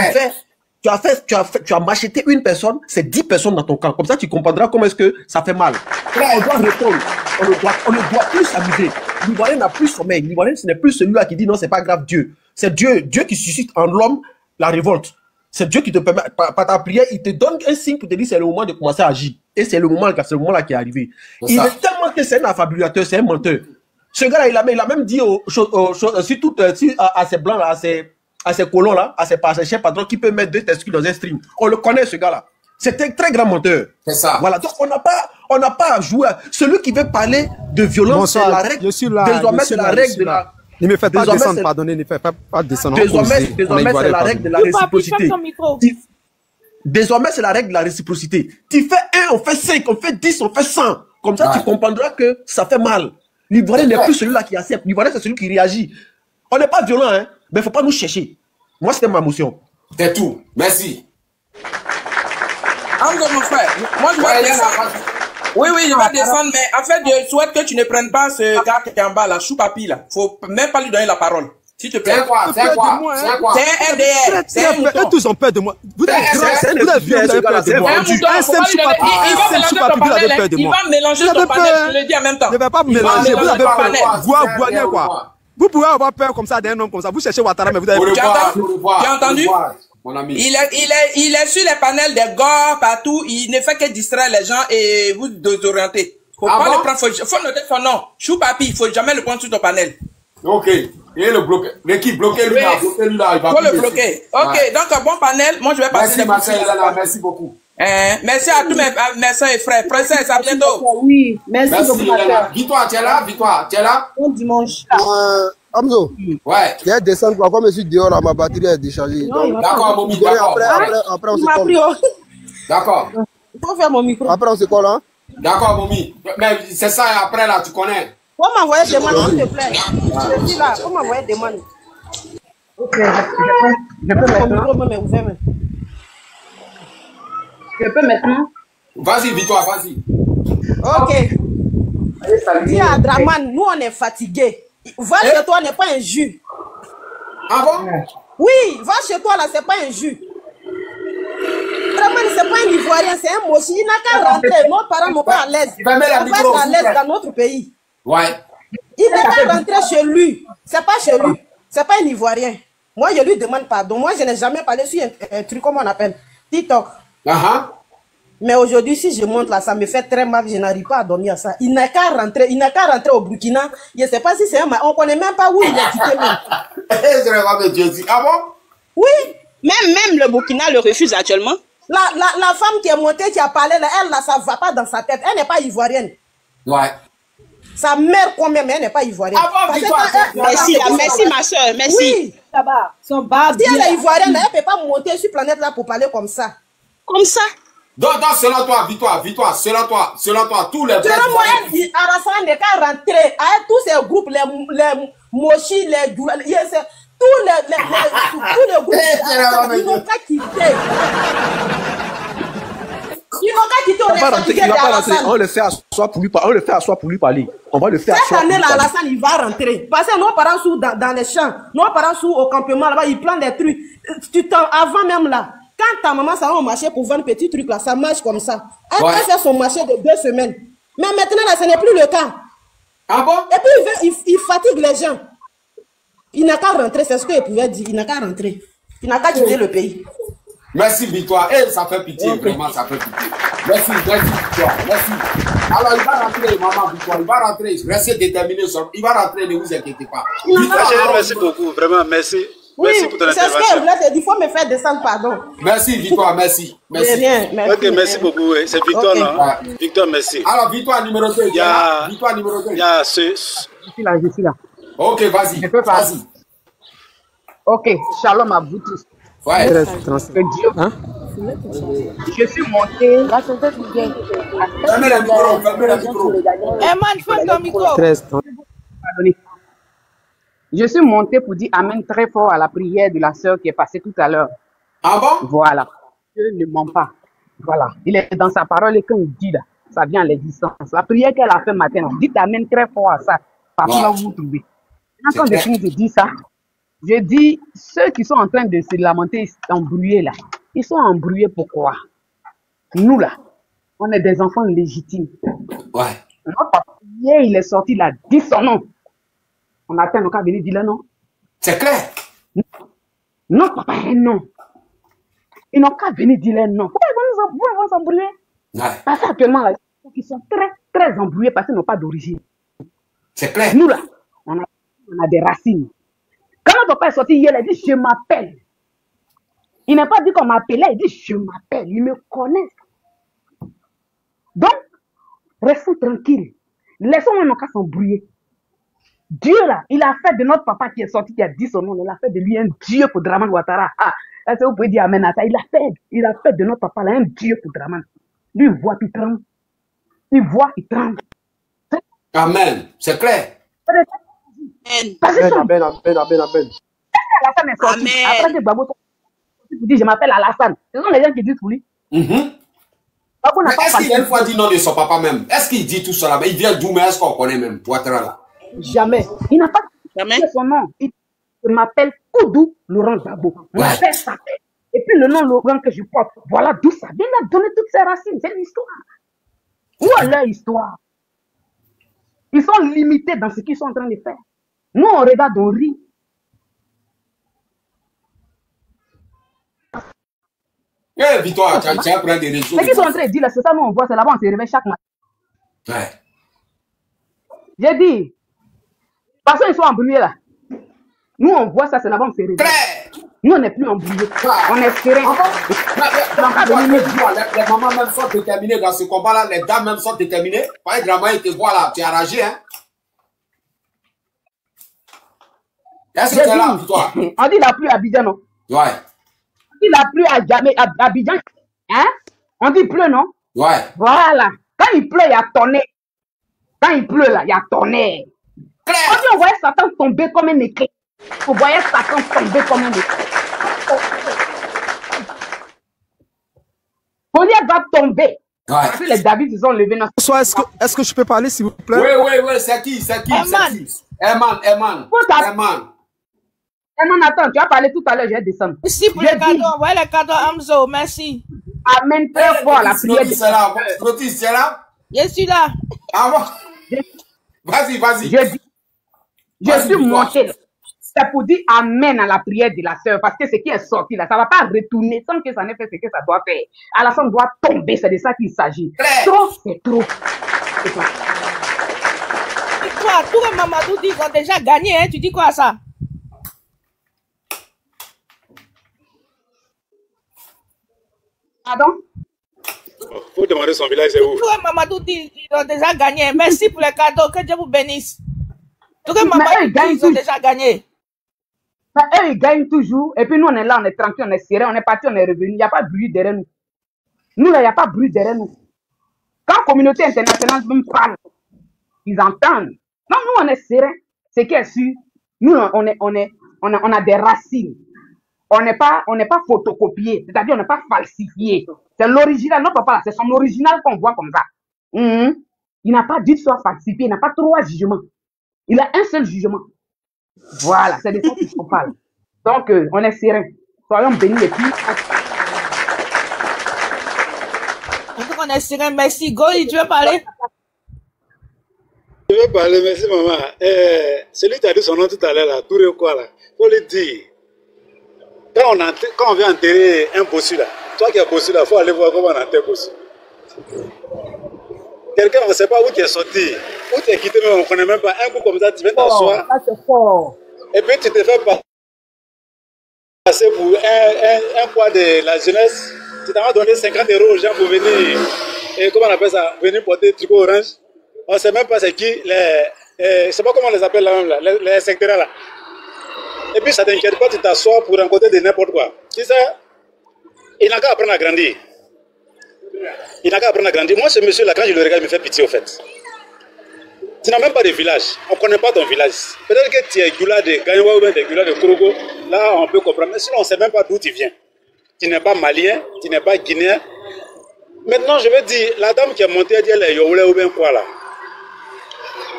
[SPEAKER 15] as macheté une personne, c'est 10 personnes dans ton camp. Comme ça, tu comprendras comment est-ce que ça fait mal. On doit répondre. On ne doit plus s'amuser. L'Ivoirien n'a plus sommeil. L'Ivoirien, ce n'est plus celui-là qui dit non, c'est pas grave, Dieu. C'est Dieu qui suscite en l'homme la révolte. C'est Dieu qui te permet, par ta prière, il te donne un signe pour te dire c'est le moment de commencer à agir. Et c'est le moment là qui est arrivé. Il est tellement que c'est un affabulateur, c'est un menteur. Ce gars-là, il a même dit à ces blancs, là, à ces colons, là, à ces chefs patrons qui peuvent mettre 2 testicules dans un stream. On le connaît, ce gars-là. C'est un très grand menteur.
[SPEAKER 2] C'est ça.
[SPEAKER 15] Voilà. Donc, on n'a pas à jouer. Celui qui veut parler de violence, c'est la règle.
[SPEAKER 16] Je suis là.
[SPEAKER 15] Désormais, c'est la règle de la...
[SPEAKER 16] Ne me faites pas descendre, pardonnez, ne me faites pas descendre.
[SPEAKER 15] Désormais, c'est la règle de la réciprocité. Désormais, c'est la règle de la réciprocité. Tu fais 1, on fait 5, on fait 10, on fait 100. Comme ça, tu comprendras que ça fait mal. L'Ivoirien n'est plus celui-là qui accepte. L'Ivoirien, c'est celui qui réagit. On n'est pas violent, hein, mais il ne faut pas nous chercher. Moi, c'était ma motion.
[SPEAKER 2] C'est tout. Merci.
[SPEAKER 14] Encore mon frère. Moi, je vais descendre. Oui, je vais descendre, mais en fait, je souhaite que tu ne prennes pas ce gars qui est en bas, là, Choupapi, là. Faut même pas lui donner la parole. S'il te plaît.
[SPEAKER 2] C'est quoi?
[SPEAKER 14] C'est un RDR. C'est un mouton.
[SPEAKER 16] Eux tous ont peur de moi. Vous êtes vieux, vous avez peur de moi. Un seul Choupapi, vous avez peur de moi.
[SPEAKER 14] Il va mélanger ton panel, je le dis en même temps.
[SPEAKER 16] Je ne vais pas me mélanger, vous avez peur. Vous quoi. Vous pouvez avoir peur comme ça d'un homme comme ça. Vous cherchez Ouattara, mais vous avez peur.
[SPEAKER 14] Tu as entendu? Il est sur les panels des gars partout. Il ne fait que distraire les gens et vous désorienter. Faut pas le prendre. Faut noter son nom. Choupapi, il faut jamais le prendre sur ton panel.
[SPEAKER 2] Ok. Et le bloquer. L'équipe, bloquez-lui là. Bloquez-lui là. Il va
[SPEAKER 14] faut le bloquer. Ok. Donc, bon panel. Moi, je vais passer.
[SPEAKER 2] Merci beaucoup.
[SPEAKER 14] Merci à tous mes soeurs et frères. Princesse, à bientôt.
[SPEAKER 8] Oui, merci beaucoup.
[SPEAKER 2] Victoire, tu es là?
[SPEAKER 8] Bon dimanche.
[SPEAKER 6] Amzo,
[SPEAKER 2] ouais.
[SPEAKER 6] Il y a descendre quoi, comme je suis dehors, là, ma batterie est déchargée.
[SPEAKER 2] D'accord, mon micro.
[SPEAKER 6] Après, on se colle.
[SPEAKER 2] D'accord.
[SPEAKER 8] Il faut faire mon micro.
[SPEAKER 6] Après, on se colle, hein?
[SPEAKER 2] D'accord, Momi. Mais c'est ça, et après, là, tu connais.
[SPEAKER 8] Faut m'envoyer des demandes, s'il te plaît. Je suis là. Faut m'envoyer des demandes. Ok, je peux maintenant. Je peux maintenant.
[SPEAKER 2] Vas-y, Victoire, vas-y.
[SPEAKER 8] Ok. Dis à Draman, nous, on est fatigués. Va chez toi, n'est pas un jus.
[SPEAKER 2] Ah bon?
[SPEAKER 8] Oui, va chez toi, là, c'est pas un jus. Draman, c'est pas un Ivoirien, c'est un Moshi. Il n'a qu'à rentrer. Nos parents n'ont pas à l'aise. On va être à l'aise dans notre pays.
[SPEAKER 2] Ouais.
[SPEAKER 8] Il n'a qu'à rentrer chez lui. C'est pas chez lui. C'est pas un Ivoirien. Moi, je lui demande pardon. Moi, je n'ai jamais parlé sur un truc, comment on appelle? TikTok. Mais aujourd'hui, si je monte là, ça me fait très mal, je n'arrive pas à dormir à ça. Il n'a qu'à rentrer au Burkina. Je ne sais pas si c'est un... On ne connaît même pas où il est quitté même.
[SPEAKER 2] Ah bon?
[SPEAKER 8] Oui.
[SPEAKER 13] Même le Burkina le refuse actuellement.
[SPEAKER 8] La femme qui est montée, qui a parlé là, elle, là, ça ne va pas dans sa tête. Elle n'est pas ivoirienne.
[SPEAKER 2] Ouais.
[SPEAKER 8] Sa mère, quand même, elle n'est pas ivoirienne.
[SPEAKER 13] Merci, ma soeur, merci.
[SPEAKER 8] Oui, ça va. Si elle est ivoirienne, elle ne peut pas monter sur planète là pour parler comme ça.
[SPEAKER 13] Comme ça?
[SPEAKER 2] Donc, selon toi, Victoire, selon toi, tous les...
[SPEAKER 8] Selon moi, Alassane n'est qu'à rentrer avec tous ces groupes, les Moshi, les Doula, tous les groupes, ils n'ont qu'à quitter. Ils n'ont qu'à quitter, on est fatigué d'Alassane.
[SPEAKER 15] On le fait asseoir pour lui parler. On va le faire asseoir.
[SPEAKER 8] Cette année, là, Alassane, il va rentrer. Parce que nos parents sont dans les champs, nos parents sont au campement, là-bas, ils plantent des trucs. Avant même là, quand ta maman s'en va au marché pour vendre petits trucs là, ça marche comme ça. Elle peut faire son marché de 2 semaines. Mais maintenant là, ce n'est plus le cas.
[SPEAKER 2] Ah bon?
[SPEAKER 8] Et puis il fatigue les gens. Il n'a qu'à rentrer, c'est ce qu'il pouvait dire. Il n'a qu'à rentrer. Il n'a qu'à quitter le pays.
[SPEAKER 2] Merci Victoire. Eh, ça fait pitié, vraiment, ça fait pitié. Merci Victoire. Merci. Alors il va rentrer, maman Victoire. Il va rentrer. Restez déterminé. Il va rentrer, ne vous inquiétez pas.
[SPEAKER 11] Merci beaucoup, vraiment, merci.
[SPEAKER 8] Oui,
[SPEAKER 11] merci pour ton intervention.
[SPEAKER 8] C'est ce que je voulais te dire. Il faut me faire descendre, pardon.
[SPEAKER 2] Merci, Victoire, merci.
[SPEAKER 8] Rien, merci.
[SPEAKER 11] Ok, merci beaucoup. C'est Victoire, là. Victoire, merci.
[SPEAKER 2] Alors, Victoire numéro 2. Victoire numéro 2.
[SPEAKER 11] Il y a ce...
[SPEAKER 17] Je suis là.
[SPEAKER 2] Ok, vas-y. Vas-y.
[SPEAKER 17] Ok, shalom à vous tous.
[SPEAKER 2] Ouais.
[SPEAKER 17] Que Dieu... Je suis monté...
[SPEAKER 2] Fermez le micro.
[SPEAKER 7] Eman, ferme ton micro.
[SPEAKER 17] Je suis monté pour dire amen très fort à la prière de la sœur qui est passée tout à l'heure.
[SPEAKER 2] Ah bon?
[SPEAKER 17] Voilà. Dieu ne ment pas. Voilà. Il est dans sa parole et quand il dit là, ça vient à l'existence. La prière qu'elle a fait matin, dites amen très fort à ça. Partout là où vous vous trouvez. Quand je finis de dire ça, je dis, ceux qui sont en train de se lamenter, embrouillés là, ils sont embrouillés pourquoi? Nous là, on est des enfants légitimes.
[SPEAKER 2] Ouais.
[SPEAKER 17] Notre papa, hier, il est sorti là, dit son nom. On attend nos cas venir dire le nom.
[SPEAKER 2] C'est clair.
[SPEAKER 17] Non, papa, non. Ils n'ont qu'à venir dire le nom. Pourquoi ils vont s'embrouiller?
[SPEAKER 2] Ouais.
[SPEAKER 17] Parce qu'actuellement, là, ils sont très, très embrouillés parce qu'ils n'ont pas d'origine.
[SPEAKER 2] C'est clair.
[SPEAKER 17] Nous là, on a des racines. Quand notre papa est sorti hier, il a dit je m'appelle. Il n'a pas dit qu'on m'appelait, il dit je m'appelle. Il me connaît. Donc, restons tranquilles. Laissons-nous nos cas s'embrouiller. Dieu là, il a fait de notre papa qui est sorti, qui a dit son nom, il a fait de lui un Dieu pour Draman Ouattara. Ah, là, vous pouvez dire amen à ça. Il a fait de notre papa là un Dieu pour Draman. Lui, il voit, il tremble. Il voit, il tremble.
[SPEAKER 2] Amen. C'est clair.
[SPEAKER 15] Amen, amen, amen, amen.
[SPEAKER 17] Alassane est sorti. Après que Gbagbo dit je m'appelle Alassane. Ce sont les gens qui disent pour lui.
[SPEAKER 2] Mais est-ce qu'il a une fois dit non de son papa même? Est-ce qu'il dit tout cela? Mais il vient d'où? Mais est-ce qu'on connaît même Ouattara là?
[SPEAKER 17] Jamais. Il n'a pas dit son nom. Il m'appelle Koudou Laurent Gbagbo. Mon père s'appelle. Et puis le nom Laurent que je porte, voilà d'où ça vient. Il a donné toutes ses racines. C'est l'histoire. Où est leur histoire? Ils sont limités dans ce qu'ils sont en train de faire. Nous, on regarde, on rit.
[SPEAKER 2] Eh, Victoire, tu as pris des réseaux.
[SPEAKER 17] Ce qu'ils sont en train de dire là, c'est ça, nous on voit, c'est là-bas, on se réveille chaque matin.
[SPEAKER 2] Ouais.
[SPEAKER 17] J'ai dit, parce qu'ils sont embrouillés là. Nous, on voit ça, c'est là-bas, on se réveille. Nous, on n'est plus embrouillés. On est serein.
[SPEAKER 2] Les mamans même sont déterminées dans ce combat-là. Les dames même sont déterminées. Par exemple, ils te voient là, tu es enragé, hein. Est-ce que tu es là, Victoire?
[SPEAKER 17] On dit la pluie à Abidjan, non?
[SPEAKER 2] Ouais.
[SPEAKER 17] On dit la pluie à Abidjan. Hein? On dit pleut, non?
[SPEAKER 2] Ouais.
[SPEAKER 17] Voilà. Quand il pleut, il y a tonnerre. Quand il pleut, là, il y a tonnerre. Quand on voyait Satan tomber comme un éclair. On voyait Satan tomber comme un éclair. Goliath va tomber. Parce que les David, ils sont levés.
[SPEAKER 16] Bonsoir, est-ce que je peux parler, s'il vous plaît?
[SPEAKER 2] Oui, c'est qui? Eman.
[SPEAKER 17] Eman, attends, tu as parlé tout à l'heure, je vais descendre.
[SPEAKER 7] Merci pour le cadeau. Ouais, le cadeau, Hamzo, merci.
[SPEAKER 17] Amen, très fort la prière.
[SPEAKER 2] Protis, tu es là?
[SPEAKER 7] Je suis là.
[SPEAKER 2] Ah bon? Vas-y.
[SPEAKER 17] Je suis monté. C'est pour dire amen à la prière de la sœur, parce que ce qui est sorti là, ça ne va pas retourner sans que ça n'ait fait ce que ça doit faire. Alassane doit tomber, c'est de ça qu'il s'agit. Trop, c'est trop.
[SPEAKER 7] Toi, tous les Mamadou disent qu'ils ont déjà gagné, hein? Tu dis quoi à ça?
[SPEAKER 17] Pardon?
[SPEAKER 11] Faut demander son village, c'est où?
[SPEAKER 7] Tous les Mamadou disent qu'ils ont déjà gagné. Merci pour les cadeaux, que Dieu vous bénisse. Tous les Mamadou disent qu'ils ont déjà gagné.
[SPEAKER 17] Eux, ils gagnent toujours. Et puis nous, on est là, on est tranquille, on est serré, on est parti, on est revenu. Il n'y a pas de bruit derrière nous. Nous, là, il n'y a pas de bruit derrière nous. Quand la communauté internationale même parle, ils entendent. Non, nous, on est serein. C'est qui est sûr. Nous, on a des racines. On n'est pas photocopié. C'est-à-dire, on n'est pas falsifié. C'est l'original. Notre papa, c'est son original qu'on voit comme ça. Il n'a pas dit soit falsifié. Il n'a pas trois jugements. Il a un seul jugement. Voilà, c'est de ça qu'on parle. Donc, on est serein. Soyons bénis et puis.
[SPEAKER 7] On est serein, merci. Goli, tu veux parler?
[SPEAKER 11] Je veux parler, merci maman. Celui qui a dit son nom tout à l'heure, là, tout le quoi là, faut le dire. Quand on vient enterrer un bossu là, toi qui as bossu là, il faut aller voir comment on enterre bossu. Quelqu'un, on ne sait pas où tu es sorti, où tu es quitté, mais on ne connaît même pas. Un coup comme ça, tu viens t'asseoir. Et puis tu te fais passer pour un poids de la jeunesse. Tu t'en vas donner 50 € aux gens pour venir, et comment on appelle ça, venir porter tricot orange. On ne sait même pas c'est qui, je ne sais pas comment on les appelle là même, là, les sectaires là. Et puis ça ne t'inquiète pas, tu t'assois pour rencontrer de n'importe quoi. Tu sais, il n'a qu'à apprendre à grandir. Il n'a qu'à apprendre à grandir. Moi, ce monsieur-là, quand je le regarde, il me fait pitié au fait. Tu n'as même pas de village. On ne connaît pas ton village. Peut-être que tu es Gula de Gagnoua ou bien de Gula de Korogo. Là, on peut comprendre. Mais sinon, on ne sait même pas d'où tu viens. Tu n'es pas malien, tu n'es pas guinéen. Maintenant, je vais dire, la dame qui est montée, elle dit, elle est Youlé ou bien quoi là.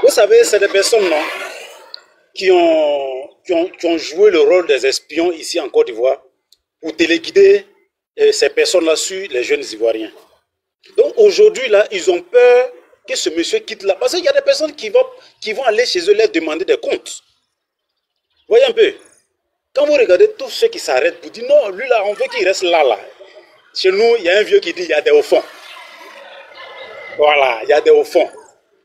[SPEAKER 11] Vous savez, c'est des personnes, non, qui ont joué le rôle des espions ici en Côte d'Ivoire pour téléguider ces personnes-là sur les jeunes Ivoiriens. Donc aujourd'hui, là, ils ont peur que ce monsieur quitte là. Parce qu'il y a des personnes qui vont aller chez eux leur demander des comptes. Voyez un peu. Quand vous regardez tous ceux qui s'arrêtent pour dire non, lui là, on veut qu'il reste là. Chez nous, il y a un vieux qui dit il y a des hauts fonds. Voilà, il y a des hauts fonds.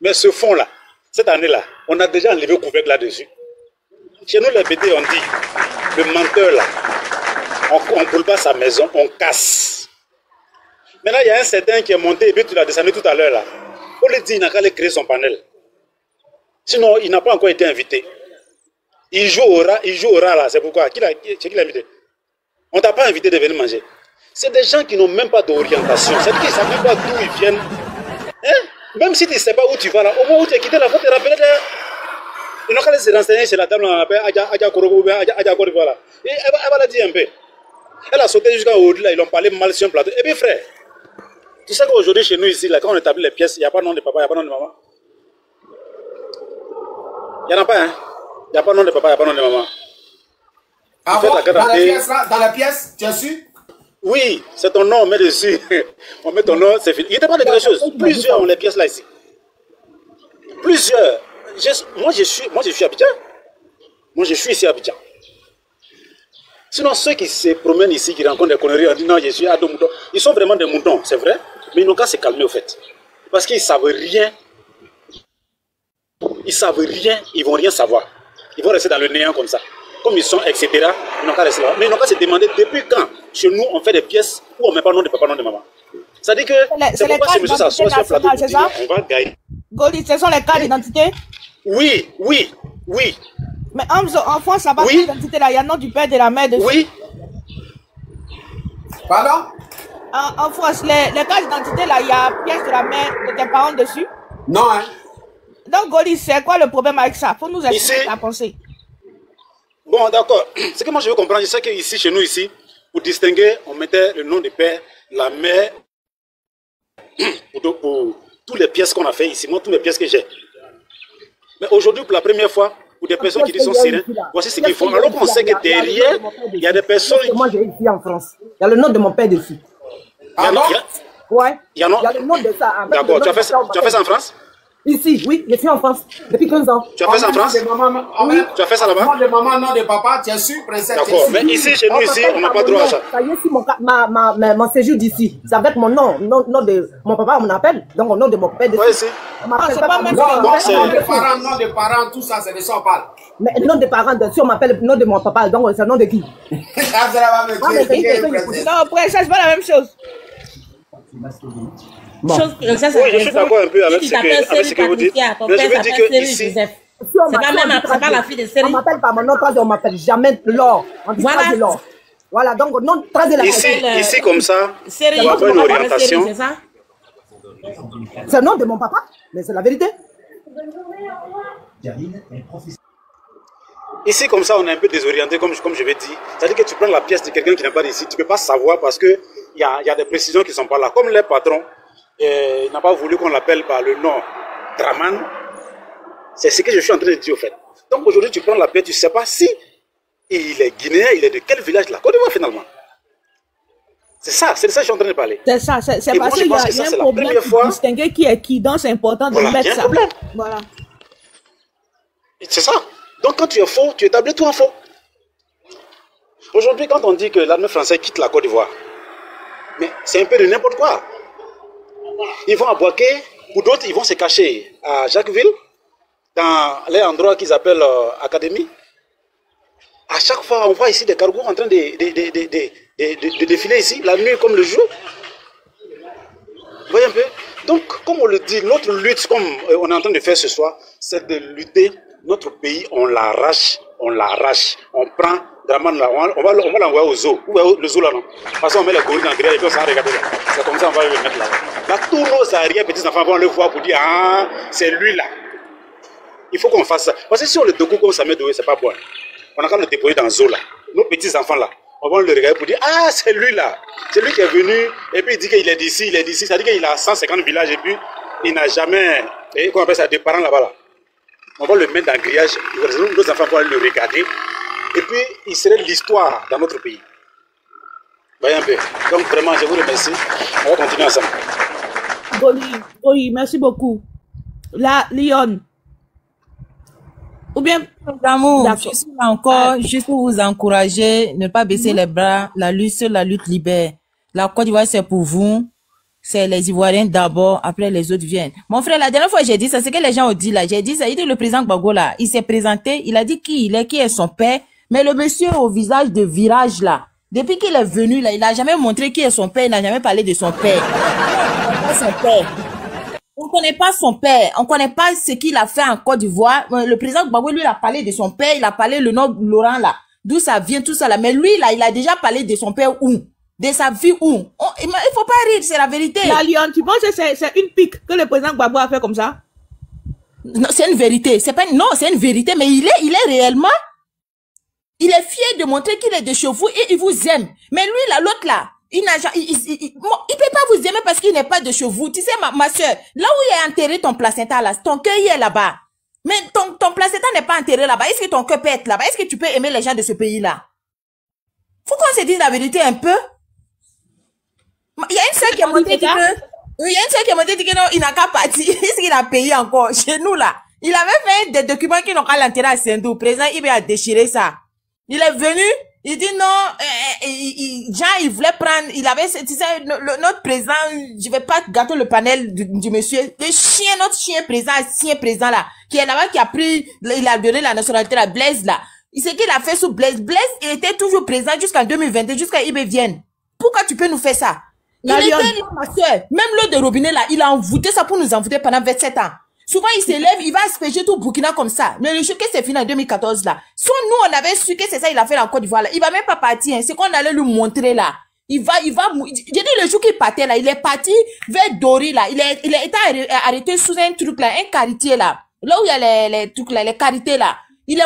[SPEAKER 11] Mais ce fonds-là, Cette année-là, on a déjà enlevé le couvercle là-dessus. Chez nous, les BD, on dit, le menteur là, on ne brûle pas sa maison, on casse. Maintenant, il y a un certain qui est monté, et puis tu l'as descendu tout à l'heure là. On lui dit, il n'a qu'à aller créer son panel. Sinon, il n'a pas encore été invité. Il joue au rat là, c'est pourquoi. C'est qui l'a invité? On ne t'a pas invité de venir manger. C'est des gens qui n'ont même pas d'orientation. C'est-à-dire qu'ils ne savent même pas d'où ils viennent. Hein? Même si tu ne sais pas où tu vas là, au moment où tu as quitté la faut te rappeler de... Ils n'ont qu'à se renseigner chez la dame là, Adja Korogo, Adja Korogo là. Et elle va la dire un peu. Elle a sauté jusqu'à au-delà, ils ont parlé mal sur un plateau. Et puis frère, tu sais qu'aujourd'hui chez nous ici, là, quand on établit les pièces, il n'y a pas de nom de papa, il n'y a pas de nom de maman. Il n'y en a pas, hein? Il n'y a pas de nom de papa, il n'y a pas de nom de maman.
[SPEAKER 2] Ah bon, dans la pièce, tu as su?
[SPEAKER 11] Oui, c'est ton nom, on met dessus. On met ton nom, c'est fini. Il n'était pas de quelque chose. Plusieurs ont les pièces là ici. Plusieurs. Moi, je suis à Abidjan. Moi, je suis ici à Abidjan. Sinon, ceux qui se promènent ici, qui rencontrent des conneries, on dit non, je suis à deux moutons. Ils sont vraiment des moutons, c'est vrai. Mais ils n'ont qu'à se calmer au fait. Parce qu'ils ne savent rien. Ils ne savent rien, ils ne vont rien savoir. Ils vont rester dans le néant comme ça. Comme ils sont, etc., ils n'ont qu'à rester là. Mais ils n'ont qu'à se demander depuis quand, chez nous, on fait des pièces où on ne met pas nom de papa, nom de maman. Ça dit que c'est pourquoi ce monsieur s'assoit sur le plateau pour dire on va gagner.
[SPEAKER 1] Goli, ce sont les cartes d'identité?
[SPEAKER 11] Oui, oui, oui.
[SPEAKER 1] Mais en France, là-bas,
[SPEAKER 11] oui.
[SPEAKER 1] L'identité là, il y a le nom du père et de la mère dessus.
[SPEAKER 11] Oui.
[SPEAKER 2] Pardon?
[SPEAKER 1] En France, les cartes d'identité là, il y a pièce de la mère de tes parents dessus?
[SPEAKER 2] Non, hein.
[SPEAKER 1] Donc, Goli, c'est quoi le problème avec ça? Faut nous expliquer la pensée.
[SPEAKER 11] Bon, d'accord. Ce que moi je veux comprendre, je sais qu'ici, chez nous, ici, pour distinguer, on mettait le nom du père, la mère, pour toutes les pièces qu'on a fait ici, moi, toutes les pièces que j'ai. Mais aujourd'hui, pour la première fois, pour des personnes qui disent sont sereines, voici ce qu'ils font. Alors qu'on sait que derrière, il y a des personnes...
[SPEAKER 8] Moi, j'ai ici en France. Il y a le nom de mon père dessus.
[SPEAKER 2] Ah non?
[SPEAKER 8] Ouais.
[SPEAKER 11] Il y a
[SPEAKER 8] le nom de ça.
[SPEAKER 11] D'accord. Tu as fait ça en France?
[SPEAKER 8] Ici, oui, je suis en France depuis 15 ans.
[SPEAKER 11] Tu as fait ça en France?
[SPEAKER 2] Oui.
[SPEAKER 11] Tu as fait ça là-bas?
[SPEAKER 2] Nom de maman, nom de papa, tu as su, princesse.
[SPEAKER 11] D'accord, mais ici, chez nous, ici, on n'a pas droit à ça.
[SPEAKER 8] Ça y est, si mon séjour d'ici, c'est avec mon nom de mon papa, on m'appelle, donc au nom de mon père d'ici.
[SPEAKER 11] Oui, ici.
[SPEAKER 8] On m'appelle pas mon
[SPEAKER 2] nom de parents, tout ça, c'est de ça on parle.
[SPEAKER 8] Mais le nom de parents, si on m'appelle le nom de mon papa, donc c'est le nom de qui?
[SPEAKER 1] Non, princesse, c'est pas la même chose.
[SPEAKER 11] Bon. Oui, je suis d'accord un peu avec ce que vous dites. Mais je veux dire que ici...
[SPEAKER 8] C'est pas la fille de série. On m'appelle par mon nom, on m'appelle jamais Laure. On dit pas de Laure. Voilà, donc non,
[SPEAKER 11] ici comme ça, on va faire une orientation.
[SPEAKER 8] C'est le nom de mon papa, mais c'est la vérité.
[SPEAKER 11] Ici comme ça, on est un peu désorienté, comme je vais dire. C'est-à-dire que tu prends la pièce de quelqu'un qui n'est pas ici, tu ne peux pas savoir parce qu'il y a des précisions qui ne sont pas là. Comme les patrons, il n'a pas voulu qu'on l'appelle par le nom Draman. C'est ce que je suis en train de dire au fait. Donc aujourd'hui, tu prends la pièce, tu ne sais pas si il est guinéen, il est de quel village là? Côte d'Ivoire finalement. C'est ça que je suis en train de parler.
[SPEAKER 1] C'est ça, c'est parce qu'il y a un problème de distinguer qui est qui, donc c'est important de mettre ça. Voilà.
[SPEAKER 11] C'est ça. Donc quand tu es faux, tu établis tout en faux. Aujourd'hui, quand on dit que l'armée française quitte la Côte d'Ivoire, mais c'est un peu de n'importe quoi. Ils vont à Boaké, ou d'autres, ils vont se cacher à Jacquesville, dans les endroits qu'ils appellent Académie. À chaque fois, on voit ici des cargos en train de défiler ici, la nuit comme le jour. Vous voyez un peu? Donc, comme on le dit, notre lutte, comme on est en train de faire ce soir, c'est de lutter. Notre pays, on l'arrache, on prend Draman là, on va l'envoyer au zoo. Où est le zoo là, non? Parce qu'on met les gorilles dans le grille et puis on s'en regarde là. C'est comme ça qu'on va le mettre là. Là, tous nos arrière petits enfants vont le voir pour dire, ah, c'est lui là. Il faut qu'on fasse ça. Parce que si on le découpe comme ça met de c'est pas bon. On a qu'à le déposer dans le zoo là. Nos petits enfants là, on va le regarder pour dire, ah, c'est lui là. C'est lui qui est venu et puis il dit qu'il est d'ici, il est d'ici. Ça veut dire qu'il a 150 villages et puis il n'a jamais, et qu'on appelle ça, des parents là-bas là. On va le mettre dans le grillage, nos enfants vont le regarder, et puis il serait l'histoire dans notre pays. Voyez un peu. Donc vraiment, je vous remercie. On va continuer ensemble.
[SPEAKER 1] Goli, merci beaucoup. La Lyon. Ou bien,
[SPEAKER 7] d'amour, je suis là encore juste pour vous encourager, ne pas baisser les bras. La lutte libère. La Côte d'Ivoire, c'est pour vous.
[SPEAKER 18] c'est les Ivoiriens d'abord, après les autres viennent. Mon frère, la dernière fois j'ai dit ça, c'est que les gens ont dit là, j'ai dit ça, il dit le président Gbagbo là, il s'est présenté, il a dit qui il est, qui est son père, mais le monsieur au visage de virage là, depuis qu'il est venu là, il n'a jamais montré qui est son père, il n'a jamais parlé de son père. Son père. On connaît pas son père, on connaît pas ce qu'il a fait en Côte d'Ivoire. Le président Gbagbo, lui, il a parlé de son père, il a parlé le nom Laurent là, d'où ça vient, tout ça là, mais lui là, il a déjà parlé de son père où? De sa vie où? Il faut pas rire, c'est la vérité.
[SPEAKER 7] La Lyon, tu penses que c'est une pique que le président Gbagbo a fait comme ça?
[SPEAKER 18] Non, c'est une vérité. C'est pas, non, c'est une vérité, mais il est réellement, il est fier de montrer qu'il est de chez vous et il vous aime. Mais lui, là, l'autre là, il peut pas vous aimer parce qu'il n'est pas de chez vous. Tu sais, ma soeur, là où il est enterré ton placenta là, ton cœur il est là-bas. Mais ton placenta n'est pas enterré là-bas. Est-ce que ton cœur peut être là-bas? Est-ce que tu peux aimer les gens de ce pays-là? Faut qu'on se dise la vérité un peu. Il y a une soeur qui a monté dit que non, il n'a qu'à partir. Est-ce qu'il a payé encore? Chez nous, là. Il avait fait des documents qui n'ont qu'à l'enterrer à Sendou. Président, il a déchiré ça. Il est venu, il dit non, Jean, il voulait prendre, il avait, tu sais, notre président, je vais pas gâter le panel du monsieur. Le chien, notre chien président, là, qui est là-bas, qui a pris, il a donné la nationalité à Blaise, là. Ce qu'il a fait sous Blaise. Blaise, il était toujours président jusqu'en 2022, jusqu'à Ibe vienne. Pourquoi tu peux nous faire ça? Il était là, ma soeur. Même l'eau de robinet là, il a envoûté ça pour nous envoûter pendant 27 ans. Souvent, il s'élève, il va asperger tout Burkina comme ça. Mais le choc, c'est fini en 2014 là. Soit nous, on avait su que c'est ça, il a fait en Côte d'Ivoire là. Il va même pas partir, hein. C'est qu'on allait lui montrer là. Il va, j'ai dit le jour qu'il partait là, il est parti vers Dori là. Il a été arrêté sous un truc là, un caritier là. Là où il y a les trucs là, les carités là. Il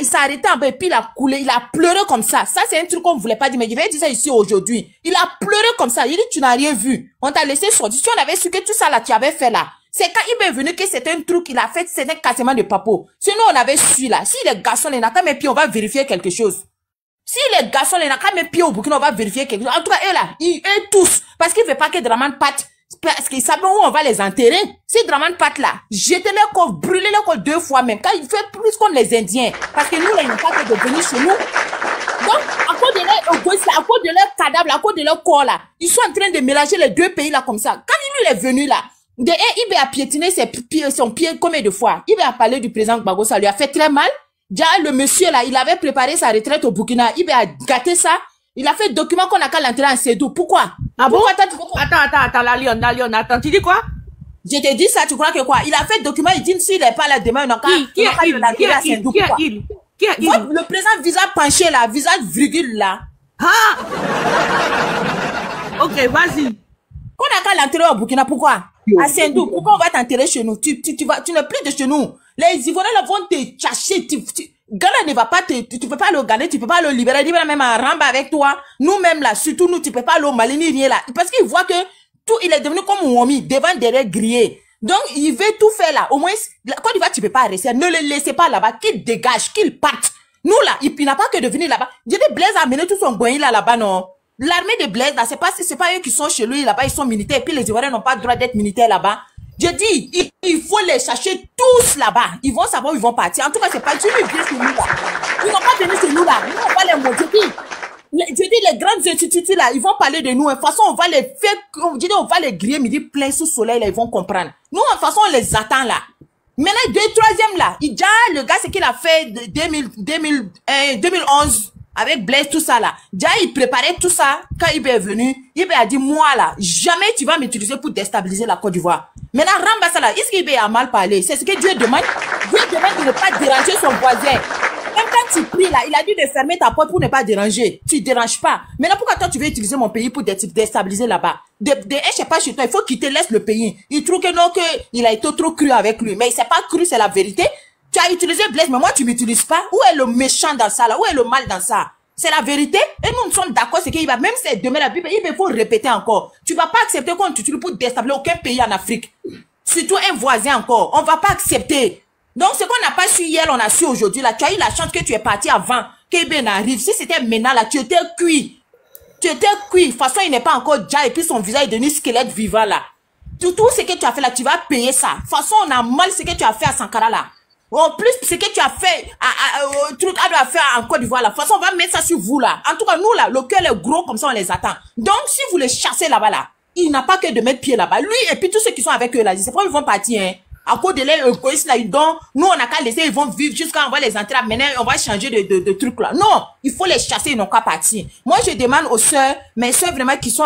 [SPEAKER 18] s'est arrêté en bas et puis il a coulé, il a pleuré comme ça. Ça, c'est un truc qu'on voulait pas dire, mais je vais dire ça ici aujourd'hui. Il a pleuré comme ça. Il dit, tu n'as rien vu. On t'a laissé sortir. Si on avait su que tout ça là, tu avais fait là. C'est quand il est venu que c'était un truc qu'il a fait, c'était quasiment de papo. Sinon, on avait su là. Si les garçons, les n'a qu'à mettre pied, on va vérifier quelque chose. Si les garçons, les n'a qu'à mettre pied au Burkina, on va vérifier quelque chose. En tout cas, eux là, eux tous. Parce qu'il ne veut pas que Dramane parte. Parce qu'ils savent où on va les enterrer. Si Dramane part là, jetez-les corps, brûlez-les corps 2 fois même. Quand il fait plus comme les Indiens. Parce que nous, là, ils n'ont pas que de venir chez nous. Donc, à cause de leur cadavre, à cause de leur corps là, ils sont en train de mélanger les 2 pays là comme ça. Quand il est venu là, il a piétiné son pied combien de fois? Il a parlé du président Gbagbo, ça lui a fait très mal. Déjà, le monsieur là, il avait préparé sa retraite au Burkina. Il a gâté ça. Il a fait le document qu'on a qu'à l'enterrer en Sédou. Pourquoi?
[SPEAKER 7] Ah bon? Attends, la Lyon, attends, tu dis quoi?
[SPEAKER 18] Je te dis ça, tu crois que quoi? Il a fait le document, il dit s'il n'est pas là demain, on a qu'à l'enterrer à Sédou. Qui est il? Le président visage penché là, visage virgule là.
[SPEAKER 7] Ah! Ok, vas-y.
[SPEAKER 18] Qu'on a qu'à l'enterrer au Burkina, pourquoi? À Sendou, pourquoi on va t'enterrer chez nous? Tu n'es plus de chez nous. Les Ivoiriens là vont te chercher, Ghana ne va pas tu peux pas le gagner, tu peux pas le libérer même à Ramba avec toi. Nous-mêmes là, surtout nous, tu peux pas le Mali ni rien là. Parce qu'il voit que tout, il est devenu comme Ouami, devant derrière grillé. Donc, il veut tout faire là. Au moins, quand il va, tu peux pas rester. Ne le laissez pas là-bas, qu'il dégage, qu'il parte. Nous là, il n'a pas que de venir là-bas. J'ai dit, Blaise a amené tout son goyen là-bas, non. L'armée de Blaise là, c'est pas eux qui sont chez lui là-bas, ils sont militaires. Et puis les Ivoiriens n'ont pas le droit d'être militaires là-bas. Je dis, il faut les chercher tous là-bas. Ils vont savoir où ils vont partir. En tout cas, c'est pas, tu veux venir chez nous là. Ils vont pas venir chez nous là. Nous, on va les montrer. Je dis, les grandes institutions là, ils vont parler de nous. De toute façon, on va les faire, on va les griller midi plein sous soleil là, ils vont comprendre. Nous, de toute façon, on les attend là. Maintenant, 3e là, déjà, le gars, c'est qu'il a fait 2011. Avec Blaise, tout ça là. Déjà, il préparait tout ça. Quand il est venu, il a dit, moi là, jamais tu vas m'utiliser pour déstabiliser la Côte d'Ivoire. Maintenant, Ramba ça là, est-ce qu'il a mal parlé? C'est ce que Dieu demande. Dieu demande de ne pas déranger son voisin. Même quand tu pries là, il a dit de fermer ta porte pour ne pas déranger. Tu déranges pas. Maintenant, pourquoi toi tu veux utiliser mon pays pour déstabiliser là-bas? Je sais pas chez toi, il faut qu'il te laisse le pays. Il trouve que non, il a été trop cru avec lui. Mais il s'est pas cru, c'est la vérité. Tu as utilisé Blaise, mais moi, tu m'utilises pas. Où est le méchant dans ça, là? Où est le mal dans ça? C'est la vérité. Et nous sommes d'accord, c'est qu'il va, même si c'est demain la Bible, il faut répéter encore. Tu vas pas accepter qu'on t'utilise pour déstabiliser aucun pays en Afrique. Surtout un voisin encore. On va pas accepter. Donc, ce qu'on n'a pas su hier, on a su aujourd'hui, là. Tu as eu la chance que tu es parti avant qu'Eben arrive. Si c'était maintenant, là, tu étais cuit. Tu étais cuit. De toute façon, il n'est pas encore déjà, et puis son visage est devenu squelette vivant, là. Tout ce que tu as fait, là, tu vas payer ça. De toute façon, on a mal ce que tu as fait à Sankara, là. En plus, ce que tu as fait, truc à faire en Côte d'Ivoire, là. De toute façon, on va mettre ça sur vous, là. En tout cas, nous, là, le cœur est gros, comme ça, on les attend. Donc, si vous les chassez là-bas, là, il n'a pas que de mettre pied là-bas. Lui et puis tous ceux qui sont avec eux là, c'est pourquoi ils vont partir, hein. À cause de l'égoïsme là, nous on n'a qu'à laisser, ils vont vivre jusqu'à on va les entrer à mener, on va changer de trucs là. Non, il faut les chasser, ils n'ont qu'à partir. Moi je demande aux sœurs, mes sœurs vraiment qui sont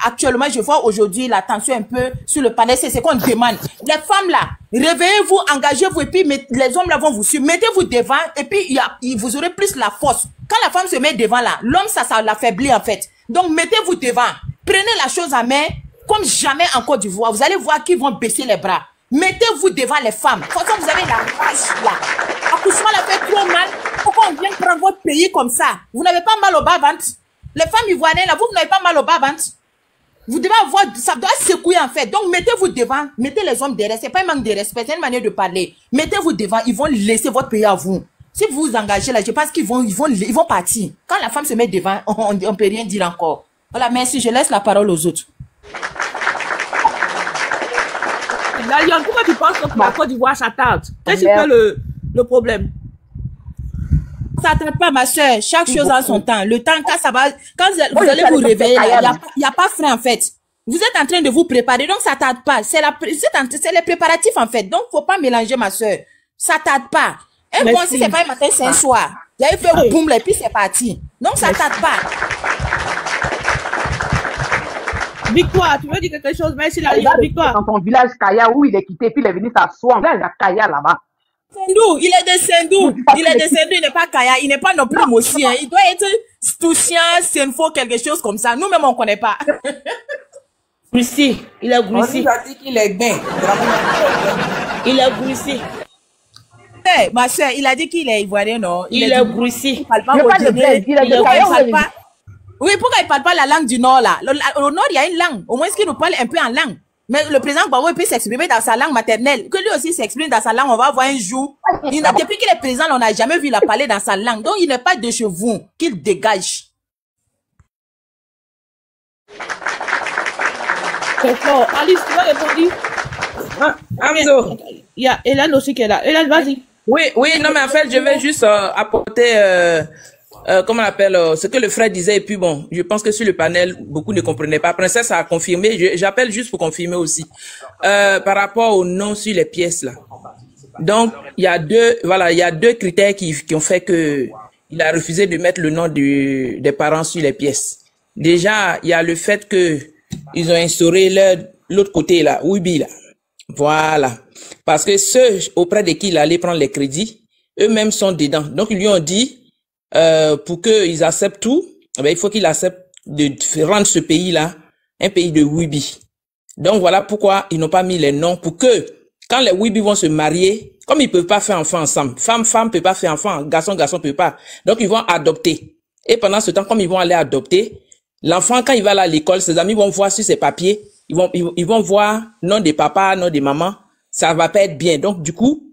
[SPEAKER 18] actuellement, je vois aujourd'hui la tension un peu sur le panel, c'est ce qu'on demande. Les femmes là, réveillez-vous, engagez-vous et puis les hommes là vont vous suivre. Mettez-vous devant et puis vous aurez plus la force. Quand la femme se met devant là, l'homme ça l'affaiblit en fait. Donc mettez-vous devant, prenez la chose à main comme jamais en Côte d'Ivoire. Vous allez voir qu'ils vont baisser les bras. Mettez-vous devant les femmes. De toute façon, vous avez la rage là. Accouchement l'a fait trop mal. Pourquoi on vient prendre votre pays comme ça? Vous n'avez pas mal au bas-ventre. Les femmes ivoiriennes là, vous n'avez pas mal au bas-ventre. Vous devez avoir, ça doit secouer en fait. Donc mettez-vous devant, mettez les hommes derrière. C'est pas un manque de respect, c'est une manière de parler. Mettez-vous devant, ils vont laisser votre pays à vous. Si vous vous engagez là, je pense qu'ils vont partir. Quand la femme se met devant, on ne peut rien dire encore. Voilà, merci, je laisse la parole aux autres.
[SPEAKER 7] D'ailleurs, pourquoi tu penses que la Côte d'Ivoire s'attarde? Qu'est-ce que le problème?
[SPEAKER 18] Ça s'attarde pas, ma soeur. Chaque chose a son temps. Le temps, quand ça va, quand vous allez vous réveiller, il n'y a pas frein, en fait. Vous êtes en train de vous préparer, donc ça tarde pas. C'est les préparatifs, en fait. Donc, faut pas mélanger, ma soeur. Ça tarde pas. Et bon, si c'est pas un matin, c'est un soir. Vous avez fait boum, et puis c'est parti. Donc, ça tarde pas.
[SPEAKER 7] Victoire, tu veux dire quelque chose? Merci, la Victoire.
[SPEAKER 17] Dans ton village Kaya, où il est quitté, puis il est venu s'asseoir. Il y a Kaya là-bas.
[SPEAKER 18] Sendou, il est de Sendou. Il est de Sendou, il n'est pas Kaya, il n'est pas non plus Mossien. Il doit être Stouchien, Senfo, quelque chose comme ça. Nous-mêmes, on ne connaît pas.
[SPEAKER 7] Grissi, il est Grissi.
[SPEAKER 14] On a dit qu'il est bien.
[SPEAKER 7] Il est Grissi.
[SPEAKER 18] Hey, ma soeur, il a dit qu'il est ivoirien, non?
[SPEAKER 7] Il est Grissi.
[SPEAKER 18] Il parle pas Kaya. Oui, pourquoi il ne parle pas la langue du Nord là? Au Nord, il y a une langue. Au moins, qu'il nous parle un peu en langue. Mais le président Gbagbo peut s'exprimer dans sa langue maternelle. Que lui aussi s'exprime dans sa langue, on va voir un jour. Depuis qu'il est président, on n'a jamais vu la parler dans sa langue. Donc, il n'est pas de chez vous. Qu'il dégage.
[SPEAKER 7] D'accord. Alice, tu vas répondre?
[SPEAKER 14] Amzo.
[SPEAKER 7] Il y a Hélène aussi qui est là. Hélène, vas-y.
[SPEAKER 14] Oui, non, mais en fait, je vais juste apporter... comment on appelle ce que le frère disait, et puis bon, je pense que sur le panel, beaucoup ne comprenaient pas. Princesse a confirmé, j'appelle juste pour confirmer aussi. Par rapport au nom sur les pièces là. Donc, il y a deux critères qui ont fait que il a refusé de mettre le nom des parents sur les pièces. Déjà, il y a le fait que ils ont instauré l'autre côté là, Wibi là. Voilà. Parce que ceux auprès de qui il allait prendre les crédits, eux-mêmes sont dedans. Donc, ils lui ont dit, pour qu'ils acceptent tout, il faut qu'ils acceptent de rendre ce pays-là un pays de Wibi. Donc voilà pourquoi ils n'ont pas mis les noms, pour que quand les Wibi vont se marier, comme ils peuvent pas faire enfant ensemble, femme peut pas faire enfant, garçon peut pas, donc ils vont adopter. Et pendant ce temps, comme ils vont aller adopter, l'enfant quand il va aller à l'école, ses amis vont voir sur ses papiers, ils vont voir nom de papa, nom de maman, ça va pas être bien. Donc du coup,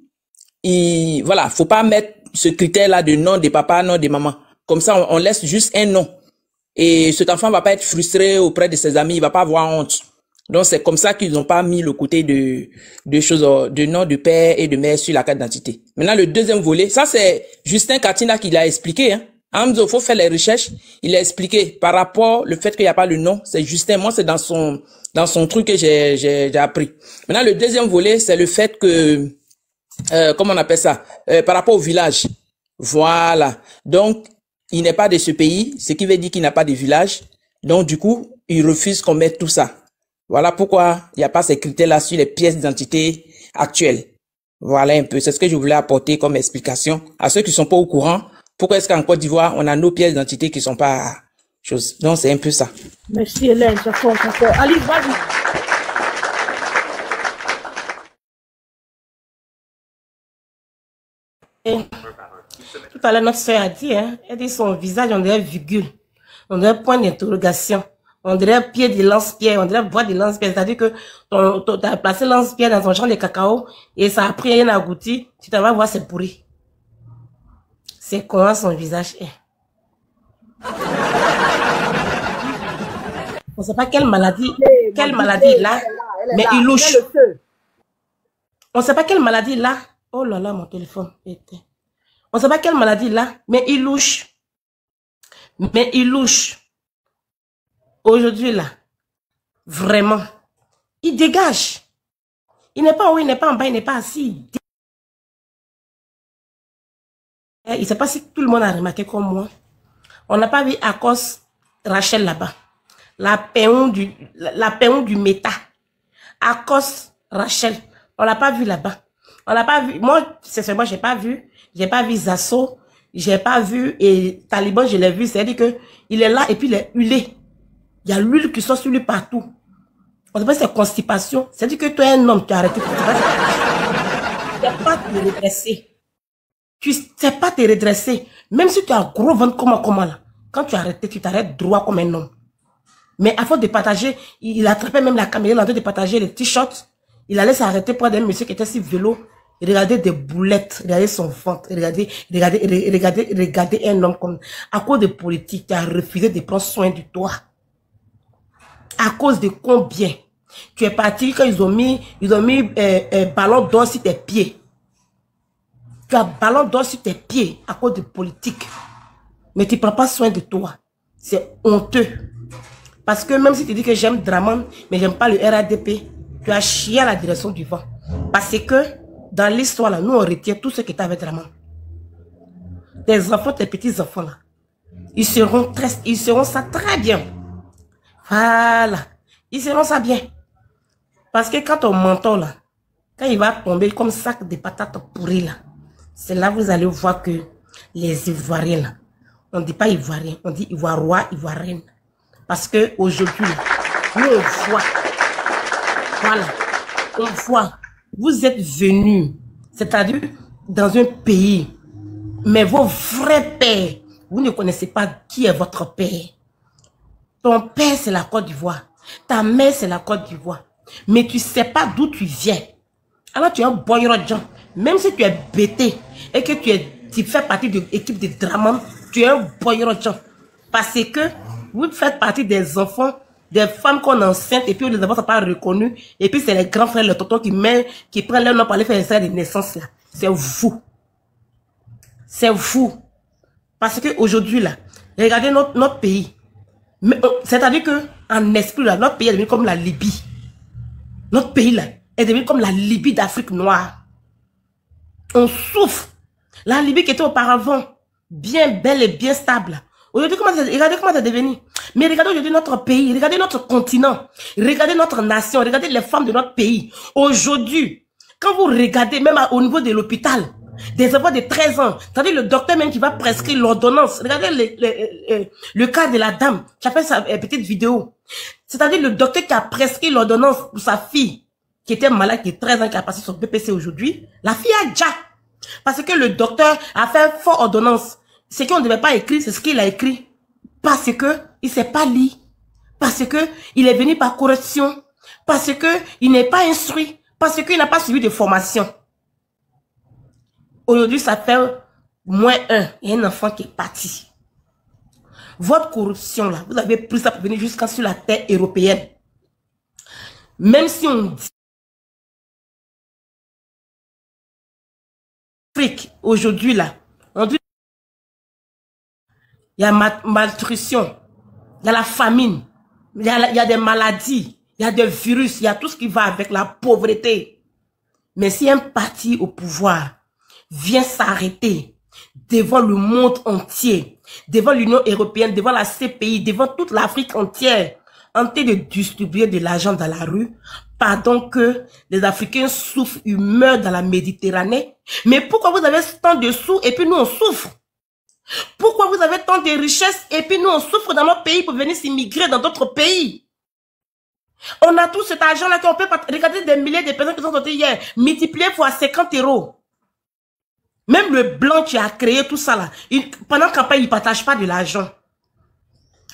[SPEAKER 14] voilà, faut pas mettre ce critère-là de nom de papa, nom de maman. Comme ça, on laisse juste un nom. Et cet enfant va pas être frustré auprès de ses amis, il va pas avoir honte. Donc, c'est comme ça qu'ils n'ont pas mis le côté de choses, de nom de père et de mère sur la carte d'identité. Maintenant, le deuxième volet, ça c'est Justin Katina qui l'a expliqué, hein. Hamzo, faut faire les recherches. Il a expliqué par rapport le fait qu'il n'y a pas le nom. C'est Justin, moi, c'est dans son truc que j'ai appris. Maintenant, le deuxième volet, c'est le fait que, comment on appelle ça, par rapport au village. Voilà. Donc, il n'est pas de ce pays, ce qui veut dire qu'il n'a pas de village. Donc, du coup, il refuse qu'on mette tout ça. Voilà pourquoi il n'y a pas ces critères-là sur les pièces d'identité actuelles. Voilà un peu. C'est ce que je voulais apporter comme explication à ceux qui sont pas au courant. Pourquoi est-ce qu'en Côte d'Ivoire, on a nos pièces d'identité qui sont pas choses. Donc, c'est un peu ça.
[SPEAKER 7] Merci Hélène, ça fait encore. Alice, vas-y.
[SPEAKER 19] Tout à l'heure, notre soeur a dit, hein, elle dit son visage, on dirait virgule, on dirait point d'interrogation, on dirait pied de lance-pierre, on dirait bois de lance-pierre. C'est-à-dire que tu as placé lance-pierre dans ton champ de cacao et ça a pris rien à goûter, tu t'en vas voir, c'est pourri. C'est comment son visage est. On ne sait pas quelle maladie il a, mais il louche. On ne sait pas quelle maladie il a. Oh là là, mon téléphone était. On ne sait pas quelle maladie il a, mais il louche. Mais il louche. Aujourd'hui, là, Vraiment. Il dégage. Il n'est pas en haut, il n'est pas en bas, il n'est pas assis. Il ne sait pas si tout le monde a remarqué comme moi. On n'a pas vu à cause Rachel là-bas. La péon du méta. À cause Rachel. On l'a pas vu là-bas. On l'a pas vu. Moi, sincèrement, j'ai pas vu. J'ai pas vu Zasso. J'ai pas vu. Et Taliban, je l'ai vu. C'est-à-dire que il est là et puis il est huilé. Il y a l'huile qui sort sur lui partout. On appelle ça constipation. C'est-à-dire que toi, un homme, tu as arrêté. Tu ne sais pas te redresser. Tu ne sais pas te redresser. Même si tu as un gros ventre comment là. Quand tu as arrêté, tu t'arrêtes droit comme un homme. Mais à force de partager, il attrapait même la caméra, il a en train de partager les t-shirts. Il allait s'arrêter près d'un monsieur qui était sur vélo. Il regardait des boulettes, regardait son ventre, regardait un homme comme... À cause de politique, tu as refusé de prendre soin de toi. À cause de combien? Tu es parti quand ils ont mis ballon d'or sur tes pieds. Tu as ballon d'or sur tes pieds à cause de politique. Mais tu ne prends pas soin de toi. C'est honteux. Parce que même si tu dis que j'aime Draman, mais j'aime pas le RADP, tu as chié à la direction du vent. Parce que dans l'histoire, là, nous on retient tout ce qui est avec Draman. Tes enfants, tes petits-enfants, là, ils seront ça très bien. Voilà. Ils seront ça bien. Parce que quand ton menton, là, quand il va tomber comme sac de patates pourries, là, c'est là que vous allez voir que les Ivoiriens, là, on ne dit pas Ivoirien, on dit Ivoirien, Ivoirienne. Parce que aujourd'hui, nous on voit, voilà, on voit, vous êtes venus, c'est-à-dire dans un pays, mais vos vrais pères, vous ne connaissez pas qui est votre père. Ton père, c'est la Côte d'Ivoire. Ta mère, c'est la Côte d'Ivoire. Mais tu ne sais pas d'où tu viens. Alors tu es un boyau de gens. Même si tu es bêté et que tu fais partie de l'équipe de Draman, tu es un boyau de gens. Parce que vous faites partie des enfants, des femmes qu'on enceinte et puis les enfants ne sont pas reconnus. Et puis c'est les grands frères, les tontons qui prennent leur nom pour aller faire un extrait de naissance là. C'est vous. C'est vous. Parce qu'aujourd'hui là, regardez notre pays. C'est-à-dire qu'en esprit là, notre pays est devenu comme la Libye. Notre pays là est devenu comme la Libye d'Afrique noire. On souffre. La Libye qui était auparavant bien belle et bien stable. Aujourd'hui, regardez comment c'est devenu. Mais regardez aujourd'hui notre pays, regardez notre continent, regardez notre nation, regardez les femmes de notre pays. Aujourd'hui, quand vous regardez même au niveau de l'hôpital, des enfants de 13 ans, c'est-à-dire le docteur même qui va prescrire l'ordonnance. Regardez le cas de la dame qui a fait sa petite vidéo. C'est-à-dire le docteur qui a prescrit l'ordonnance pour sa fille qui était malade, qui a 13 ans, qui a passé son BPC aujourd'hui. La fille a déjà. Parce que le docteur a fait fausse ordonnance. Ce qu'on ne devait pas écrire, c'est ce qu'il a écrit. Parce que il ne sait pas lire. Parce que il est venu par correction. Parce que il n'est pas instruit. Parce qu'il n'a pas suivi de formation. Aujourd'hui, ça fait -1. Il y a un enfant qui est parti. Votre corruption, là, vous avez pris ça pour venir jusqu'à sur la terre européenne. Même si on dit aujourd'hui, là, on dit il y a malnutrition, il y a la famine, il y a des maladies, il y a des virus, il y a tout ce qui va avec la pauvreté. Mais si un parti au pouvoir vient s'arrêter devant le monde entier, devant l'Union européenne, devant la CPI, devant toute l'Afrique entière, en train de distribuer de l'argent dans la rue, pardon que les Africains souffrent, ils meurent dans la Méditerranée. Mais pourquoi vous avez tant de sous et puis nous on souffre? Pourquoi vous avez tant de richesses et puis nous on souffre dans notre pays pour venir s'immigrer dans d'autres pays? On a tout cet argent-là qu'on peut regarder des milliers de personnes qui sont sorties hier, multiplié fois 50 €. Même le blanc qui a créé tout ça là, pendant la campagne, il ne partage pas de l'argent.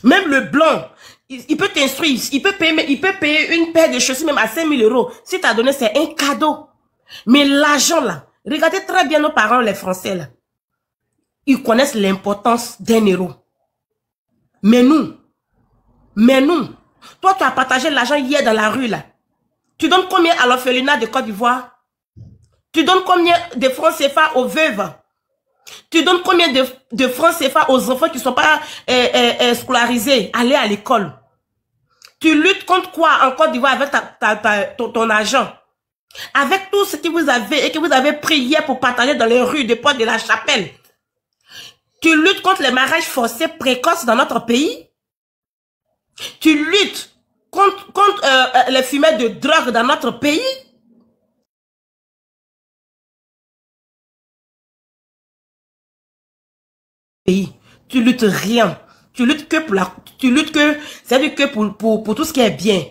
[SPEAKER 19] Même le blanc, il peut t'instruire, il peut payer une paire de chaussures même à 5 000 €. Si tu as donné, c'est un cadeau. Mais l'argent là, regardez très bien nos parents, les Français là. Ils connaissent l'importance d'un euro. Mais nous, toi tu as partagé l'argent hier dans la rue là. Tu donnes combien à l'orphelinat de Côte d'Ivoire? Tu donnes combien de francs CFA aux veuves? Tu donnes combien de francs CFA aux enfants qui ne sont pas scolarisés, aller à l'école? Tu luttes contre comptes quoi en Côte d'Ivoire avec ton argent? Avec tout ce que vous avez et que vous avez pris hier pour partager dans les rues de Porte de la Chapelle. Tu luttes contre les mariages forcés précoces dans notre pays? Tu luttes contre les fumeurs de drogue dans notre pays? Tu luttes rien. Tu luttes que pour c'est-à-dire que pour tout ce qui est bien.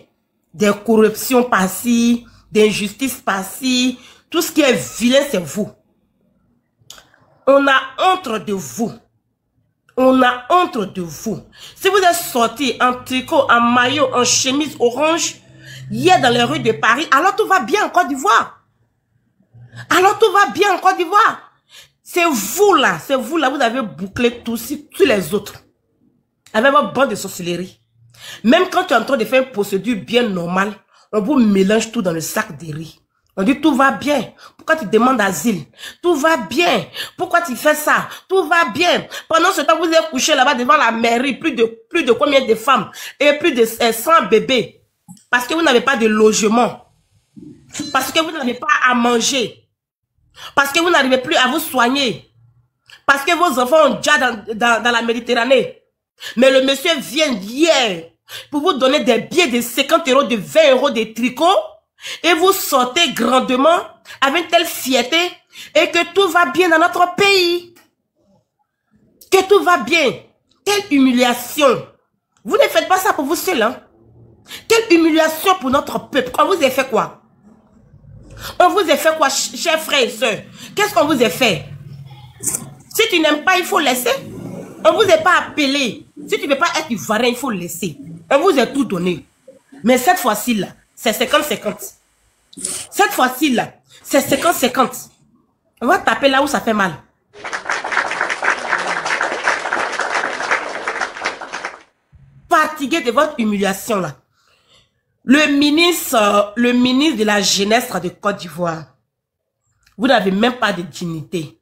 [SPEAKER 19] Des corruptions par-ci, des injustices par-ci, tout ce qui est vilain, c'est vous. On a honte de vous. On a honte de vous. Si vous êtes sortis en tricot, en maillot, en chemise orange, hier dans les rues de Paris, alors tout va bien en Côte d'Ivoire. Alors tout va bien en Côte d'Ivoire. C'est vous là, vous avez bouclé tous les autres. Avec votre bande de sorcellerie. Même quand tu es en train de faire une procédure bien normale, on vous mélange tout dans le sac de riz. On dit tout va bien. Pourquoi tu demandes asile? Tout va bien. Pourquoi tu fais ça? Tout va bien. Pendant ce temps, vous êtes couché là-bas devant la mairie, plus de combien de femmes et plus de 100 bébés. Parce que vous n'avez pas de logement. Parce que vous n'avez pas à manger. Parce que vous n'arrivez plus à vous soigner. Parce que vos enfants ont déjà dans la Méditerranée. Mais le monsieur vient hier pour vous donner des billets de 50 €, de 20 € de tricot. Et vous sortez grandement avec telle fierté et que tout va bien dans notre pays. Que tout va bien. Quelle humiliation. Vous ne faites pas ça pour vous seul, hein. Quelle humiliation pour notre peuple. On vous a fait quoi? On vous a fait quoi, chers frères et sœurs? Qu'est-ce qu'on vous a fait? Si tu n'aimes pas, il faut laisser. On vous a pas appelé. Si tu ne veux pas être ivoirien, il faut laisser. On vous a tout donné. Mais cette fois-ci, là, c'est 50-50. Cette fois-ci, là, c'est 50-50. On va taper là où ça fait mal. Fatigué de votre humiliation, là. Le ministre de la jeunesse de Côte d'Ivoire, vous n'avez même pas de dignité.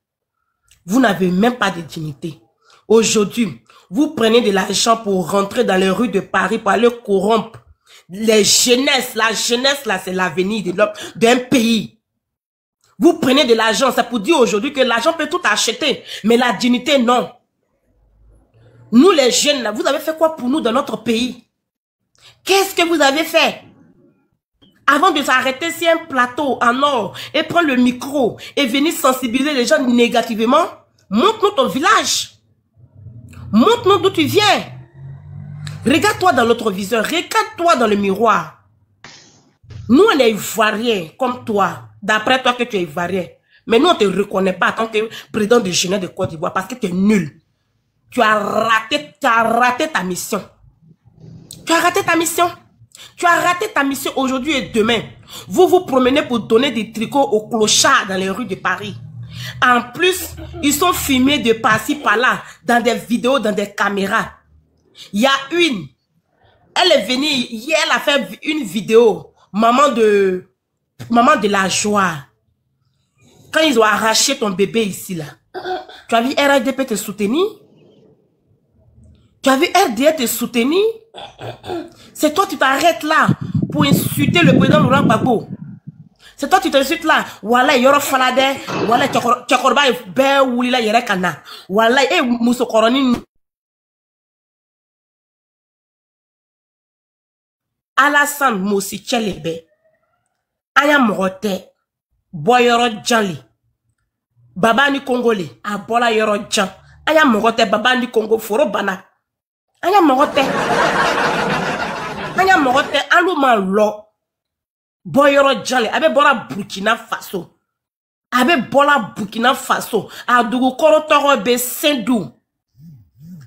[SPEAKER 19] Vous n'avez même pas de dignité. Aujourd'hui, vous prenez de l'argent pour rentrer dans les rues de Paris pour aller corrompre les jeunesses. La jeunesse, là, c'est l'avenir d'un pays. Vous prenez de l'argent, c'est pour dire aujourd'hui que l'argent peut tout acheter, mais la dignité, non. Nous, les jeunes, là, vous avez fait quoi pour nous dans notre pays? Qu'est-ce que vous avez fait? Avant de s'arrêter sur un plateau en or et prendre le micro et venir sensibiliser les gens négativement, montre-nous ton village. Montre-nous d'où tu viens. Regarde-toi dans l'autre viseur. Regarde-toi dans le miroir. Nous, on est ivoiriens comme toi. D'après toi que tu es ivoirien. Mais nous, on ne te reconnaît pas en tant que président de jeunesse de Côte d'Ivoire parce que tu es nul. Tu as raté ta mission. Tu as raté ta mission. Tu as raté ta mission aujourd'hui et demain. Vous vous promenez pour donner des tricots aux clochards dans les rues de Paris. En plus, ils sont filmés de par-ci par-là, dans des vidéos, dans des caméras. Il y a une. Elle est venue, hier, elle a fait une vidéo. Maman de la joie. Quand ils ont arraché ton bébé ici, là. Tu as vu RDP te soutenir? Tu as vu RDP te soutenir? C'est toi, tu t'arrêtes là pour insulter le président Laurent Gbagbo. C'est toi, tu t'insultes là. Voilà, yoro falade. Voilà, tchakorba be wulila yere kana. Voilà, muso koroni. Alassane Moussi Tchelebe. Aya morote. Boyoro Djanli. Baba ni Congolais. Abola yoro Djan. Aya morote baba ni Congo foro bana. Aya morote. Aya morote aluma lo. Boyoro Djanli. Abe bora Burkina Faso. Abe bola Burkina Faso. Adougou korotoro be Sendou.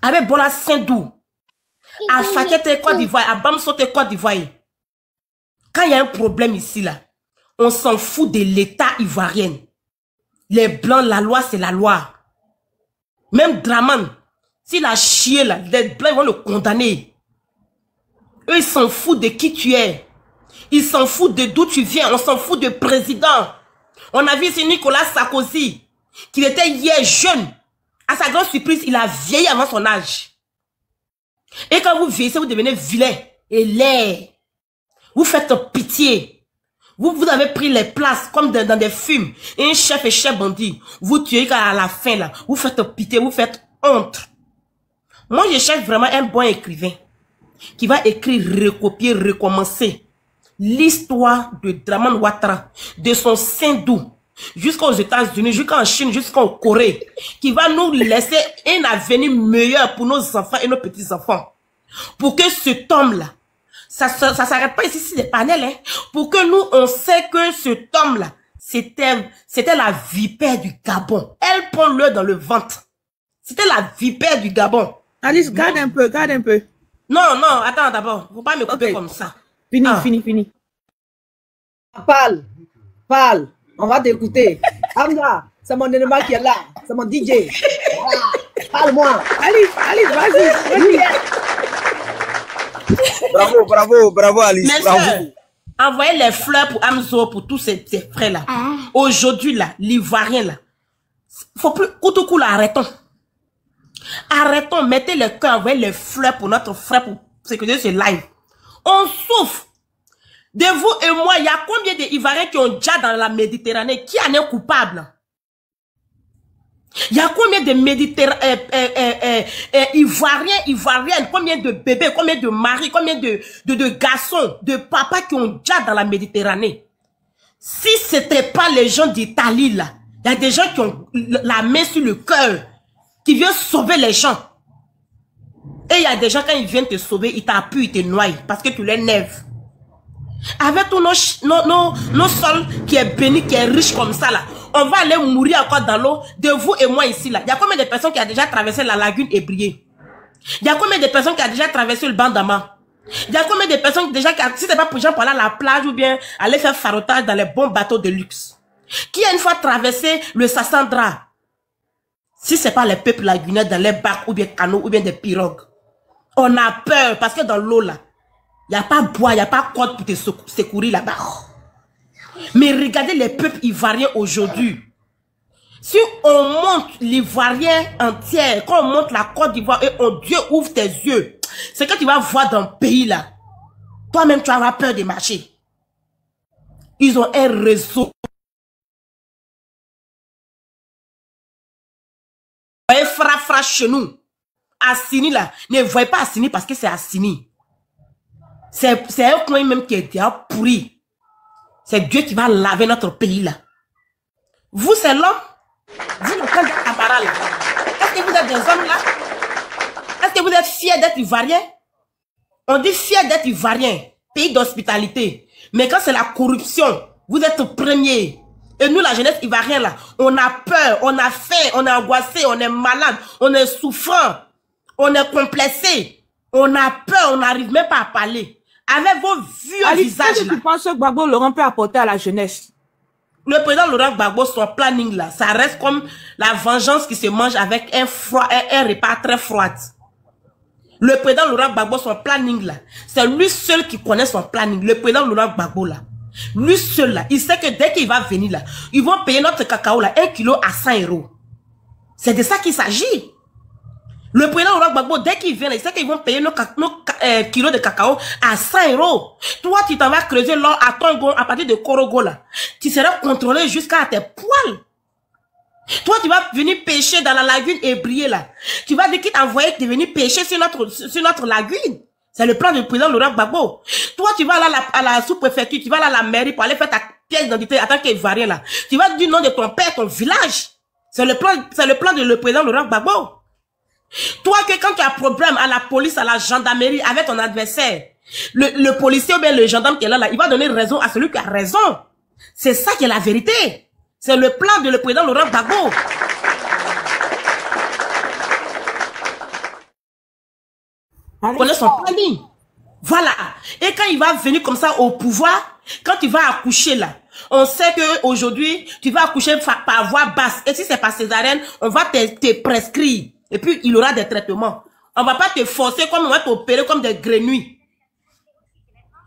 [SPEAKER 19] Abe bola Sendou. À Fakete Côte d'Ivoire, à Bamsote Côte d'Ivoire. Quand il y a un problème ici, là, on s'en fout de l'État ivoirien. Les Blancs, la loi, c'est la loi. Même Draman, s'il a chié, là, les Blancs vont le condamner. Eux, ils s'en foutent de qui tu es. Ils s'en foutent de d'où tu viens. On s'en fout de président. On a vu ici Nicolas Sarkozy, qui était hier jeune. À sa grande surprise, il a vieilli avant son âge. Et quand vous vieillissez, vous devenez vilain et laid. Vous faites pitié. Vous avez pris les places comme dans des films. Et un chef et chef bandit. Vous tuez à la fin là. Vous faites pitié, vous faites honte. Moi, je cherche vraiment un bon écrivain qui va écrire, recopier, recommencer l'histoire de Draman Ouattara, de son Saint-Dou, jusqu'aux États-Unis, jusqu'en Chine, jusqu'en Corée, qui va nous laisser un avenir meilleur pour nos enfants et nos petits-enfants. Pour que cet homme-là, ça s'arrête pas ici, c'est des panels, hein, pour que nous, on sait que cet homme-là, c'était la vipère du Gabon. Elle prend l'œil dans le ventre. C'était la vipère du Gabon.
[SPEAKER 7] Alice, garde un peu, garde un peu.
[SPEAKER 19] Non, non, attends d'abord. Faut pas me couper comme ça.
[SPEAKER 7] Fini, fini.
[SPEAKER 8] Parle. On va t'écouter. Amna, c'est mon élément qui est là. C'est mon DJ. Voilà. Parle-moi.
[SPEAKER 7] Alice, vas-y.
[SPEAKER 20] Bravo, Alice.
[SPEAKER 19] Mais
[SPEAKER 20] bravo.
[SPEAKER 19] Envoyez les fleurs pour Amzo, pour tous ces frères-là. Aujourd'hui, là, l'Ivoirien, là, faut plus, Koutoukou, là, arrêtons, mettez le cœur, envoyez les fleurs pour notre frère, pour sécuriser ce live. On souffre. De vous et moi, il y a combien d'Ivoiriens qui ont déjà dans la Méditerranée? Qui en est coupable? Il y a combien de Ivoiriennes, combien de bébés, combien de maris, combien de garçons, de papas qui ont déjà dans la Méditerranée? Si c'était pas les gens d'Italie là, il y a des gens qui ont la main sur le cœur, qui viennent sauver les gens. Et il y a des gens, quand ils viennent te sauver, ils t'appuient, ils te noient, parce que tu les nèves. Avec tous nos sols qui est béni, qui est riche comme ça là, on va aller mourir encore dans l'eau, de vous et moi ici là. Il y a combien de personnes qui ont déjà traversé la lagune Ébrié? Il y a combien de personnes qui ont déjà traversé le Bandama? Il y a combien de personnes déjà qui, si c'est pas pour gens pour aller à la plage ou bien aller faire farotage dans les bons bateaux de luxe, qui a une fois traversé le Sassandra? Si c'est pas les peuples lagunaires dans les bacs ou bien canots ou bien des pirogues, on a peur parce que dans l'eau là, il n'y a pas bois, il n'y a pas corde pour te secourir là-bas. Mais regardez les peuples ivoiriens aujourd'hui. Si on monte l'Ivoirien entier, quand on monte la Côte d'Ivoire et Dieu ouvre tes yeux, c'est que tu vas voir dans le pays là. Toi-même, tu auras peur de marcher. Ils ont un réseau. Vous voyez, fra chez nous. Assini là, ne voyez pas Assini parce que c'est Assini. C'est un coin même qui est déjà pourri. C'est Dieu qui va laver notre pays là. Vous, c'est l'homme. Vous, le camp de Camara là. Est-ce que vous êtes des hommes là? Est-ce que vous êtes fiers d'être Ivoiriens? On dit fiers d'être Ivoiriens. Pays d'hospitalité. Mais quand c'est la corruption, vous êtes premiers. Et nous, la jeunesse ivoirienne là, on a peur, on a faim, on est angoissé, on est malade, on est souffrant, on est complexé, on a peur, on n'arrive même pas à parler. Avec vos vieux visages là.
[SPEAKER 7] Qu'est-ce que tu penses que Gbagbo Laurent peut apporter à la jeunesse?
[SPEAKER 19] Le président Laurent Gbagbo, son planning là, ça reste comme la vengeance qui se mange avec un repas très froid. Le président Laurent Gbagbo, son planning là, c'est lui seul qui connaît son planning. Le président Laurent Gbagbo là, lui seul là, il sait que dès qu'il va venir là, ils vont payer notre cacao là, 1 kilo à 100 €. C'est de ça qu'il s'agit. Le président Laurent Gbagbo, dès qu'il vient là, il sait qu'ils vont payer nos kilos de cacao à 100 €. Toi, tu t'en vas creuser l'or à Tongo, à partir de Korogo là. Tu seras contrôlé jusqu'à tes poils. Toi, tu vas venir pêcher dans la lagune Ébrié là. Tu vas dire qu'il t'a envoyé de venir pêcher sur notre lagune. C'est le plan du président Laurent Gbagbo. Toi, tu vas là à la sous-préfecture, tu vas là à la mairie pour aller faire ta pièce d'identité en tant qu'Ivoirien là. Tu vas dire le nom de ton père, ton village. C'est le plan de le président Laurent Gbagbo. Toi, que quand tu as problème à la police, à la gendarmerie, avec ton adversaire, le policier ou bien le gendarme qui est là, il va donner raison à celui qui a raison. C'est ça qui est la vérité. C'est le plan de le président Laurent Gbagbo. Connaît son planning. Voilà. Et quand il va venir comme ça au pouvoir, quand tu vas accoucher là, on sait que aujourd'hui tu vas accoucher par voie basse. Et si c'est par césarienne, on va te prescrire. Et puis il y aura des traitements. On va pas te forcer comme on va t'opérer comme des grenouilles.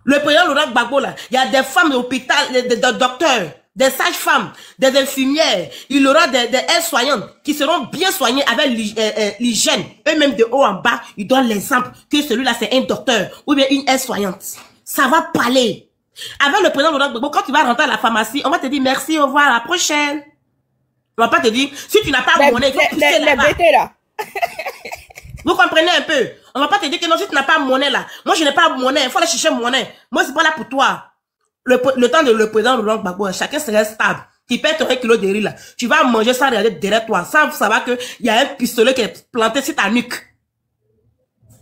[SPEAKER 19] Le président Laurent Gbagbo là, il y a des femmes d'hôpital, des docteurs, des sages-femmes, des infirmières. Il y aura des aides-soignantes qui seront bien soignées avec l'hygiène. Eux-mêmes de haut en bas, ils donnent l'exemple que celui-là c'est un docteur ou bien une aide-soignante. Ça va parler. Avec le président Laurent Gbagbo, quand tu vas rentrer à la pharmacie, on va te dire merci, au revoir, à la prochaine. On va pas te dire, si tu n'as pas monnaie, il faut pousser là-bas. Vous comprenez un peu? On va pas te dire que non, si tu n'as pas monnaie là. Moi, je n'ai pas monnaie, il faut aller chercher monnaie. Moi, c'est pas là pour toi. Le temps de le président Laurent Gbagbo, chacun serait stable. Tu perds ton kilo de riz là. Tu vas manger sans regarder derrière toi, sans savoir qu'il y a un pistolet qui est planté sur ta nuque.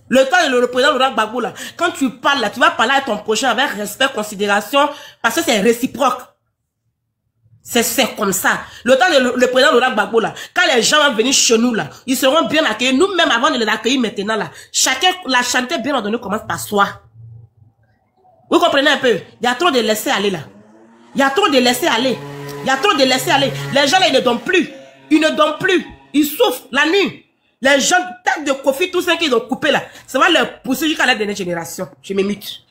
[SPEAKER 19] Le temps de le président Laurent Gbagbo là, quand tu parles là, tu vas parler à ton prochain avec respect, considération, parce que c'est réciproque. C'est comme ça. Le temps de le président Laurent Gbagbo là, quand les gens vont venir chez nous là, ils seront bien accueillis. Nous-mêmes, avant de les accueillir maintenant là, chacun, la charité bien ordonnée commence par soi. Vous comprenez un peu? Il y a trop de laisser aller là. Il y a trop de laisser aller. Il y a trop de laisser aller. Les gens là, ils ne donnent plus. Ils ne donnent plus. Ils souffrent la nuit. Les gens, tête de Kofi, tous ceux qu'ils ont coupé là, ça va leur pousser jusqu'à la dernière génération. Je m'émute.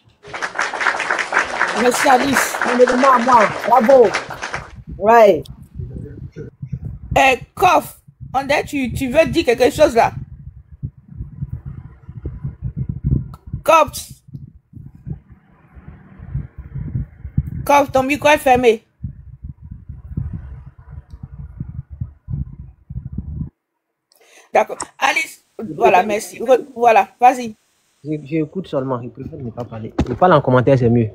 [SPEAKER 8] Merci Alice. Moi. Bravo. Ouais.
[SPEAKER 18] Kof, on dit, tu veux dire quelque chose là? Kof, ton micro est fermé. D'accord. Alice, voilà, merci. Voilà, vas-y.
[SPEAKER 20] J'écoute seulement, je préfère ne pas parler. Je parle en commentaire, c'est mieux.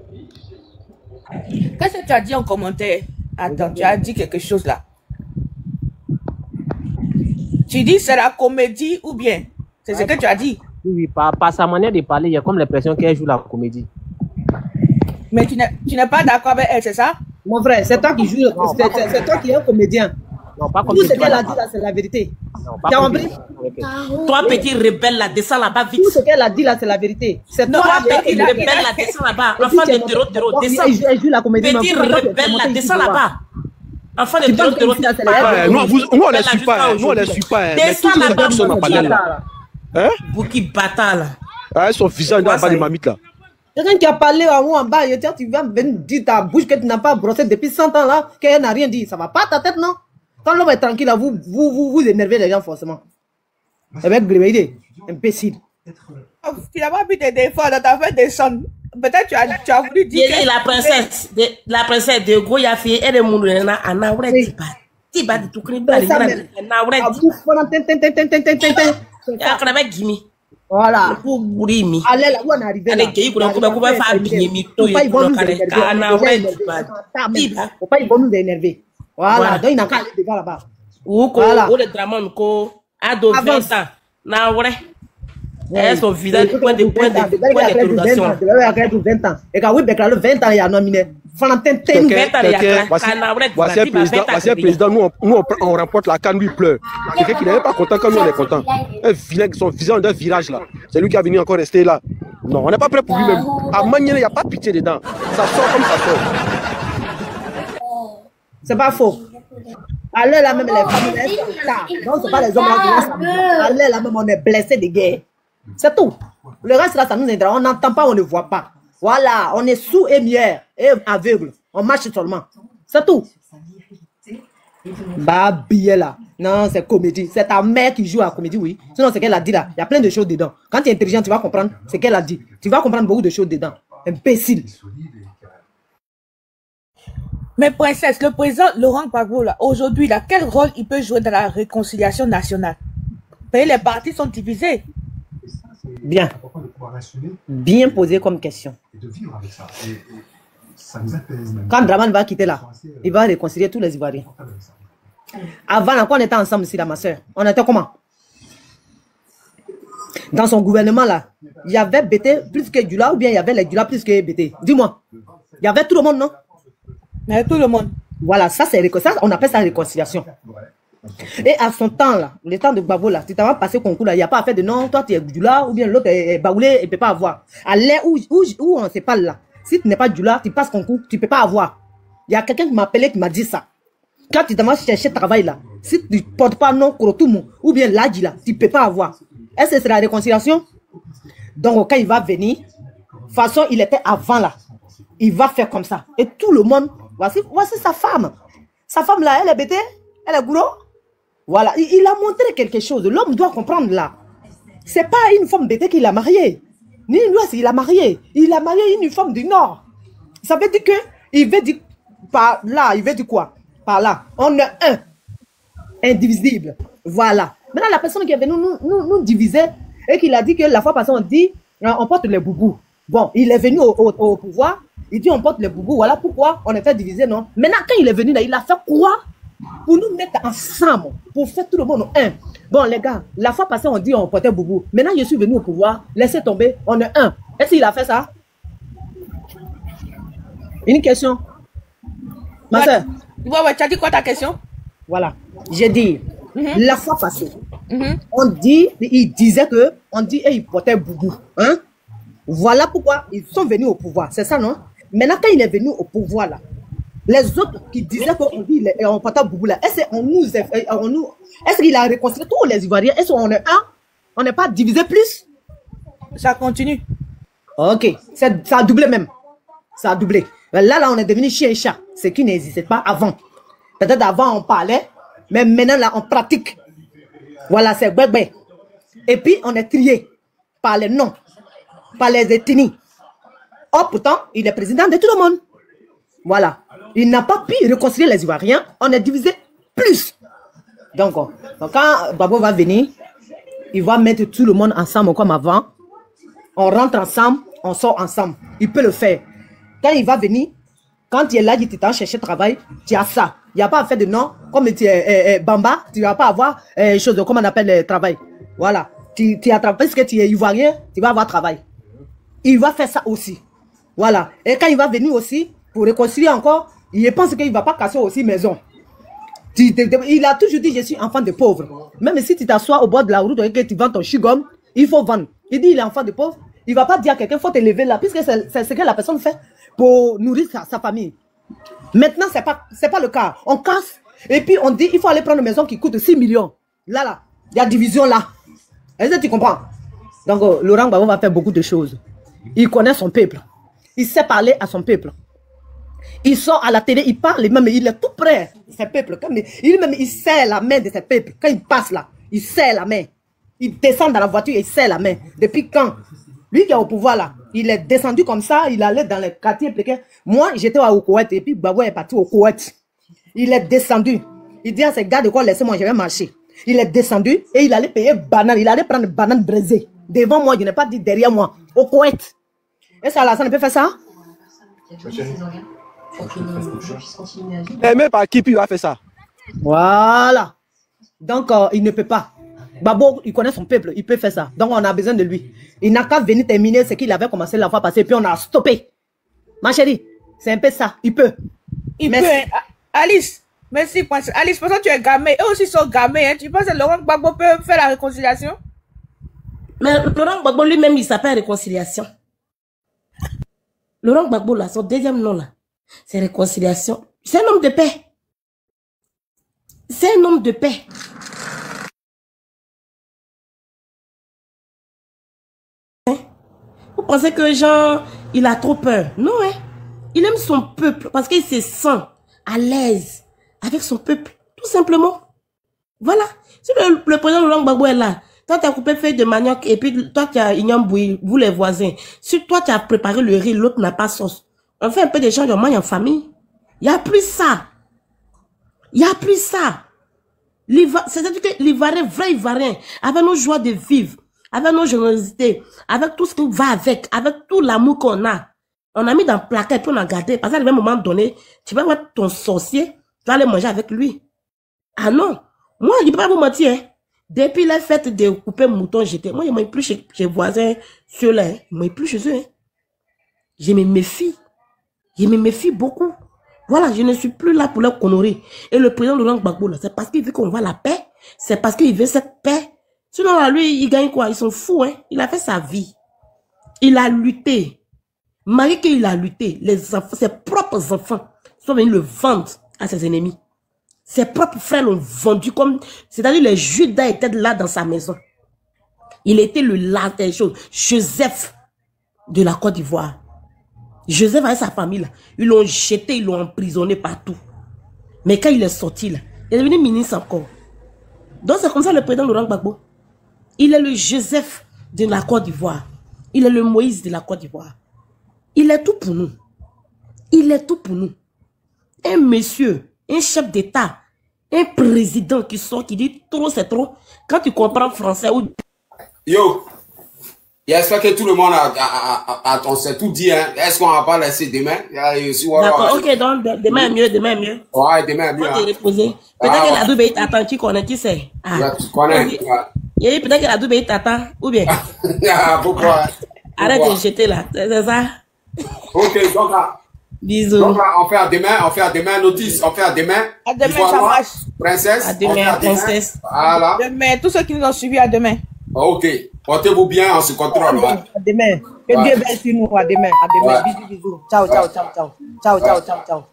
[SPEAKER 18] Qu'est-ce que tu as dit en commentaire? Attends, tu as dit quelque chose là. Tu dis c'est la comédie ou bien? C'est ce que tu as dit?
[SPEAKER 20] Oui, par sa manière de parler, il y a comme l'impression qu'elle joue la comédie.
[SPEAKER 18] Mais tu n'es pas d'accord avec elle, c'est ça?
[SPEAKER 8] Mon frère, c'est toi qui joues, c'est toi qui es un comédien.
[SPEAKER 20] Non, pas comme
[SPEAKER 8] tout ce qu'elle a dit là, c'est la vérité. Tu as compris?
[SPEAKER 19] Toi, petit rebelle là, descends là-bas vite.
[SPEAKER 8] Tout ce qu'elle a dit là, c'est la vérité. C'est toi,
[SPEAKER 19] petit rebelle là, descends là-bas. Enfant de terreau, descends. Petit rebelle là, descends là-bas. Enfant de terreau,
[SPEAKER 16] nous, on les suit pas. Nous, on les suit pas.
[SPEAKER 19] Descends
[SPEAKER 16] là-bas.
[SPEAKER 19] Bouki bata
[SPEAKER 16] là. Son visage dans la bas de mamite là.
[SPEAKER 8] Quelqu'un qui a parlé en haut en bas, tu viens venir dire ta bouche que tu n'as pas brossé depuis 100 ans là, qu'elle n'a rien dit. Ça va pas ta tête, non? Quand l'homme est tranquille là, vous énervez les gens forcément. Avec grévé, imbécile.
[SPEAKER 18] Tu n'as pas pu te défendre, tu as fait descendre. Peut-être tu as voulu dire que...
[SPEAKER 19] La princesse de Goyafi, elle est mourue en auré. Tiba de tout crime, elle est
[SPEAKER 8] voilà.
[SPEAKER 19] Allez, là où on arrive là.
[SPEAKER 8] Faut pas ils vont nous énerver. Voilà, donc il n'a qu'à aller devant là-bas.
[SPEAKER 19] Voilà. Ou le Dramon ko ado 20 ans. Na vrai. Elles sont vidées point d'interrogation.
[SPEAKER 8] 20 ans. Et quand oui, ben le 20 ans il y a nominé.
[SPEAKER 16] Voici un président, nous on remporte la canne, lui il pleure. Quelqu'un qui n'est pas content comme nous on est content. Un vilain, son visage d'un virage là. C'est lui qui a venu encore rester là. Non, on n'est pas prêt pour lui-même. À Manier, il n'y a pas pitié dedans. Ça sort comme ça sort.
[SPEAKER 8] C'est pas faux. Allez là même les femmes, non, c'est pas les hommes qui vont. Allez là même on est blessé de guerre. C'est tout. Le reste là, ça nous intéresse. On n'entend pas, on ne voit pas. Voilà, on est sous et mière et aveugle. On marche seulement. C'est tout. Bah, billet là. Non, c'est comédie. C'est ta mère qui joue à la comédie, oui. Sinon, c'est qu'elle a dit là. Il y a plein de choses dedans. Quand tu es intelligent, tu vas comprendre ce qu'elle a dit. Tu vas comprendre beaucoup de choses dedans. Imbécile.
[SPEAKER 18] Mais princesse, le président Laurent Gbagbo, aujourd'hui, quel rôle il peut jouer dans la réconciliation nationale? Parce que les partis sont divisés.
[SPEAKER 8] Bien. Bien posé comme question. Quand Draman va quitter là, il va réconcilier tous les Ivoiriens. Avant, quand on était ensemble ici, là, ma soeur, on était comment? Dans son gouvernement là, il y avait BT plus que Dula ou bien il y avait les Dula plus que BT? Dis-moi. Il y avait tout le monde, non?
[SPEAKER 18] Il y avait tout le monde.
[SPEAKER 8] Voilà, ça c'est ça, on appelle ça réconciliation. Et à son temps là, le temps de Gbagbo là, tu t'as passé concours là, il n'y a pas à faire de non, toi tu es Dula ou bien l'autre est Baoulé, il ne peut pas avoir. À l'heure où on se parle là, si tu n'es pas Dula, tu passes concours, tu ne peux pas avoir. Il y a quelqu'un qui m'a appelé qui m'a dit ça. Quand tu vas chercher travail là, si tu ne portes pas non Korotumu ou bien Ladji là, tu ne peux pas avoir. Est-ce que c'est la réconciliation? Donc quand il va venir, de toute façon il était avant là, il va faire comme ça. Et tout le monde, voici sa femme. Sa femme là, elle est bêtée, elle est gourou. Voilà, il a montré quelque chose. L'homme doit comprendre là. C'est pas une femme bêtée qu'il a mariée. Ni l'Ouest, il a marié une femme du Nord. Ça veut dire que, il veut dire, par là, il veut dire quoi? Par là, on est un, indivisible. Voilà. Maintenant, la personne qui est venue nous diviser et qui a dit que la fois passée, on dit, on porte les boubous. Bon, il est venu au pouvoir, il dit on porte les boubous, voilà pourquoi on est fait diviser, non? Maintenant, quand il est venu là, il a fait quoi? Pour nous mettre ensemble, pour faire tout le monde un. Bon, les gars, la fois passée, on dit on portait boubou. Maintenant, je suis venu au pouvoir, laissez tomber, on est un. Est-ce qu'il a fait ça? Une question. Ma soeur.
[SPEAKER 18] Ouais, tu as dit quoi ta question?
[SPEAKER 8] Voilà. J'ai dit, la fois passée, on dit, il disait que, on dit, et il portait boubou. Hein? Voilà pourquoi ils sont venus au pouvoir. C'est ça, non? Maintenant, quand il est venu au pouvoir, là, les autres qui disaient qu'on dit, on portait boubou, là, est-ce qu'il a réconcilié tous les Ivoiriens? Est-ce qu'on est un? On n'est pas divisé plus?
[SPEAKER 18] Ça continue.
[SPEAKER 8] Ok. Ça a doublé même. Ça a doublé. Là, on est devenu chien et chat. Ce qui n'existait pas avant. Peut-être avant, on parlait, mais maintenant, là, on pratique. Voilà, c'est bébé. Et puis, on est trié par les noms, par les ethnies. Or, pourtant, il est président de tout le monde. Voilà. Il n'a pas pu réconcilier les Ivoiriens. On est divisé plus. Donc quand Babo va venir, il va mettre tout le monde ensemble comme avant. On rentre ensemble, on sort ensemble. Il peut le faire. Quand il va venir, quand tu es là, tu t'en chercher travail, tu as ça. Il n'y a pas à faire de nom. Comme tu es Bamba, tu ne vas pas avoir chose de, comment on appelle le travail. Voilà. Tu attrapes parce que tu es Ivoirien, tu vas avoir travail. Il va faire ça aussi. Voilà. Et quand il va venir aussi, pour réconcilier encore, il pense qu'il ne va pas casser aussi maison. Il a toujours dit, je suis enfant de pauvre. Même si tu t'assois au bord de la route et que tu vends ton chewing-gum, il faut vendre. Il dit, il est enfant de pauvre. Il ne va pas dire à quelqu'un, il faut te lever là, puisque c'est ce que la personne fait pour nourrir sa famille. Maintenant, ce n'est pas le cas. On casse, et puis on dit, il faut aller prendre une maison qui coûte 6 millions. Là, il y a division là. Est-ce que tu comprends? Donc, Laurent Gbagbo va faire beaucoup de choses. Il connaît son peuple. Il sait parler à son peuple. Il sort à la télé, il parle, même il est tout près de ses peuples. Il serre la main de ses peuples. Quand il passe là, il serre la main. Il descend dans la voiture et il serre la main. Depuis quand? Lui qui est au pouvoir là, il est descendu comme ça, il allait dans les quartiers précaires. Moi, j'étais au Koweït et puis Gbagbo est parti au Koweït. Il est descendu. Il dit à ses gars de quoi, laissez-moi, je vais marcher. Il est descendu et il allait payer banane. Il allait prendre banane brisée. Devant moi, je n'ai pas dit derrière moi. Au Koweït. Et ça, Alassane peut faire ça?
[SPEAKER 16] Aimé par qui puis il va faire ça?
[SPEAKER 8] Voilà. Donc, il ne peut pas. Babo, il connaît son peuple, il peut faire ça. Donc, on a besoin de lui. Il n'a qu'à venir terminer ce qu'il avait commencé la fois passée, puis on a stoppé. Ma chérie, c'est un peu ça. Il peut.
[SPEAKER 18] Il peut. Alice, merci. Alice, pour ça tu es gamée. Eux aussi sont gamés. Hein. Tu penses que Laurent Gbagbo peut faire la réconciliation?
[SPEAKER 19] Mais Laurent Gbagbo lui-même, il s'appelle réconciliation. Laurent Gbagbo, là, son deuxième nom, là, c'est réconciliation. C'est un homme de paix. C'est un homme de paix. Hein? Vous pensez que Jean, il a trop peur? Non, hein? Il aime son peuple parce qu'il se sent à l'aise avec son peuple. Tout simplement. Voilà. Si le président Laurent Gbagbo est là, toi, tu as coupé feuille de manioc et puis toi, tu as ignon bouilli, vous les voisins. Si toi, tu as préparé le riz, l'autre n'a pas sauce. On fait un peu d'échange, on mange en famille. Il n'y a plus ça. Il n'y a plus ça. C'est-à-dire que l'Ivoirien, vrai Ivoirien, avec nos joies de vivre, avec nos générosités, avec tout ce qui va avec tout l'amour qu'on a, on a mis dans le placard et puis on a gardé. Parce qu'à un moment donné, tu vas voir ton sorcier, tu vas aller manger avec lui. Ah non, moi, je ne peux pas vous mentir. Hein. Depuis la fête de couper mouton, moi, je ne m'aime plus chez les voisins, ceux-là. Hein. Je ne m'aime plus chez eux. Hein. Je me méfie. Je me méfie beaucoup. Voilà, je ne suis plus là pour leur connerie. Et le président Laurent Gbagbo, c'est parce qu'il veut qu'on voit la paix. C'est parce qu'il veut cette paix. Sinon, là, lui, il gagne quoi? Ils sont fous, hein. Il a fait sa vie. Il a lutté. Malgré qu'il a lutté, les enfants, ses propres enfants sont venus le vendre à ses ennemis. Ses propres frères l'ont vendu comme... C'est-à-dire les Judas étaient là dans sa maison. Il était le Joseph de la Côte d'Ivoire. Joseph avec sa famille, là, ils l'ont jeté, ils l'ont emprisonné partout. Mais quand il est sorti, là, il est devenu ministre encore. Donc c'est comme ça le président Laurent Gbagbo. Il est le Joseph de la Côte d'Ivoire. Il est le Moïse de la Côte d'Ivoire. Il est tout pour nous. Il est tout pour nous. Un monsieur, un chef d'État, un président qui sort, qui dit trop, c'est trop. Quand tu comprends français ou...
[SPEAKER 2] Yo, j'espère que tout le monde on s'est tout dit, hein. Est-ce qu'on va pas laisser demain?
[SPEAKER 19] D'accord, ok, donc demain est mieux, demain est mieux.
[SPEAKER 2] Ouais, demain est mieux.
[SPEAKER 19] Faut te reposer. Peut-être que la double est attend, tu connais, qui sait? Ah.
[SPEAKER 2] Tu connais.
[SPEAKER 19] Peut-être que la double est attend, ou bien?
[SPEAKER 2] Pourquoi?
[SPEAKER 19] Arrête de jeter là, c'est ça?
[SPEAKER 2] Ok, donc
[SPEAKER 19] bisous.
[SPEAKER 2] Donc on fait à demain, notice, on fait à demain.
[SPEAKER 21] À demain, ça marche.
[SPEAKER 2] Princesse.
[SPEAKER 21] À demain,
[SPEAKER 19] princesse.
[SPEAKER 2] Voilà.
[SPEAKER 21] Demain, tous ceux qui nous ont suivis à demain.
[SPEAKER 2] Ok, portez-vous bien, on se contrôle.
[SPEAKER 21] À demain. Que Dieu bénisse nous, à demain. À demain. Bisous, bisous. Ciao, ciao, ciao, ciao. Ciao, ciao, ciao, ciao.